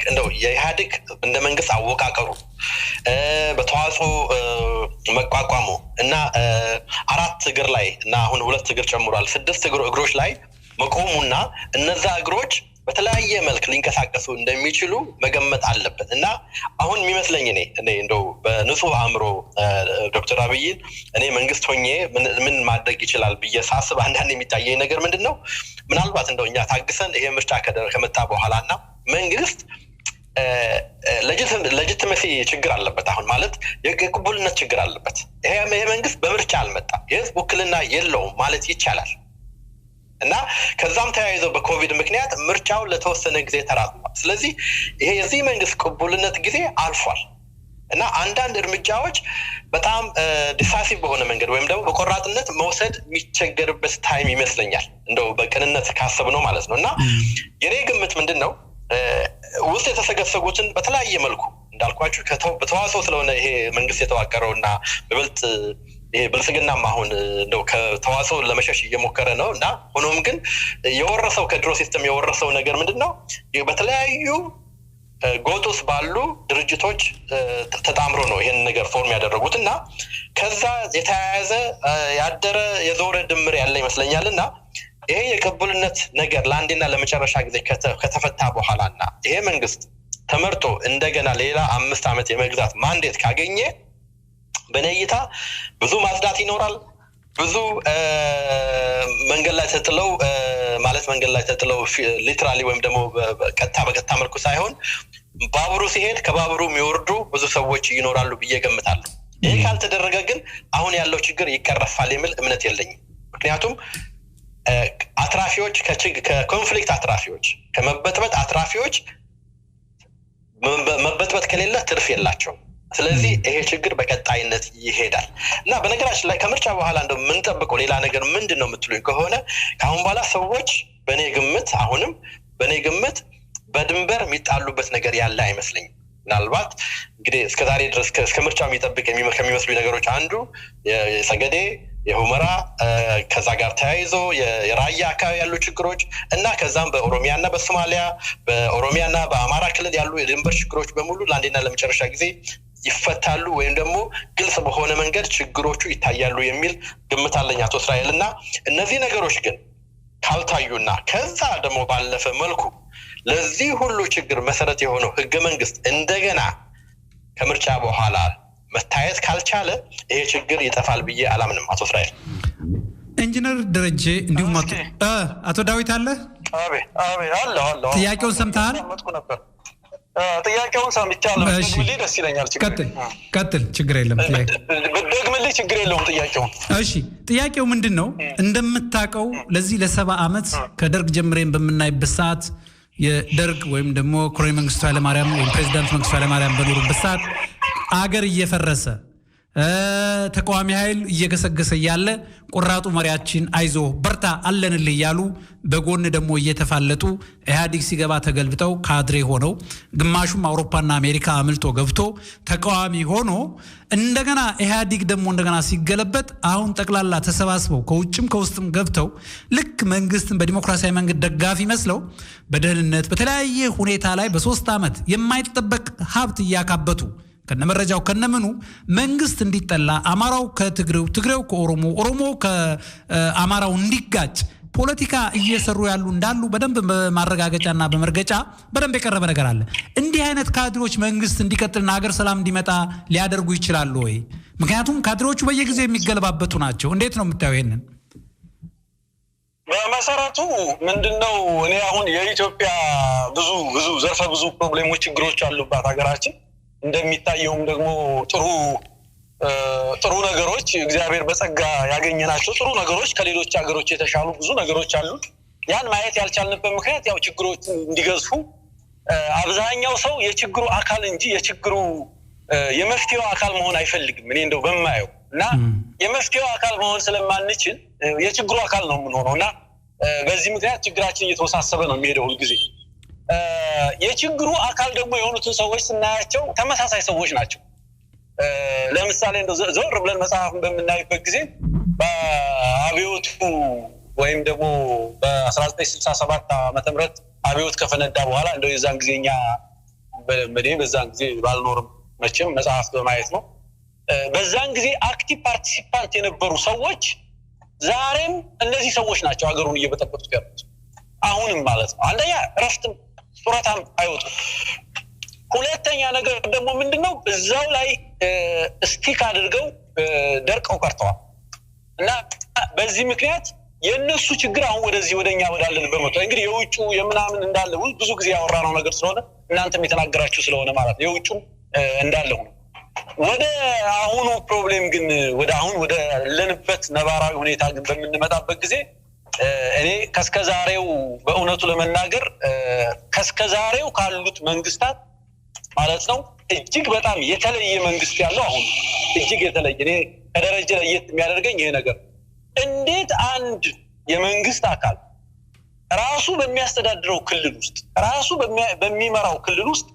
እንደው የኢህአዲግ እንደ መንግስት አወቃቀሩ በተዋጽኦ መቋቋሙ እና አራት እግር ላይ እና አሁን ሁለት እግር ጨምሯል 6 እግሮች ላይ መቆሙና እነዛ እግሮች በተለያየ መልክ ሊንቀሳቀሱ እንደሚችሉ መገመት አለበት እና አሁን የሚመስለኝ እኔ እንደው በንጹህ አእምሮ ዶክተር አብይን እኔ መንግስት ሆኜ ምን ማድረግ ይችላል ብዬ ሳስብ አንዳንድ የሚታየኝ ነገር ምንድነው ምናልባት እንደው እኛ ታግሰን ይሄ ምርጫ ከመጣ በኋላና መንግስት ሌጂቲሜሲ ችግር አለበት አሁን ማለት የቅቡልነት ችግር አለበት ይሄ መንግስት በምርጫ አልመጣም የህዝብ ውክልና የለውም ማለት ይቻላል እና ከዛም ተያይዘው በኮቪድ ምክንያት ምርጫው ለተወሰነ ጊዜ ተራዝሟል ስለዚህ ይሄ የዚህ መንግስት ቅቡልነት ጊዜ አልፏል እና አንዳንድ እርምጃዎች በጣም ዲሳሲቭ በሆነ መንገድ ወይም ደግሞ በቆራጥነት መውሰድ የሚቸገርበት ታይም ይመስለኛል እንደው በቅንነት ካሰብነው ማለት ነውና የኔ ግምት ምንድነው ውስጥ የተሰገሰጉትን በተለያየ መልኩ እንዳልኳችሁ በተዋሰው ስለሆነ ይሄ መንግስት የተዋቀረውና በብልጥ ይሄ ብልጽግናም አሁን እንደው ከተዋሰው ለመሸሽ እየሞከረ ነውና ሆኖም ግን የወረሰው ከድሮ ሲስተም የወረሰው ነገር ምንድነው በተለያዩ ጎጦስ ባሉ ድርጅቶች ተጣምሮ ነው ይሄን ነገር ፎርም ያደረጉትና ከዛ የተያያዘ ያደረ የዞረ ድምር ያለ ይመስለኛልና ይሄ የቅቡልነት ነገር ለአንዴና ለመጨረሻ ጊዜ ከተፈታ በኋላና ይሄ መንግስት ተመርጦ እንደገና ሌላ 5 ዓመት የመግዛት ማንዴት ካገኘ በነይታ ብዙ ማጽዳት ይኖራል ብዙ መንገድ ላይ ተጥለው ማለት መንገድ ላይ ተጥለው ሊትራሊ ወይም ደግሞ በቀጥታ መልኩ ሳይሆን ባቡሩ ሲሄድ ከባቡሩ የሚወርዱ ብዙ ሰዎች ይኖራሉ በየገምታለሁ ይሄ ካልተደረገ ግን አሁን ያለው ችግር ይቀርፋል የሚል እምነት የለኝም ምክንያቱም አትራፊዎች ከኮንፍሊክት አትራፊዎች ከመበጥበጥ አትራፊዎች መበጥበጥ ከሌለ ትርፍ የላቸው ስለዚህ ይሄ ችግር በቀጣይነት ይሄዳል እና በነገራችን ላይ ከምርጫ በኋላ እንደው ምን ጠብቀው ሌላ ነገር ምንድነው የምትሉኝ ከሆነ ካሁን በኋላ ሰዎች በኔ ግምት በድንበር የሚጣሉበት ነገር ያለ አይመስልኝም ምናልባት እንግዲህ እስከዛሬ ድረስ እስከምርጫው የሚጠብቅ ከሚመስሉ ነገሮች አንዱ የሰገዴ የሁመራ ከዛ ጋር ተያይዞ የራያ አካባቢ ያሉ ችግሮች እና ከዛም በኦሮሚያና በሶማሊያ በኦሮሚያና በአማራ ክልል ያሉ የድንበር ችግሮች በሙሉ ለአንዴና ለመጨረሻ ጊዜ ይፈታሉ ወይም ደግሞ ግልጽ በሆነ መንገድ ችግሮቹ ይታያሉ የሚል ግምት አለኝ አቶ እስራኤልና እነዚህ ነገሮች ግን ካልታዩና ከዛ ደግሞ ባለፈ መልኩ ለዚህ ሁሉ ችግር መሰረት የሆነው ህገ መንግስት እንደገና ከምርጫ በኋላ መታየት ካልቻለ ይሄ ችግር ይጠፋል ብዬ አላምንም አቶ እስራኤል ኢንጂነር ደረጀ እንዲሁም አቶ ዳዊት አለ አለ ጥያቄውን ሰምተሃል ጥያቄውን ሰምቻለሁ ደግምልኝ ደስ ይለኛል ቀጥል ችግር የለም ደግምልኝ ችግር የለውም ጥያቄውን እሺ ጥያቄው ምንድነው እንደምታቀው ለዚህ ለ70 ዓመት ከደርግ ጀምረን በመናይበት ሰዓት የደርግ ወይም ደግሞ ኮሎኔል መንግስቱ ኃይለማርያም ወይም ፕሬዝዳንት መንግስቱ ኃይለማርያም በኖሩበት ሰዓት አገር እየፈረሰ ተቋሚ ኃይል እየገሰገሰ ያለ ቆራጡ መሪያችን አይዞ በርታ አለንልህ ያሉ በጎን ደግሞ እየተፋለጡ ኢህአዲግ ሲገባ ተገልብጠው ካድሬ ሆነው ግማሹም አውሮፓና አሜሪካ አምልጦ ገብቶ ተቃዋሚ ሆኖ እንደገና ኢህአዲግ ደግሞ እንደገና ሲገለበጥ አሁን ጠቅላላ ተሰባስበው ከውጭም ከውስጥም ገብተው ልክ መንግስትን በዲሞክራሲያዊ መንገድ ደጋፊ መስለው በደህንነት በተለያየ ሁኔታ ላይ በ3 ዓመት የማይጠበቅ ሀብት እያካበቱ ከነመረጃው ከነምኑ መንግስት እንዲጠላ አማራው ከትግሬው ከኦሮሞ ከአማራው እንዲጋጭ ፖለቲካ እየሰሩ ያሉ እንዳሉ በደንብ በማረጋገጫና በመርገጫ በደንብ የቀረበ ነገር አለ እንዲህ አይነት ካድሮች መንግስት እንዲቀጥልና ሀገር ሰላም እንዲመጣ ሊያደርጉ ይችላሉ ወይ ምክንያቱም ካድሮቹ በየጊዜው የሚገለባበጡ ናቸው እንዴት ነው የምታየው ይሄንን በመሰረቱ ምንድነው እኔ አሁን የኢትዮጵያ ብዙ ዘርፈ ብዙ ፕሮብሌሞች ችግሮች አሉባት ሀገራችን እንደሚታየውም ደግሞ ጥሩ ነገሮች እግዚአብሔር በጸጋ ያገኘናቸው ጥሩ ነገሮች ከሌሎች ሀገሮች የተሻሉ ብዙ ነገሮች አሉ ያን ማየት ያልቻልንበት ምክንያት ያው ችግሮች እንዲገዝፉ አብዛኛው ሰው የችግሩ አካል እንጂ የችግሩ የመፍትሄው አካል መሆን አይፈልግም እኔ እንደው በማየው እና የመፍትሄው አካል መሆን ስለማንችል የችግሩ አካል ነው የምንሆነውና በዚህ ምክንያት ችግራችን እየተወሳሰበ ነው የሚሄደው ሁሉ ጊዜ የችግሩ አካል ደግሞ የሆኑትን ሰዎች ስናያቸው ተመሳሳይ ሰዎች ናቸው ለምሳሌ እንደው ዞር ብለን መጽሐፍን በመናይበት ጊዜ በአብዮቱ ወይም ደግሞ በ1967 ዓመተ ምህረት አብዮት ከፈነዳ በኋላ እንደው የዛን ጊዜኛ በዛን ጊዜ ባልኖርም መቼም መጽሐፍ በማየት ነው በዛን ጊዜ አክቲቭ ፓርቲሲፓንት የነበሩ ሰዎች ዛሬም እነዚህ ሰዎች ናቸው ሀገሩን እየበጠበጡት ያሉት አሁንም ማለት ነው አንደኛ ረፍትም ጡረታም አይወጡ ሁለተኛ ነገር ደግሞ ምንድነው እዛው ላይ ስቲክ አድርገው ደርቀው ቀርተዋል እና በዚህ ምክንያት የነሱ ችግር አሁን ወደኛ ወዳለን በመጣ እንግዲህ የውጩ የምናምን እንዳለ ብዙ ጊዜ ያወራነው ነገር ስለሆነ እናንተም የተናገራችሁ ስለሆነ ማለት የውጩ እንዳለው ነው ወደ አሁኑ ፕሮብሌም ግን ወደ ለንበት ነባራዊ ሁኔታ ግን በመንመጣበት ጊዜ እኔ ከስከዛሬው በእውነቱ ለመናገር ከስከዛሬው ካሉት መንግስታት ማለት ነው እጅግ በጣም የተለየ መንግስት ያለው አሁን እጅግ የተለየ እኔ ከደረጃ ለየት የሚያደርገኝ ይሄ ነገር እንዴት አንድ የመንግስት አካል ራሱ በሚያስተዳድረው ክልል ውስጥ ራሱ በሚመራው ክልል ውስጥ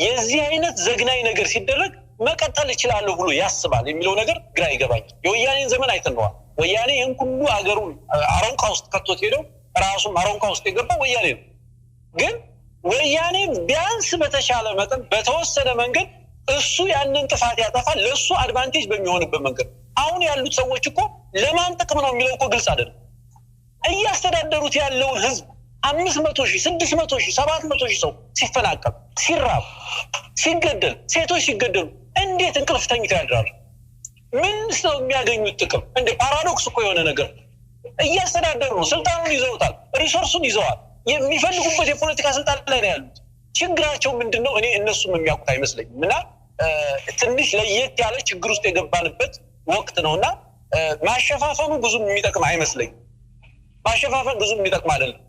የዚህ አይነት ዘግናኝ ነገር ሲደረግ መቀጠል ይችላል ብሎ ያስባል የሚለው ነገር ግራ ይገባኛል። የወያኔን ዘመን አይተነዋል። ወያኔ ይህን ሁሉ አገሩን አሮንቃ ውስጥ ከቶት ሄደው ራሱም አሮንቃ ውስጥ የገባው ወያኔ ነው። ግን ወያኔ ቢያንስ በተሻለ መጠን በተወሰነ መንገድ እሱ ያንን ጥፋት ያጠፋል ለሱ አድቫንቴጅ በሚሆንበት መንገድ። አሁን ያሉት ሰዎች እኮ ለማን ጥቅም ነው የሚለው እኮ ግልጽ አይደለም። እያስተዳደሩት ያለውን ህዝብ 500,000 600,000 700,000 ሰው ሲፈናቀል፣ ሲራብ፣ ሲገደል፣ ሴቶች ሲገደሉ እንዴት እንቅልፍ ተኝተው ያድራሉ? ምን ነው የሚያገኙት ጥቅም? እንደ ፓራዶክስ እኮ የሆነ ነገር እያስተዳደሩ ነው። ስልጣኑን ይዘውታል፣ ሪሶርሱን ይዘዋል። የሚፈልጉበት የፖለቲካ ስልጣን ላይ ነው ያሉት። ችግራቸው ምንድነው? እኔ እነሱም የሚያውቁት አይመስለኝም። እና ትንሽ ለየት ያለ ችግር ውስጥ የገባንበት ወቅት ነውና ማሸፋፈኑ ብዙም የሚጠቅም አይመስለኝም። ማሸፋፈን ብዙም የሚጠቅም አይደለም።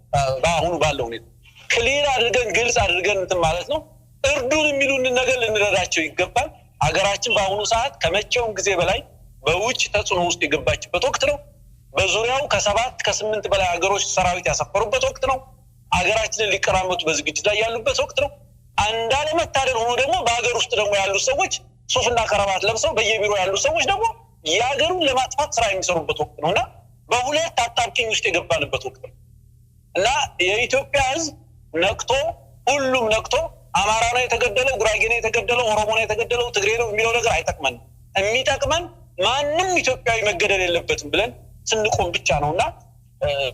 በአሁኑ ባለው ሁኔታ ክሊር አድርገን ግልጽ አድርገን እንትን ማለት ነው። እርዱን የሚሉን ነገር ልንረዳቸው ይገባል። ሀገራችን በአሁኑ ሰዓት ከመቼውም ጊዜ በላይ በውጭ ተጽዕኖ ውስጥ የገባችበት ወቅት ነው። በዙሪያው ከ7 ከ8 በላይ ሀገሮች ሰራዊት ያሰፈሩበት ወቅት ነው። ሀገራችንን ሊቀራመቱ በዝግጅት ላይ ያሉበት ወቅት ነው። እንዳለመታደል ሆኖ ደግሞ በሀገር ውስጥ ደግሞ ያሉ ሰዎች ሱፍና ከረባት ለብሰው በየቢሮ ያሉ ሰዎች ደግሞ የሀገሩን ለማጥፋት ስራ የሚሰሩበት ወቅት ነውና በሁለት አጣብቂኝ ውስጥ የገባንበት ወቅት ነው እና የኢትዮጵያ ህዝብ ነቅቶ ሁሉም ነቅቶ አማራ ነው የተገደለው፣ ጉራጌ ነው የተገደለው፣ ኦሮሞ ነው የተገደለው፣ ትግሬ ነው የሚለው ነገር አይጠቅመንም። የሚጠቅመን ማንም ኢትዮጵያዊ መገደል የለበትም ብለን ስንቆም ብቻ ነውና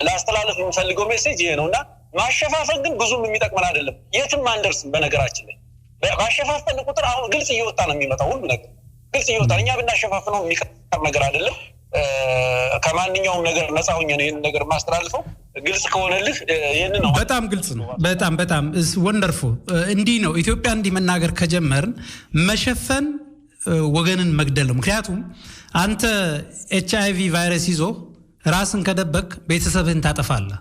ላስተላለፍ የምፈልገው ሜሴጅ ይሄ ነውና ማሸፋፈን ግን ብዙም የሚጠቅመን አይደለም። የትም አንደርስም። በነገራችን ላይ ማሸፋፈን ቁጥር አሁን ግልጽ እየወጣ ነው የሚመጣው። ሁሉ ነገር ግልጽ እየወጣ እኛ ብናሸፋፍነው የሚቀር ነገር አይደለም። ከማንኛውም ነገር ነፃ ሆኜ ነው ይሄን ነገር ማስተላልፈው። ግልጽ ከሆነልህ ይሄን ነው። በጣም ግልጽ ነው። በጣም ወንደርፉል። እንዲህ ነው ኢትዮጵያ እንዲህ መናገር ከጀመርን መሸፈን ወገንን መግደል ነው። ምክንያቱም አንተ HIV ቫይረስ ይዞ ራስን ከደበቅ ቤተሰብህን ታጠፋለህ።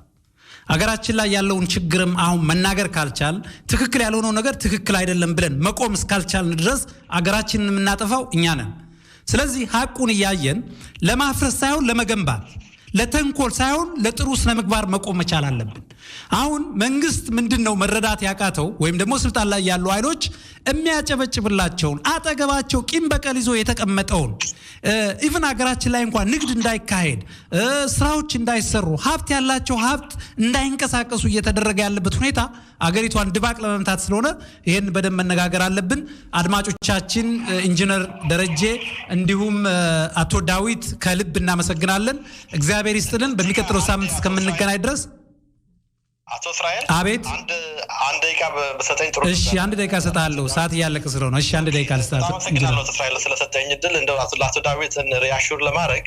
አገራችን ላይ ያለውን ችግርም አሁን መናገር ካልቻል ትክክል ያልሆነው ነገር ትክክል አይደለም ብለን መቆም እስካልቻልን ድረስ አገራችንን የምናጠፋው እኛ ነን። ስለዚህ ሐቁን እያየን ለማፍረስ ሳይሆን ለመገንባት፣ ለተንኮል ሳይሆን ለጥሩ ስነ ምግባር መቆም መቻል አለብን። አሁን መንግስት ምንድነው መረዳት ያቃተው ወይም ደግሞ ስልጣን ላይ ያሉ ኃይሎች የሚያጨበጭብላቸውን አጠገባቸው ቂም በቀል ይዞ የተቀመጠውን ኢቭን ሀገራችን ላይ እንኳን ንግድ እንዳይካሄድ ስራዎች እንዳይሰሩ ሀብት ያላቸው ሀብት እንዳይንቀሳቀሱ እየተደረገ ያለበት ሁኔታ አገሪቷን ድባቅ ለመምታት ስለሆነ ይሄን በደንብ መነጋገር አለብን። አድማጮቻችን ኢንጂነር ደረጀ እንዲሁም አቶ ዳዊት ከልብ እናመሰግናለን። እግዚአብሔር ይስጥልን። በሚቀጥለው ሳምንት እስከምንገናኝ ድረስ አቶ እስራኤል አቤት አንድ ደቂቃ በሰጠኝ ጥሩ። እሺ አንድ ደቂቃ ሰጣለሁ፣ ሰዓት እያለቀ ስለሆነ። እሺ አንድ ደቂቃ ልስጣት። አመሰግናለሁ አቶ እስራኤል ስለሰጠኝ እድል። እንደው አቶ ዳዊት ሪአሹር ለማድረግ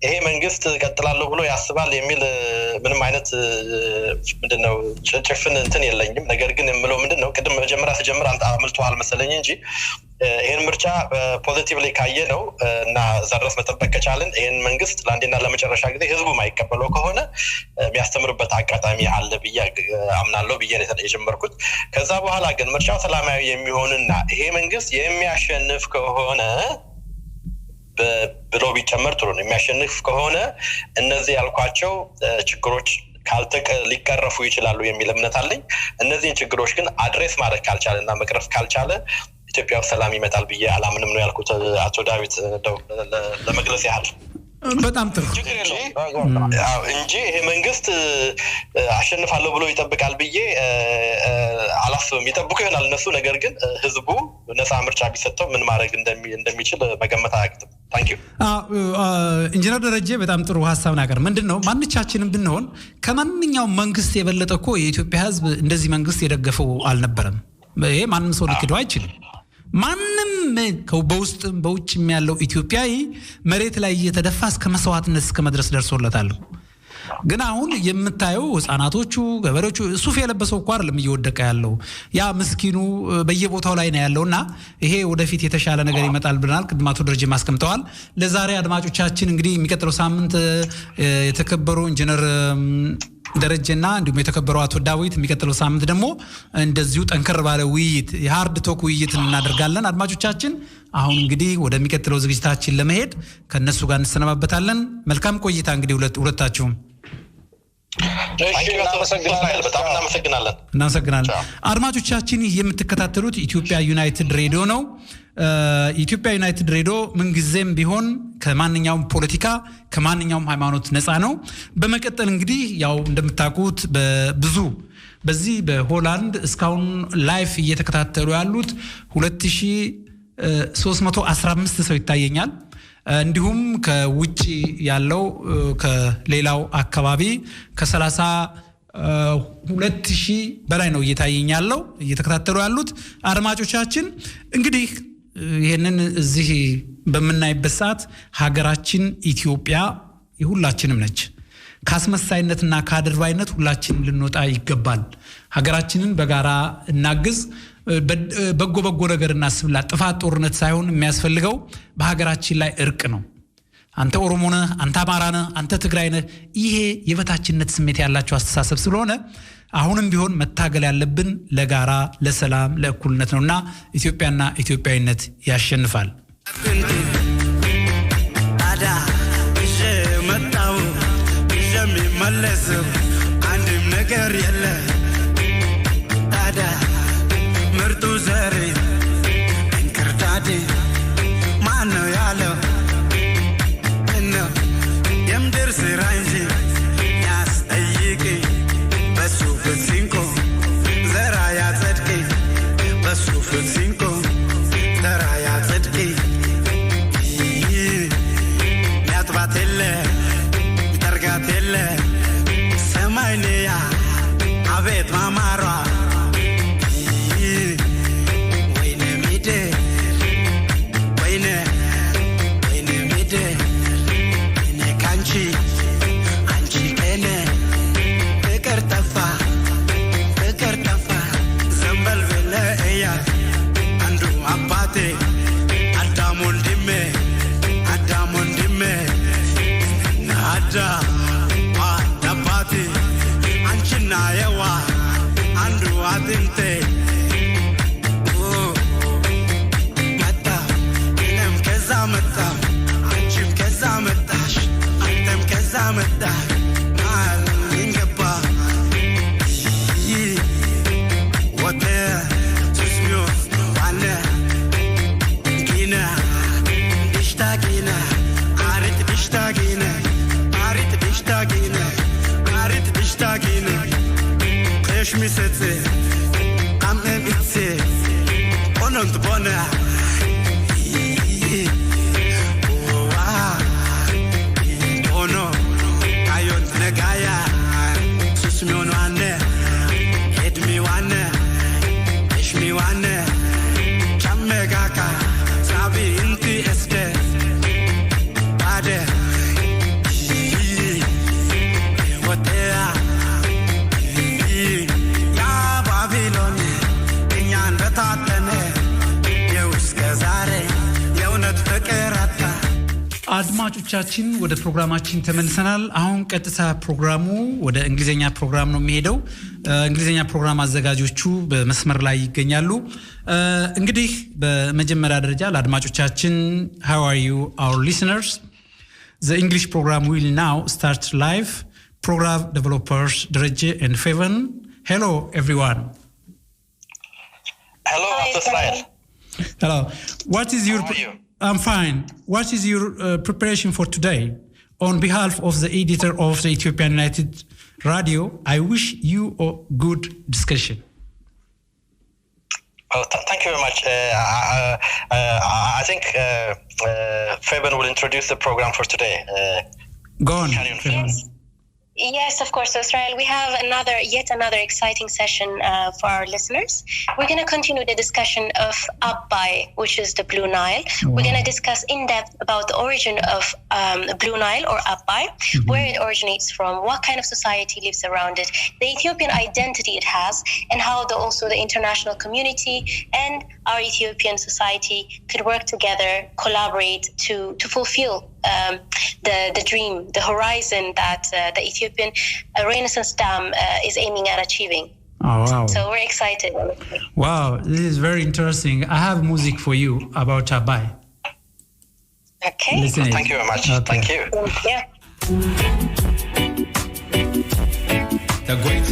ይሄ መንግስት ቀጥላለሁ ብሎ ያስባል የሚል ምንም አይነት ምንድነው ጭፍን እንትን የለኝም። ነገር ግን የምለው ምንድነው ቅድም መጀመሪያ ተጀምር አንተ አምልጦሃል መሰለኝ እንጂ ይሄን ምርጫ ፖዚቲቭሊ ካየነው እና እዛ ድረስ መጠበቅ ከቻልን ይሄን መንግስት ለአንዴና ለመጨረሻ ጊዜ ህዝቡ ማይቀበለው ከሆነ የሚያስተምርበት አጋጣሚ አለ ብዬ አምናለሁ ብዬ ነው የጀመርኩት። ከዛ በኋላ ግን ምርጫው ሰላማዊ የሚሆንና ይሄ መንግስት የሚያሸንፍ ከሆነ ብሎ ቢጨመር ጥሩ ነው። የሚያሸንፍ ከሆነ እነዚህ ያልኳቸው ችግሮች ሊቀረፉ ይችላሉ የሚል እምነት አለኝ። እነዚህን ችግሮች ግን አድሬስ ማድረግ ካልቻለ እና መቅረፍ ካልቻለ ኢትዮጵያ ሰላም ይመጣል ብዬ አላምንም ነው ያልኩት። አቶ ዳዊት ለመግለጽ ያህል በጣም ጥሩ እንጂ ይሄ መንግስት አሸንፋለሁ ብሎ ይጠብቃል ብዬ አላስብም። ይጠብቁ ይሆናል እነሱ። ነገር ግን ህዝቡ ነፃ ምርጫ ቢሰጠው ምን ማድረግ እንደሚችል መገመት አያቅትም። ታንኪዩ ኢንጂነር ደረጀ በጣም ጥሩ ሀሳብ ናገር። ምንድነው ማንቻችንም ብንሆን ከማንኛውም መንግስት የበለጠ እኮ የኢትዮጵያ ህዝብ እንደዚህ መንግስት የደገፈው አልነበረም። ይሄ ማንም ሰው ሊክደው አይችልም። ማንም በውስጥም በውጭም ያለው ኢትዮጵያዊ መሬት ላይ እየተደፋ እስከ መስዋዕትነት እስከ መድረስ ደርሶለታል። ግን አሁን የምታየው ህፃናቶቹ ገበሬዎቹ ሱፍ የለበሰው እኮ አይደለም እየወደቀ ያለው ያ ምስኪኑ በየቦታው ላይ ነው ያለውና ይሄ ወደፊት የተሻለ ነገር ይመጣል ብለናል። ቅድም አቶ ደረጀ ማስቀምጠዋል። ለዛሬ አድማጮቻችን እንግዲህ የሚቀጥለው ሳምንት የተከበሩ ኢንጂነር ደረጀና እንዲሁም የተከበረው አቶ ዳዊት የሚቀጥለው ሳምንት ደግሞ እንደዚሁ ጠንከር ባለ ውይይት የሃርድ ቶክ ውይይት እናደርጋለን። አድማጮቻችን አሁን እንግዲህ ወደሚቀጥለው ዝግጅታችን ለመሄድ ከነሱ ጋር እንሰነባበታለን። መልካም ቆይታ እንግዲህ ሁለታችሁም። በጣም እናመሰግናለን። አድማጮቻችን የምትከታተሉት ኢትዮጵያ ዩናይትድ ሬዲዮ ነው። ኢትዮጵያ ዩናይትድ ሬዲዮ ምንጊዜም ቢሆን ከማንኛውም ፖለቲካ ከማንኛውም ሃይማኖት ነፃ ነው። በመቀጠል እንግዲህ ያው እንደምታውቁት በዚህ በሆላንድ እስካሁን ላይፍ እየተከታተሉ ያሉት 2315 ሰው ይታየኛል። እንዲሁም ከውጪ ያለው ከሌላው አካባቢ ከ32,000 በላይ ነው እየታየኛለው እየተከታተሉ ያሉት አድማጮቻችን። እንግዲህ ይሄንን እዚህ በመናይበት ሰዓት ሀገራችን ኢትዮጵያ የሁላችንም ነች። ካስመሳይነትና ካድርባይነት ሁላችን ልንወጣ ይገባል። ሀገራችንን በጋራ እናግዝ። በጎ ነገር እናስብላ። ጥፋት ጦርነት ሳይሆን የሚያስፈልገው በሀገራችን ላይ እርቅ ነው። አንተ ኦሮሞ ነህ፣ አንተ አማራ ነህ፣ አንተ ትግራይ ነህ፣ ይሄ የበታችነት ስሜት ያላቸው አስተሳሰብ ስለሆነ አሁንም ቢሆን መታገል ያለብን ለጋራ ለሰላም ለእኩልነት ነውና ኢትዮጵያና ኢትዮጵያዊነት ያሸንፋል። አዳ መጣው የሚመለስ አንድም ነገር የለ አዳ ምርጡ ዘሬ እንክርዳዴ ማነው ያለው ነው የምድር ስራ እንጂ ያስጠይቅ በሱ ፍሲንኮ ዘራ ያጸድቅ በሱ ፍሲንኮ ዘራ ያጸድቅ ያጥባት የለ ጠርጋት የለ ሰማይ ልያ አቤት ማማሯ አንቺና የዋ አንዱ አጥንቴ መጣ እኔም ከዛ መጣ አንቺም ከዛ መጣሽ አንተም ከዛ መጣ አልንገባ ወደ ሱስሚዮ ዋነ ጊና ድሽታጊና አሪት ድሽታጊና አሪት ድሽታጊና አሪት ድሽታጊና ከሽሚሰት አምቢት ኦኖንት ቦና ኦኖ ካዮንት ነጋያ ሱስሚዮን ዋነ ሄድሚ ዋነ እሽሚ ዋነ ቻመጋካ ሳቢ እንቲ እስደ ባደ ወደያ ያ ባቢሎን እኛን በታተነ የውስከ ዛሬ የእውነት ፍቅር አታ። አድማጮቻችን ወደ ፕሮግራማችን ተመልሰናል። አሁን ቀጥታ ፕሮግራሙ ወደ እንግሊዘኛ ፕሮግራም ነው የሚሄደው። እንግሊዘኛ ፕሮግራም አዘጋጆቹ በመስመር ላይ ይገኛሉ። እንግዲህ በመጀመሪያ ደረጃ ለአድማጮቻችን how are you our listeners? The English program will now start live. Program developers Dereje and Feven. Hello everyone. Hello Israel. Hello. What is your I'm fine. What is your preparation for today? On behalf of the editor of the Ethiopia United Radio, I wish you a good discussion. Oh, thank you very much. I think Fabian will introduce the program for today. Go on. Yes, of course. So, Israel, we have yet another exciting session for our listeners. We're going to continue the discussion of Abbai, which is the Blue Nile. We're going to discuss in depth about the origin of Blue Nile or Abbai, where it originates from, what kind of society lives around it, the Ethiopian identity it has, and how also the international community and our Ethiopian society could work together, collaborate to fulfill the dream, the horizon that the Ethiopian Renaissance Dam is aiming at achieving. Oh, wow. So we're excited. Wow, this is very interesting. I have music for you about Abai. Okay. Listen. Thank you very much. Okay. Thank you. Yeah. The great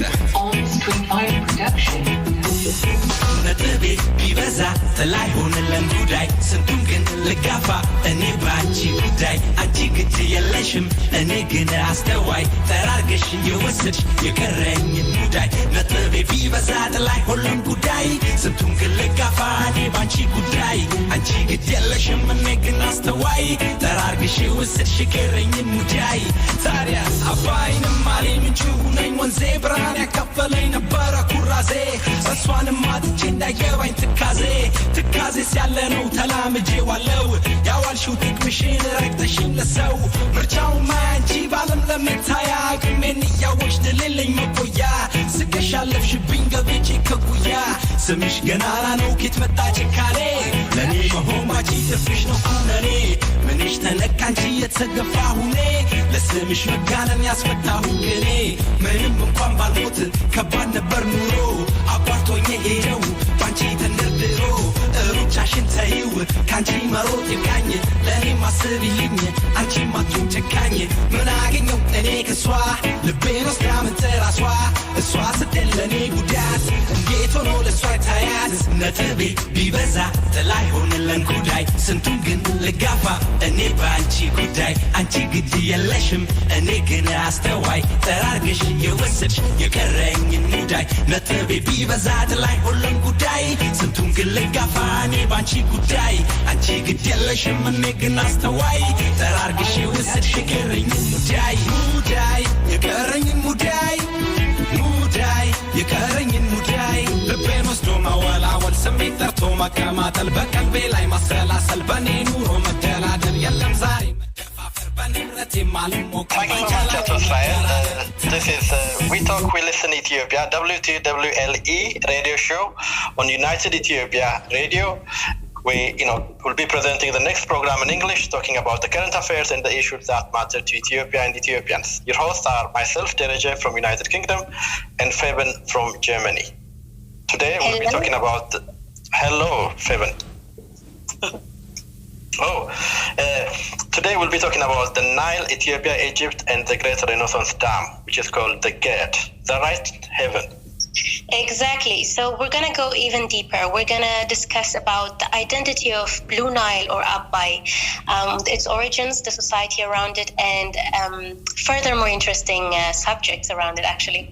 on-screen fire production. ነጥቤ ቢበዛ ተላይ ሆነለን ጉዳይ ስንቱን ግን ልጋፋ እኔ ባንቺ ጉዳይ አንቺ ግድ የለሽም እኔ ግን አስተዋይ ተራርገሽ የወሰድሽ የቀረኝን ጉዳይ ነጥቤ ቢበዛ ተላይ ሆነለን ጉዳይ ስንቱን ግን ልጋፋ እኔ ባንቺ ጉዳይ አንቺ ግድ የለሽም እኔ ግን አስተዋይ ተራርገሽ የወሰድሽ የቀረኝን ጉዳይ ታዲያስ አባይንም ማሌ ምንጩ ነኝ ወንዜ ብርሃን ያካፈለኝ ነበረ ኩራዜ እሷንም አጥቼ እንዳይገባኝ ትካዜ ሲያለ ነው ተላምጄ ዋለው ያዋልሽው ጥቅምሽን ረግጠሽኝ ለሰው ምርጫውማ አንቺ ባለም ለመታያ አቅሜን እያወቅሽ ድልልኝ መቆያ ስቀሽ አለፍሽብኝ ገብቼ ከጉያ ስምሽ ገናና ነው ኬት መጣ ጭካኔ ለእኔ መሆማቺ ትርፍሽ ነው ኩነኔ ምንሽ ተነካ አንቺ የተሰገፋ ሁኔ ለስምሽ መጋነን ያስፈታሁ ግኔ ምንም እንኳን ባልሞት ከባድ ነበር ኑሮ አቋርጦኝ ሄደው ባንቺ ተንደርድሮ ሩጫሽን ተይው ካንቺ መሮጥ ይብቃኝ ለእኔ ማስብልኝ አንቺ ማቱን ጨካኝ ምን አገኘው እኔ ከሷ ልቤን ወስዳ ምትራሷ እሷ ስትል ለእኔ ጉዳት እንዴት ሆኖ ለእሷ ይታያት ነጥቤ ቢበዛ ጥላይ ሆንለን ጉዳይ ስንቱን ግን ልጋፋ እኔ በአንቺ ጉዳይ አንቺ ግድ የለሽም እኔ ግን አስተዋይ ጠራርገሽ የወሰድሽ የቀረኝን ሙዳይ ነጥቤ ቢበዛ ጥላይ ሆንለን ጉዳይ ስንቱን ግን ልጋፋ እኔ በአንቺ ጉዳይ አንቺ ግድ የለሽም እኔ ግን አስተዋይ ጠራርገሽ የወሰድሽ የቀረኝን ሙዳይ የቀረኝን ሙዳይ የቀረኝን ሙዳይ ልቤን ወስዶ መወላወል ስሜት ጠርቶ መቀማጠል በቀልቤ ላይ ማሰላሰል በኔ ኑሮ መደላደል የለም ዛሬ መደፋፈር በንብረት የማልሞቅ This is We Talk, We Listen Ethiopia, WTWLE radio show on United Ethiopia Radio. We, will be presenting the next program in English, talking about the current affairs and the issues that matter to Ethiopia and Ethiopians. Your hosts are myself, Dereje from United Kingdom, and Fabian from Germany. Today we'll be talking about... Hello, Fabian. Today we'll be talking about the Nile, Ethiopia, Egypt, and the Great Renaissance Dam, which is called the GERD. Is that right, Fabian? Exactly. So we're going to go even deeper. We're going to discuss about the identity of Blue Nile or Abai, its origins, the society around it, and further more interesting subjects around it, actually.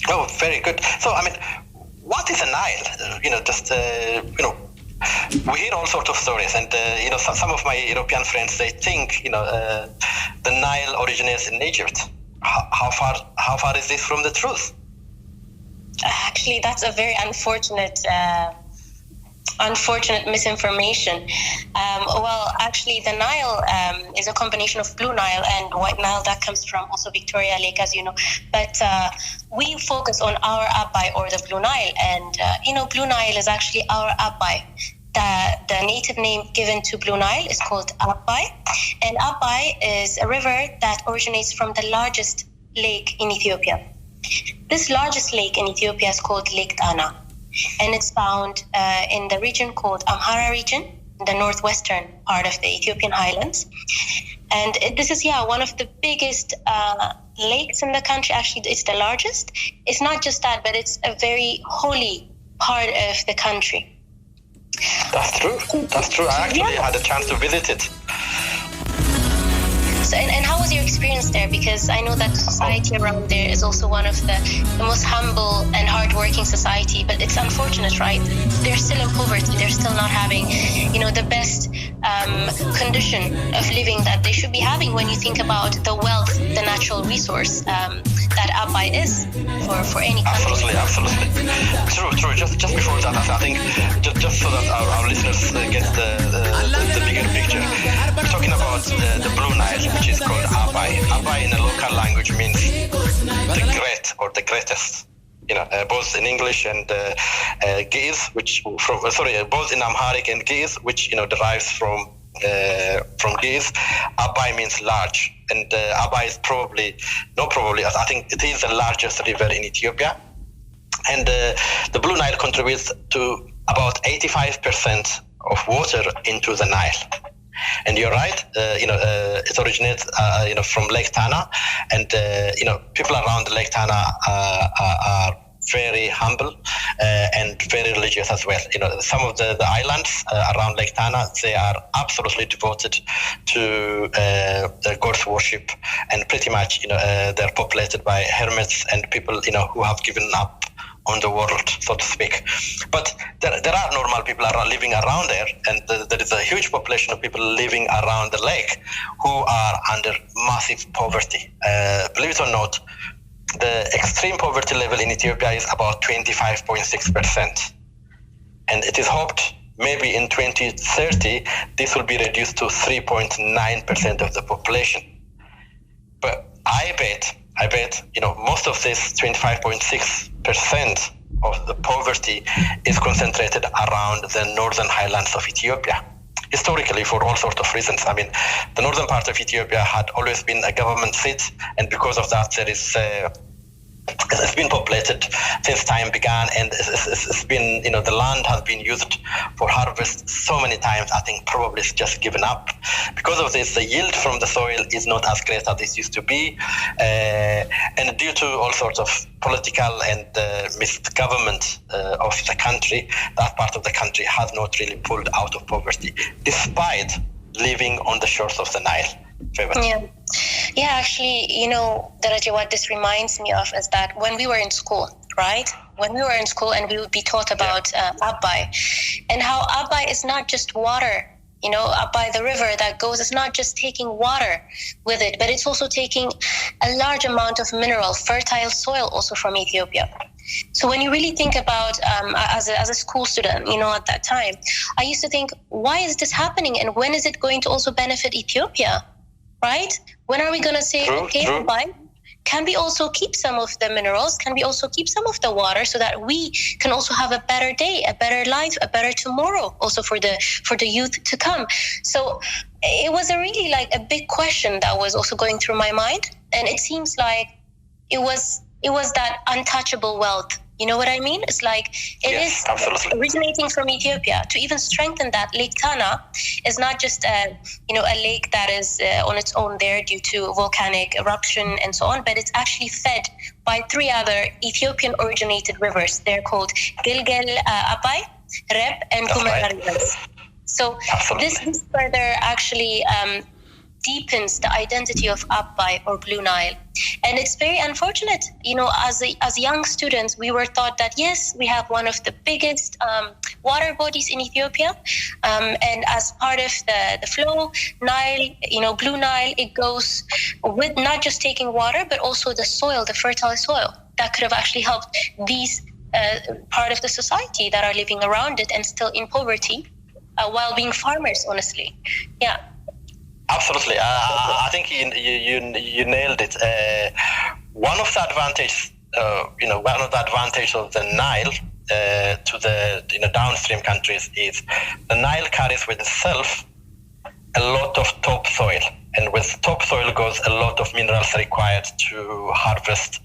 Oh, very good. So, what is a Nile? We hear all sorts of stories, and some of my European friends, they think the Nile originates in Egypt. How far is this from the truth? Actually, that's a very unfortunate misinformation. Actually, the Nile is a combination of Blue Nile and White Nile that comes from also Victoria Lake, as you know. But we focus on our Abai or the Blue Nile, and Blue Nile is actually our Abai. The native name given to Blue Nile is called Abai, and Abai is a river that originates from the largest lake in Ethiopia. This largest lake in Ethiopia is called Lake Tana, and it's found in the region called Amhara region, the northwestern part of the Ethiopian highlands. And this is, one of the biggest lakes in the country. Actually, it's the largest. It's not just that, but it's a very holy part of the country. That's true. I actually had a chance to visit it. So, and how was your experience there? Because I know that the society around there is also one of the most humble and hardworking society, but it's unfortunate, right? They're still in poverty. They're still not having, the best condition of living that they should be having when you think about the wealth, the natural resource that Abai is for any country. Absolutely. True. Just before that, I think, just so that our listeners get the bigger picture, we're talking about the Blue Nile, which is called Abai. Abai in a local language means the great or the greatest. Both in English and Ge'ez, both in Amharic and Ge'ez, which derives from from Greece, Abai means large, and Abai is I think it is the largest river in Ethiopia, and the Blue Nile contributes to about 85% of water into the Nile. And you're right, it originates, from Lake Tana, and people around Lake Tana are very humble and very religious as well. Some of the islands around Lake Tana, they are absolutely devoted to the God's worship, and pretty much, they're populated by hermits and people, who have given up on the world, so to speak. But there are normal people living around there, and there is a huge population of people living around the lake who are under massive poverty. Believe it or not, the extreme poverty level in Ethiopia is about 25.6%. And it is hoped maybe in 2030, this will be reduced to 3.9% of the population. But I bet, most of this 25.6% of the poverty is concentrated around the northern highlands of Ethiopia. Historically, for all sorts of reasons. I mean, the northern part of Ethiopia had always been a government seat, and because of that, it's been populated since time began, and it's been, the land has been used for harvest so many times, I think probably it's just given up. Because of this, the yield from the soil is not as great as it used to be, and due to all sorts of political and misgovernment of the country, that part of the country has not really pulled out of poverty, despite living on the shores of the Nile. Yeah, actually, Daraja, what this reminds me of is that when we were in school, right? When we were in school and we would be taught about Abai, and how Abai is not just water. Abai, the river that goes, is not just taking water with it, but it's also taking a large amount of mineral, fertile soil also from Ethiopia. So when you really think about, as a school student, at that time, I used to think, why is this happening? And when is it going to also benefit Ethiopia? Right? When are we going to say, Abai, can we also keep some of the minerals? Can we also keep some of the water so that we can also have a better day, a better life, a better tomorrow also for the youth to come? So it was a really a big question that was also going through my mind. And it seems like it was that untouchable wealth. You know what I mean? It's is absolutely originating from Ethiopia. To even strengthen that, Lake Tana is not just a lake that is on its own there due to volcanic eruption and so on, but it's actually fed by 3 other Ethiopian originated rivers. They're called Gilgel, Abai, Reb, and Kumar. So this further actually deepens the identity of Abai or Blue Nile. And it's very unfortunate, as young students, we were taught that, yes, we have one of the biggest water bodies in Ethiopia. And as part of the flow, Nile, Blue Nile, it goes with not just taking water, but also the soil, the fertile soil that could have actually helped these part of the society that are living around it and still in poverty while being farmers, honestly. Yeah. Absolutely. I think you nailed it. One of the advantages, of the Nile to the downstream countries is the Nile carries with itself a lot of topsoil, and with topsoil goes a lot of minerals required to harvest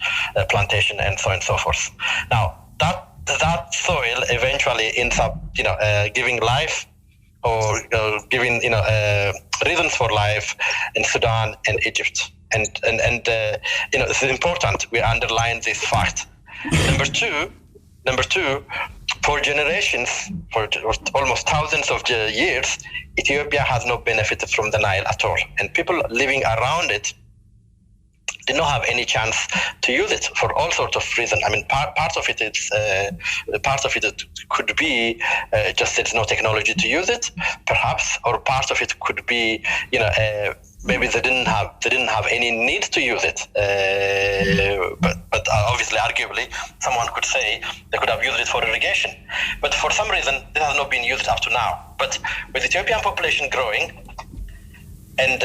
plantation and so on and so forth. Now that soil eventually ends up, giving life or giving reasons for life in Sudan and Egypt, and it's important we underline this fact. Number two, for generations, for almost thousands of years, Ethiopia has not benefited from the Nile at all, and people living around it did not have any chance to use it for all sorts of reasons. I mean, part of it could be just there's no technology to use it, perhaps, or part of it could be, maybe they didn't have any need to use it. But obviously, arguably, someone could say they could have used it for irrigation. But for some reason, it has not been used up to now. But with Ethiopian population growing, and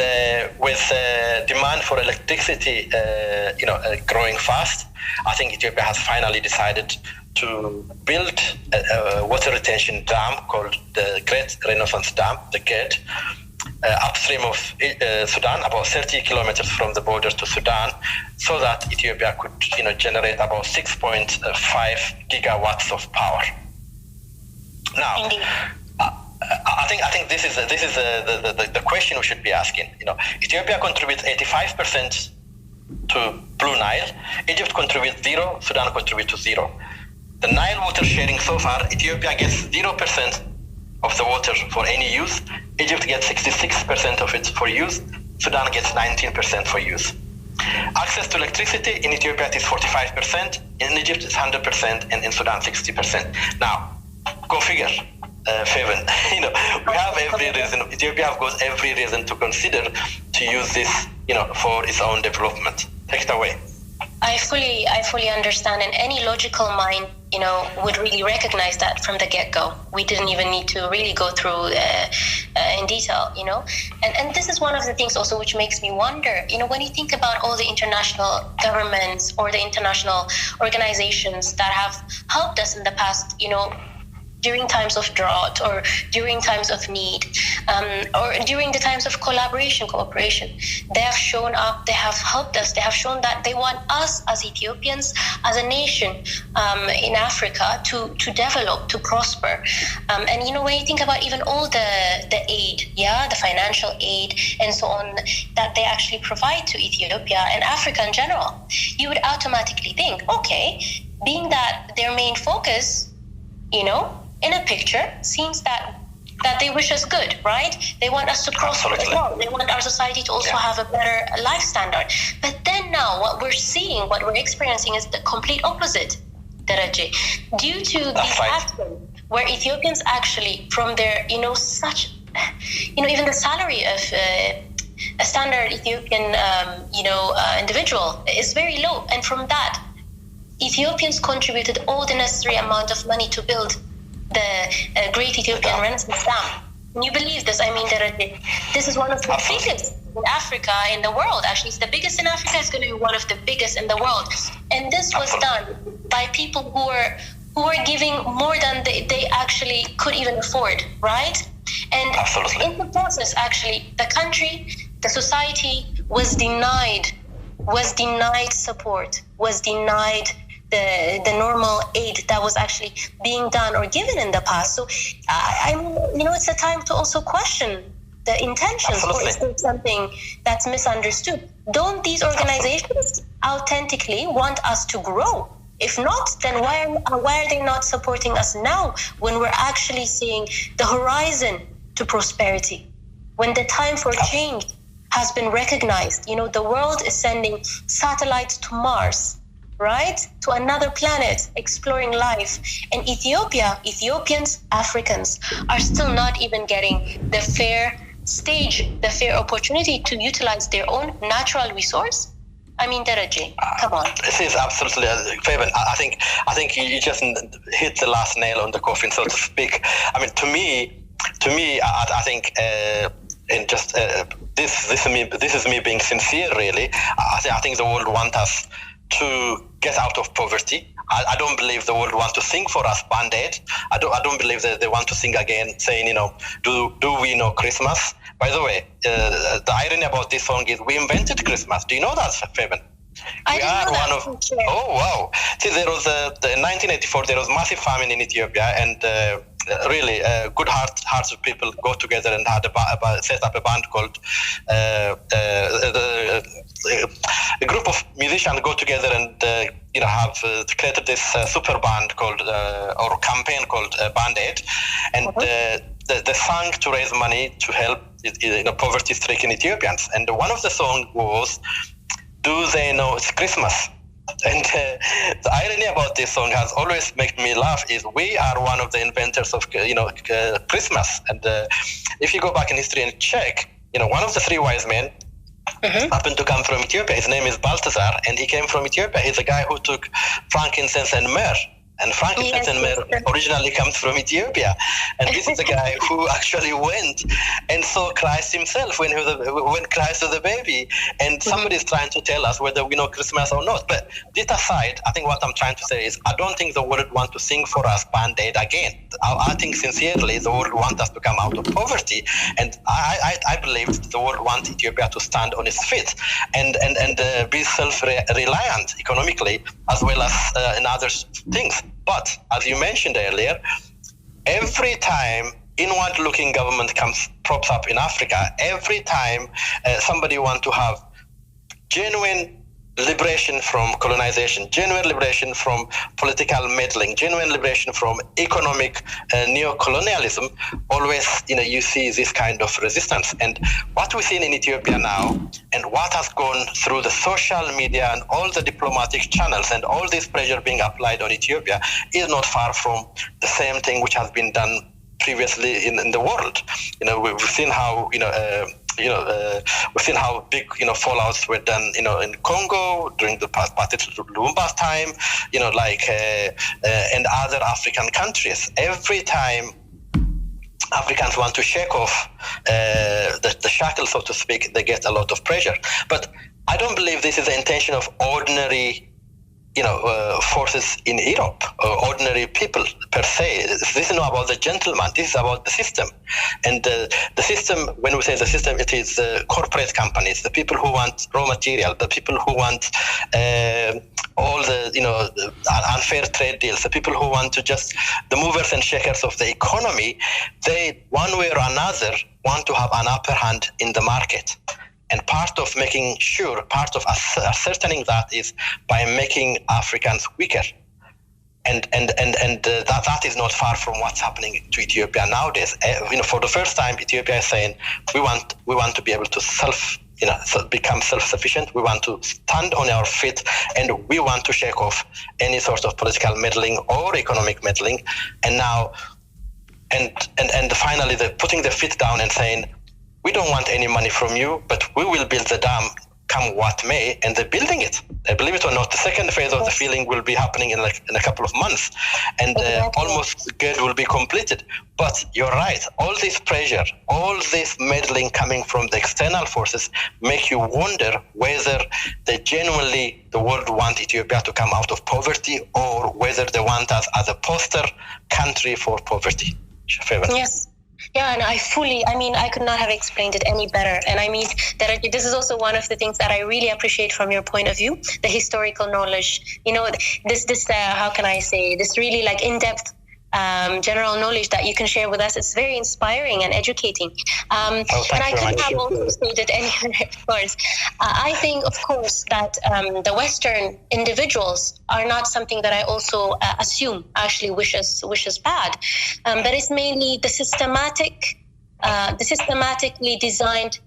with demand for electricity, growing fast, I think Ethiopia has finally decided to build a water retention dam called the Great Renaissance Dam, the GED, upstream of Sudan, about 30 kilometers from the border to Sudan, so that Ethiopia could, generate about 6.5 gigawatts of power. Now, I think this is the question we should be asking. Ethiopia contributes 85% to Blue Nile. Egypt contributes 0. Sudan contributes to 0. The Nile water sharing so far, Ethiopia gets 0% of the water for any use. Egypt gets 66% of it for use. Sudan gets 19% for use. Access to electricity in Ethiopia is 45%. In Egypt it's 100%, and in Sudan 60%. Now, go figure. Faven, we have every reason. Ethiopia has got every reason to consider to use this, for its own development. Take it away. I fully understand, and any logical mind, would really recognize that from the get-go. We didn't even need to really go through in detail, And this is one of the things also which makes me wonder, when you think about all the international governments or the international organizations that have helped us in the past, during times of drought or during times of need, or during the times of cooperation, they have shown up, they have helped us, they have shown that they want us as Ethiopians, as a nation in Africa to develop, to prosper. And when you think about even all the aid, the financial aid and so on that they actually provide to Ethiopia and Africa in general, you would automatically think, okay, being that their main focus, in a picture, seems that they wish us good, right? They want us to prosper as well. They want our society to also have a better life standard. But then now what we're seeing, what we're experiencing is the complete opposite, Daraje. Due to these actions where Ethiopians actually, from their, even the salary of a standard Ethiopian, individual is very low. And from that, Ethiopians contributed all the necessary amount of money to build the Great Ethiopian Renaissance Dam. Can you believe this? This is one of the biggest in Africa, in the world. Actually, it's the biggest in Africa. It's going to be one of the biggest in the world. And this was done by people who were giving more than they actually could even afford, right? And in the process, actually, the country, the society was denied support, was denied the normal aid that was actually being done or given in the past. So, it's a time to also question the intentions, or is there something that's misunderstood? Don't these organizations authentically want us to grow? If not, then why are they not supporting us now when we're actually seeing the horizon to prosperity? When the time for change has been recognized, the world is sending satellites to Mars, right? To another planet, exploring life. And Ethiopians, Africans are still not even getting the fair stage, the fair opportunity to utilize their own natural resource. Daraje, come on. This is absolutely, Fabian, I think you just hit the last nail on the coffin, so to speak. To me, I think, and just this is me being sincere, really. I think the world wants us to get out of poverty. I don't believe the world wants to sing for us Band-Aid. I don't believe that they want to sing again, saying, do we know Christmas? By the way, the irony about this song is we invented Christmas. Do you know that, Fabian? I didn't know that. Oh, wow. See, there was in 1984, there was massive famine in Ethiopia, and really good hearts of people go together and had set up a band called a group of musicians go together and have created this super band called or campaign called Band-Aid, and they sang to raise money to help poverty-stricken Ethiopians. And one of the songs was, "Do they know it's Christmas?" And the irony about this song has always made me laugh is we are one of the inventors of Christmas. And if you go back in history and check, one of the three wise men happened to come from Ethiopia. His name is Balthazar, and he came from Ethiopia. He's a guy who took frankincense and myrrh And Frankenstein originally comes from Ethiopia. And this is the guy who actually went and saw Christ himself when Christ was a baby. And somebody is trying to tell us whether we know Christmas or not. But this aside, I think what I'm trying to say is I don't think the world wants to sing for us Band-Aid again. I think sincerely the world wants us to come out of poverty. And I believe the world wants Ethiopia to stand on its feet and be self-reliant economically as well as in other things. But as you mentioned earlier, every time inward-looking government props up in Africa, every time somebody wants to have genuine liberation from colonization, genuine liberation from political meddling, genuine liberation from economic neo-colonialism, always you see this kind of resistance. And what we've seen in Ethiopia now, and what has gone through the social media and all the diplomatic channels and all this pressure being applied on Ethiopia is not far from the same thing which has been done previously in the world. We've seen how we've seen how big fallouts were done in Congo during the Patrice Lumumba's time, and other African countries. Every time Africans want to shake off the shackles, so to speak, they get a lot of pressure. But I don't believe this is the intention of ordinary forces in Europe, or ordinary people per se. This is not about the gentleman. This is about the system. And the system, when we say the system, it is corporate companies, the people who want raw material, the people who want all the unfair trade deals, the people who want to just the movers and shakers of the economy. They, one way or another, want to have an upper hand in the market. And part of ascertaining that is by making Africans weaker. And that is not far from what's happening to Ethiopia nowadays. For the first time, Ethiopia is saying we want to be able to become self-sufficient. We want to stand on our feet, and we want to shake off any sort of political meddling or economic meddling. And now, and finally, they're putting their feet down and saying, we don't want any money from you, but we will build the dam come what may, and they're building it. Believe it or not, the second phase of the filling will be happening in a couple of months, and almost the gate will be completed. But you're right, all this pressure, all this meddling coming from the external forces make you wonder whether the world want Ethiopia to come out of poverty, or whether they want us as a poster country for poverty. Yes. Yeah, and I could not have explained it any better. And I mean, this is also one of the things that I really appreciate from your point of view, the historical knowledge. This how can I say, this really in-depth general knowledge that you can share with us. It's very inspiring and educating. And I couldn't have also stated anywhere, of course. I think, of course, that the Western individuals are not something that I also assume actually wishes bad. But it's mainly the systematically designed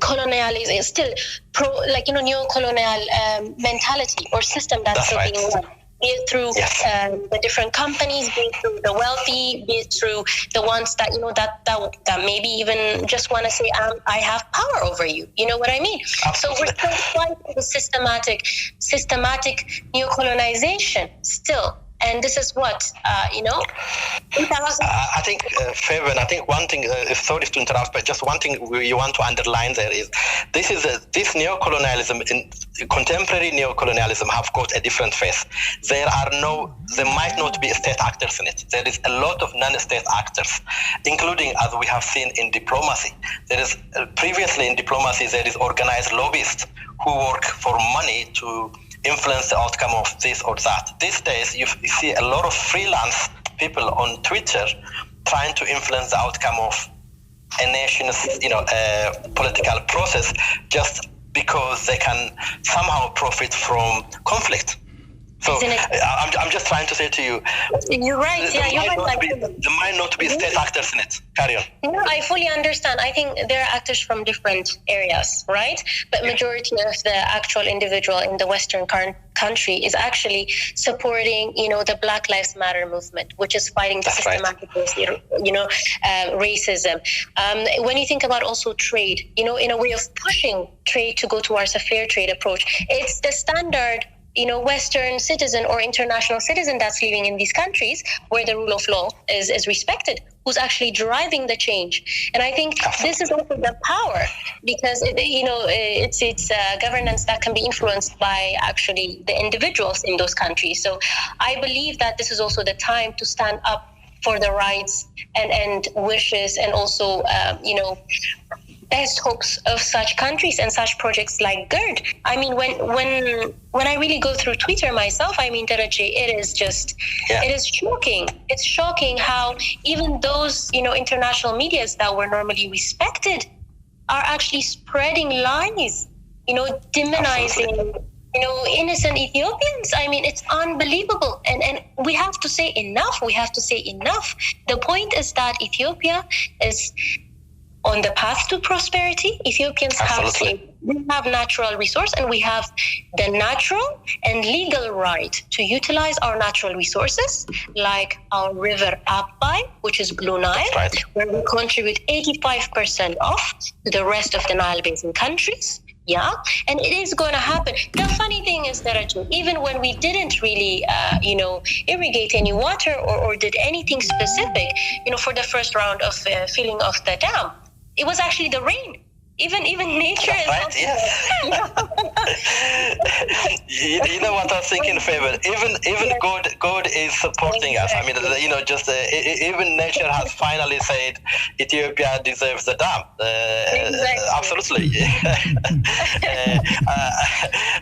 colonialism, still neo-colonial mentality or system that's still being run. Be it through the different companies, be it through the wealthy, be it through the ones that that maybe even just want to say, I have power over you. You know what I mean? Absolutely. So we're still fighting the systematic neo-colonization still. And this is what, 2000. I think, Fabian, one thing, sorry to interrupt, but just one thing you want to underline there is, this neo-colonialism, contemporary neo-colonialism have got a different face. There might not be state actors in it. There is a lot of non-state actors, including, as we have seen in diplomacy. There is, previously in diplomacy, there is organized lobbyists who work for money to influence the outcome of this or that. These days, you see a lot of freelance people on Twitter trying to influence the outcome of a nation's, political process, just because they can somehow profit from conflict. So I'm just trying to say to you, you're right. There might not be state actors in it. Carry on. No, I fully understand. I think there are actors from different areas, right? But majority of the actual individual in the Western country is actually supporting, the Black Lives Matter movement, which is fighting the systematic, racism. When you think about also trade, in a way of pushing trade to go towards a fair trade approach, it's the standard Western citizen or international citizen that's living in these countries where the rule of law is respected, who's actually driving the change. And I think this is also the power, because it's governance that can be influenced by actually the individuals in those countries. So I believe that this is also the time to stand up for the rights and wishes and also best hopes of such countries and such projects like GERD. I mean, when I really go through Twitter myself, I mean, Daraji, it is shocking. It's shocking how even those, international medias that were normally respected are actually spreading lies, demonizing, innocent Ethiopians. I mean, it's unbelievable. And we have to say enough. We have to say enough. The point is that Ethiopia is on the path to prosperity. Ethiopians have natural resource, and we have the natural and legal right to utilize our natural resources, like our river Abbai, which is Blue Nile, where we contribute 85% off to the rest of the Nile Basin countries. Yeah, and it is going to happen. The funny thing is that even when we didn't really, irrigate any water or did anything specific, for the first round of filling of the dam, it was actually the rain. Even nature is right. Yes. You know what I was thinking, Faber? Even God is supporting us. I mean, even nature has finally said Ethiopia deserves the dam. Absolutely.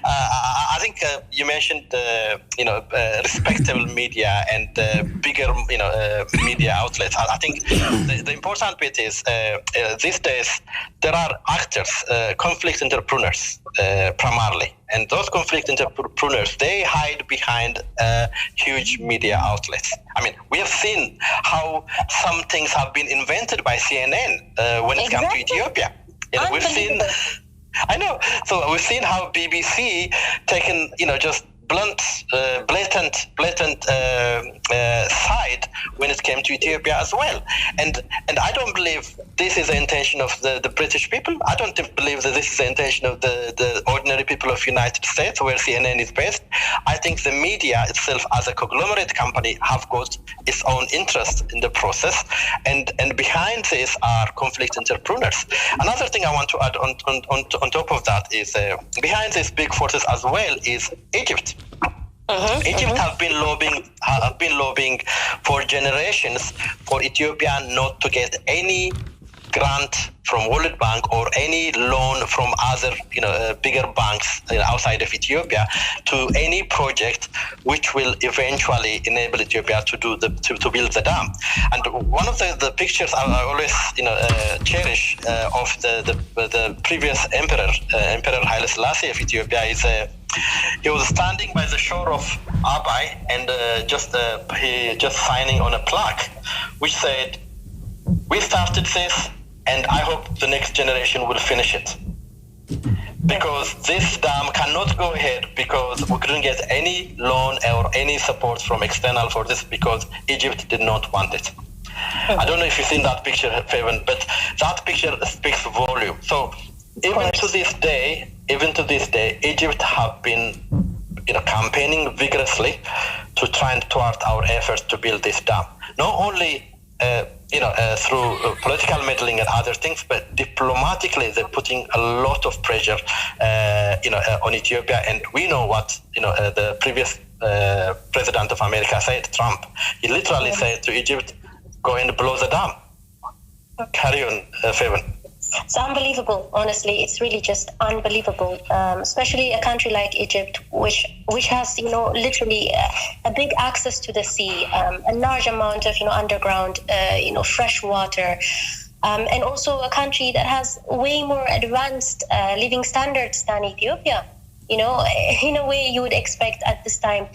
I think you mentioned respectable media and bigger media outlets. I think the important bit is these days there are actors, conflict entrepreneurs primarily, and those conflict entrepreneurs, they hide behind huge media outlets. I mean, we have seen how some things have been invented by CNN when it comes to Ethiopia. We've seen, I know, so we've seen how BBC taken just blatant side when it came to Ethiopia as well, and I don't believe this is the intention of the British people. I don't believe that this is the intention of the ordinary people of United States, where CNN is based. I think the media itself, as a conglomerate company, have got its own interest in the process, and behind this are conflict entrepreneurs. Another thing I want to add on top of that is behind these big forces as well is Egypt. Egypt have been lobbying for generations for Ethiopia not to get any grant from World Bank or any loan from other bigger banks outside of Ethiopia to any project which will eventually enable Ethiopia to build the dam. And one of the pictures I always cherish of the previous emperor Haile Selassie of Ethiopia is he was standing by the shore of Abay and he just signing on a plaque which said, "We started this, and I hope the next generation will finish it. Because this dam cannot go ahead because we couldn't get any loan or any support from external for this because Egypt did not want it." I don't know if you've seen that picture, Faven, but that picture speaks volume. So even to this day, Egypt have been campaigning vigorously to try and thwart our efforts to build this dam. Not only through political meddling and other things, but diplomatically they're putting a lot of pressure, on Ethiopia. And we know what the previous president of America said, Trump. He literally said to Egypt, "Go and blow the dam." Carry on, Faven. It's unbelievable. Honestly, it's really just unbelievable. Especially a country like Egypt, which has literally a big access to the sea, a large amount of underground fresh water, and also a country that has way more advanced living standards than Ethiopia. In a way, you would expect at this time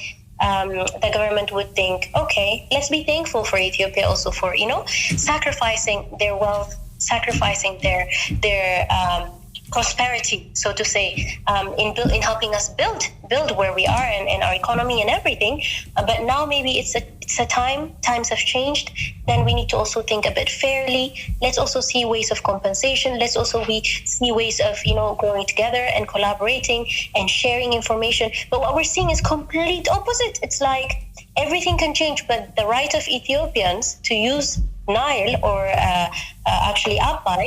the government would think, okay, let's be thankful for Ethiopia also for sacrificing their wealth, sacrificing their prosperity, so to say, in helping us build build where we are and our economy and everything. But now maybe it's a times have changed. Then we need to also think a bit fairly. Let's also see ways of compensation. Let's also see ways of, growing together and collaborating and sharing information. But what we're seeing is complete opposite. It's like everything can change, but the right of Ethiopians to use Nile or actually Abai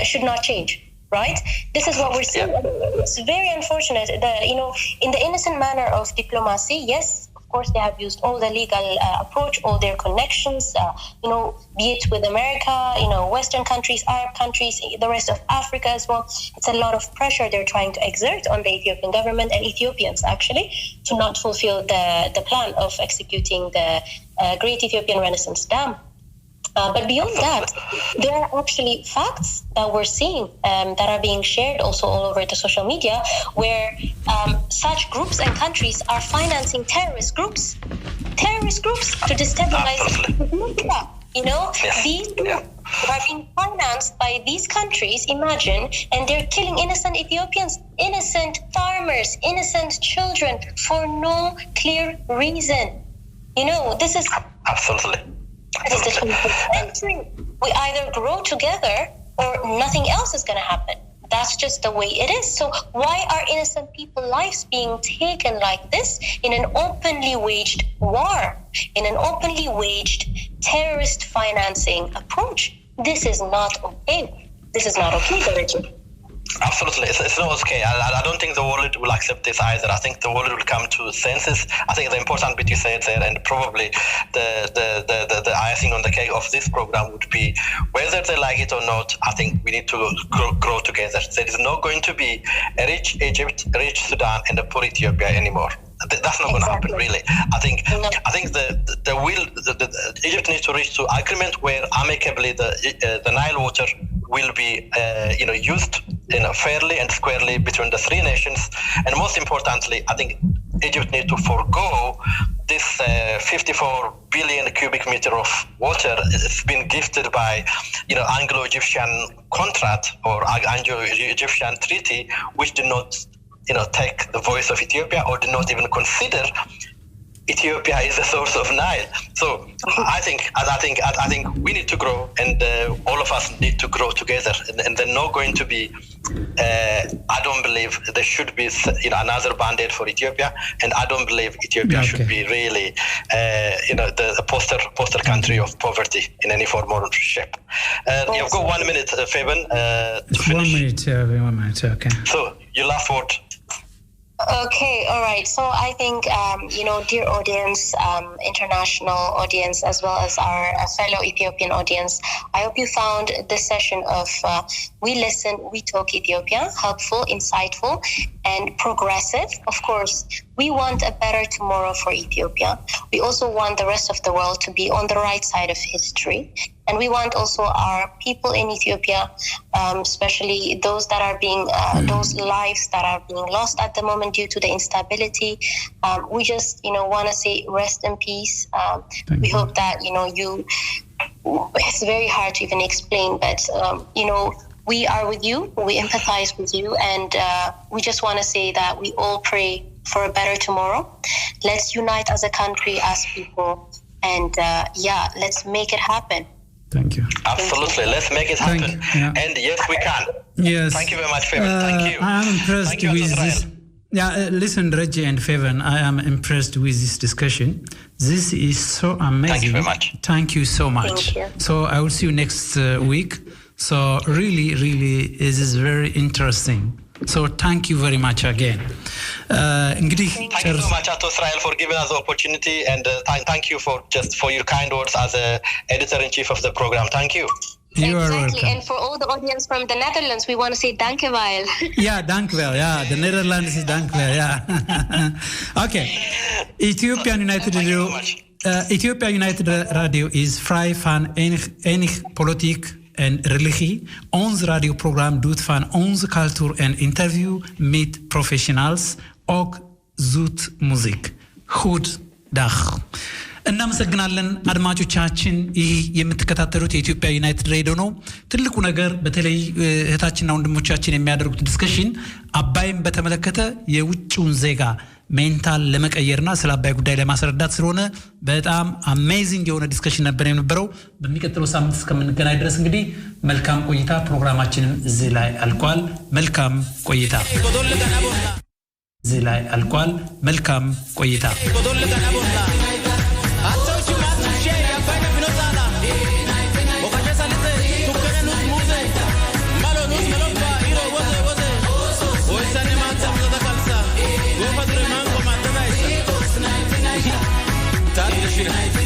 should not change. Right? This is what we're seeing. It's very unfortunate. In the innocent manner of diplomacy, yes, of course, they have used all the legal approach, all their connections, be it with America, Western countries, Arab countries, the rest of Africa as well. It's a lot of pressure they're trying to exert on the Ethiopian government and Ethiopians, actually, to not fulfill the plan of executing the Great Ethiopian Renaissance Dam. But beyond that, there are actually facts that we're seeing that are being shared also all over the social media, where such groups and countries are financing terrorist groups to destabilize Ethiopia. These groups are being financed by these countries, imagine, and they're killing innocent Ethiopians, innocent farmers, innocent children for no clear reason. This is... Absolutely. This is the 21st century. We either grow together or nothing else is going to happen. That's just the way it is. So why are innocent people's lives being taken like this in an openly waged war, in an openly waged terrorist financing approach? This is not okay. This is not okay, Darajin. Absolutely. It's not okay. I don't think the world will accept this either. I think the world will come to senses. I think the important bit you said there, and probably the icing on the cake of this program would be, whether they like it or not, I think we need to grow together. There is not going to be a rich Egypt, rich Sudan, and a poor Ethiopia anymore. That's not going to happen, really. I think the will, Egypt needs to reach to agreement where amicably the Nile water will be used fairly and squarely between the three nations. And most importantly, I think Egypt needs to forego this 54 billion cubic meter of water. It's been gifted by Anglo-Egyptian contract or Anglo-Egyptian treaty, which did not take the voice of Ethiopia or did not even consider Ethiopia is the source of Nile. So I think we need to grow, and all of us need to grow together. And they're not going to be. I don't believe there should be another band-aid for Ethiopia, and I don't believe Ethiopia should be really the poster country of poverty in any form or shape. You've got 1 minute, Fabian, to finish. 1 minute. Okay. So your last word. Okay, all right. So I think, dear audience, international audience, as well as our fellow Ethiopian audience, I hope you found this session of We Listen, We Talk Ethiopia helpful, insightful, and progressive. Of course, we want a better tomorrow for Ethiopia. We also want the rest of the world to be on the right side of history. And we want also our people in Ethiopia, especially those that are being, those lives that are being lost at the moment due to the instability. We just, want to say rest in peace. We hope that, it's very hard to even explain, but, we are with you, we empathize with you, and we just want to say that we all pray for a better tomorrow. Let's unite as a country, as people, and let's make it happen. Thank you. Absolutely. Let's make it happen. And yes, we can. Yes. Thank you very much, Fabian. Thank you. I am impressed with this. Listen, Reggie and Fabian, I am impressed with this discussion. This is so amazing. Thank you very much. Thank you so much. Thank you. So I will see you next week. So really, this is very interesting. So thank you very much again. Thank you so much, Ato Israel, for giving us the opportunity, and thank you for your kind words as editor-in-chief of the program. Thank you. You are welcome. And for all the audience from the Netherlands, we want to say dankjewel. Yeah, dankjewel. Yeah, the Netherlands is dankjewel. Yeah. Okay. Ethiopian United Radio. Ethiopia United Radio is vrij van enig politiek en religie. Ons radioprogramma doet van onze cultuur en interview met professionals, ook zoet muziek. Goed dag. እናመሰግናለን አድማጮቻችን። ይህ የምትከታተሉት የኢትዮጵያ ዩናይትድ ሬዲዮ ነው። ትልቁ ነገር በተለይ እህታችንና ወንድሞቻችን የሚያደርጉት ዲስከሽን አባይን በተመለከተ የውጭውን ዜጋ ሜንታል ለመቀየርና ስለ አባይ ጉዳይ ለማስረዳት ስለሆነ በጣም አሜዚንግ የሆነ ዲስከሽን ነበር የነበረው። በሚቀጥለው ሳምንት እስከምንገናኝ ድረስ እንግዲህ መልካም ቆይታ። ፕሮግራማችንም እዚህ ላይ አልቋል። መልካም ቆይታ። እዚህ ላይ አልቋል። መልካም ቆይታ። Shit.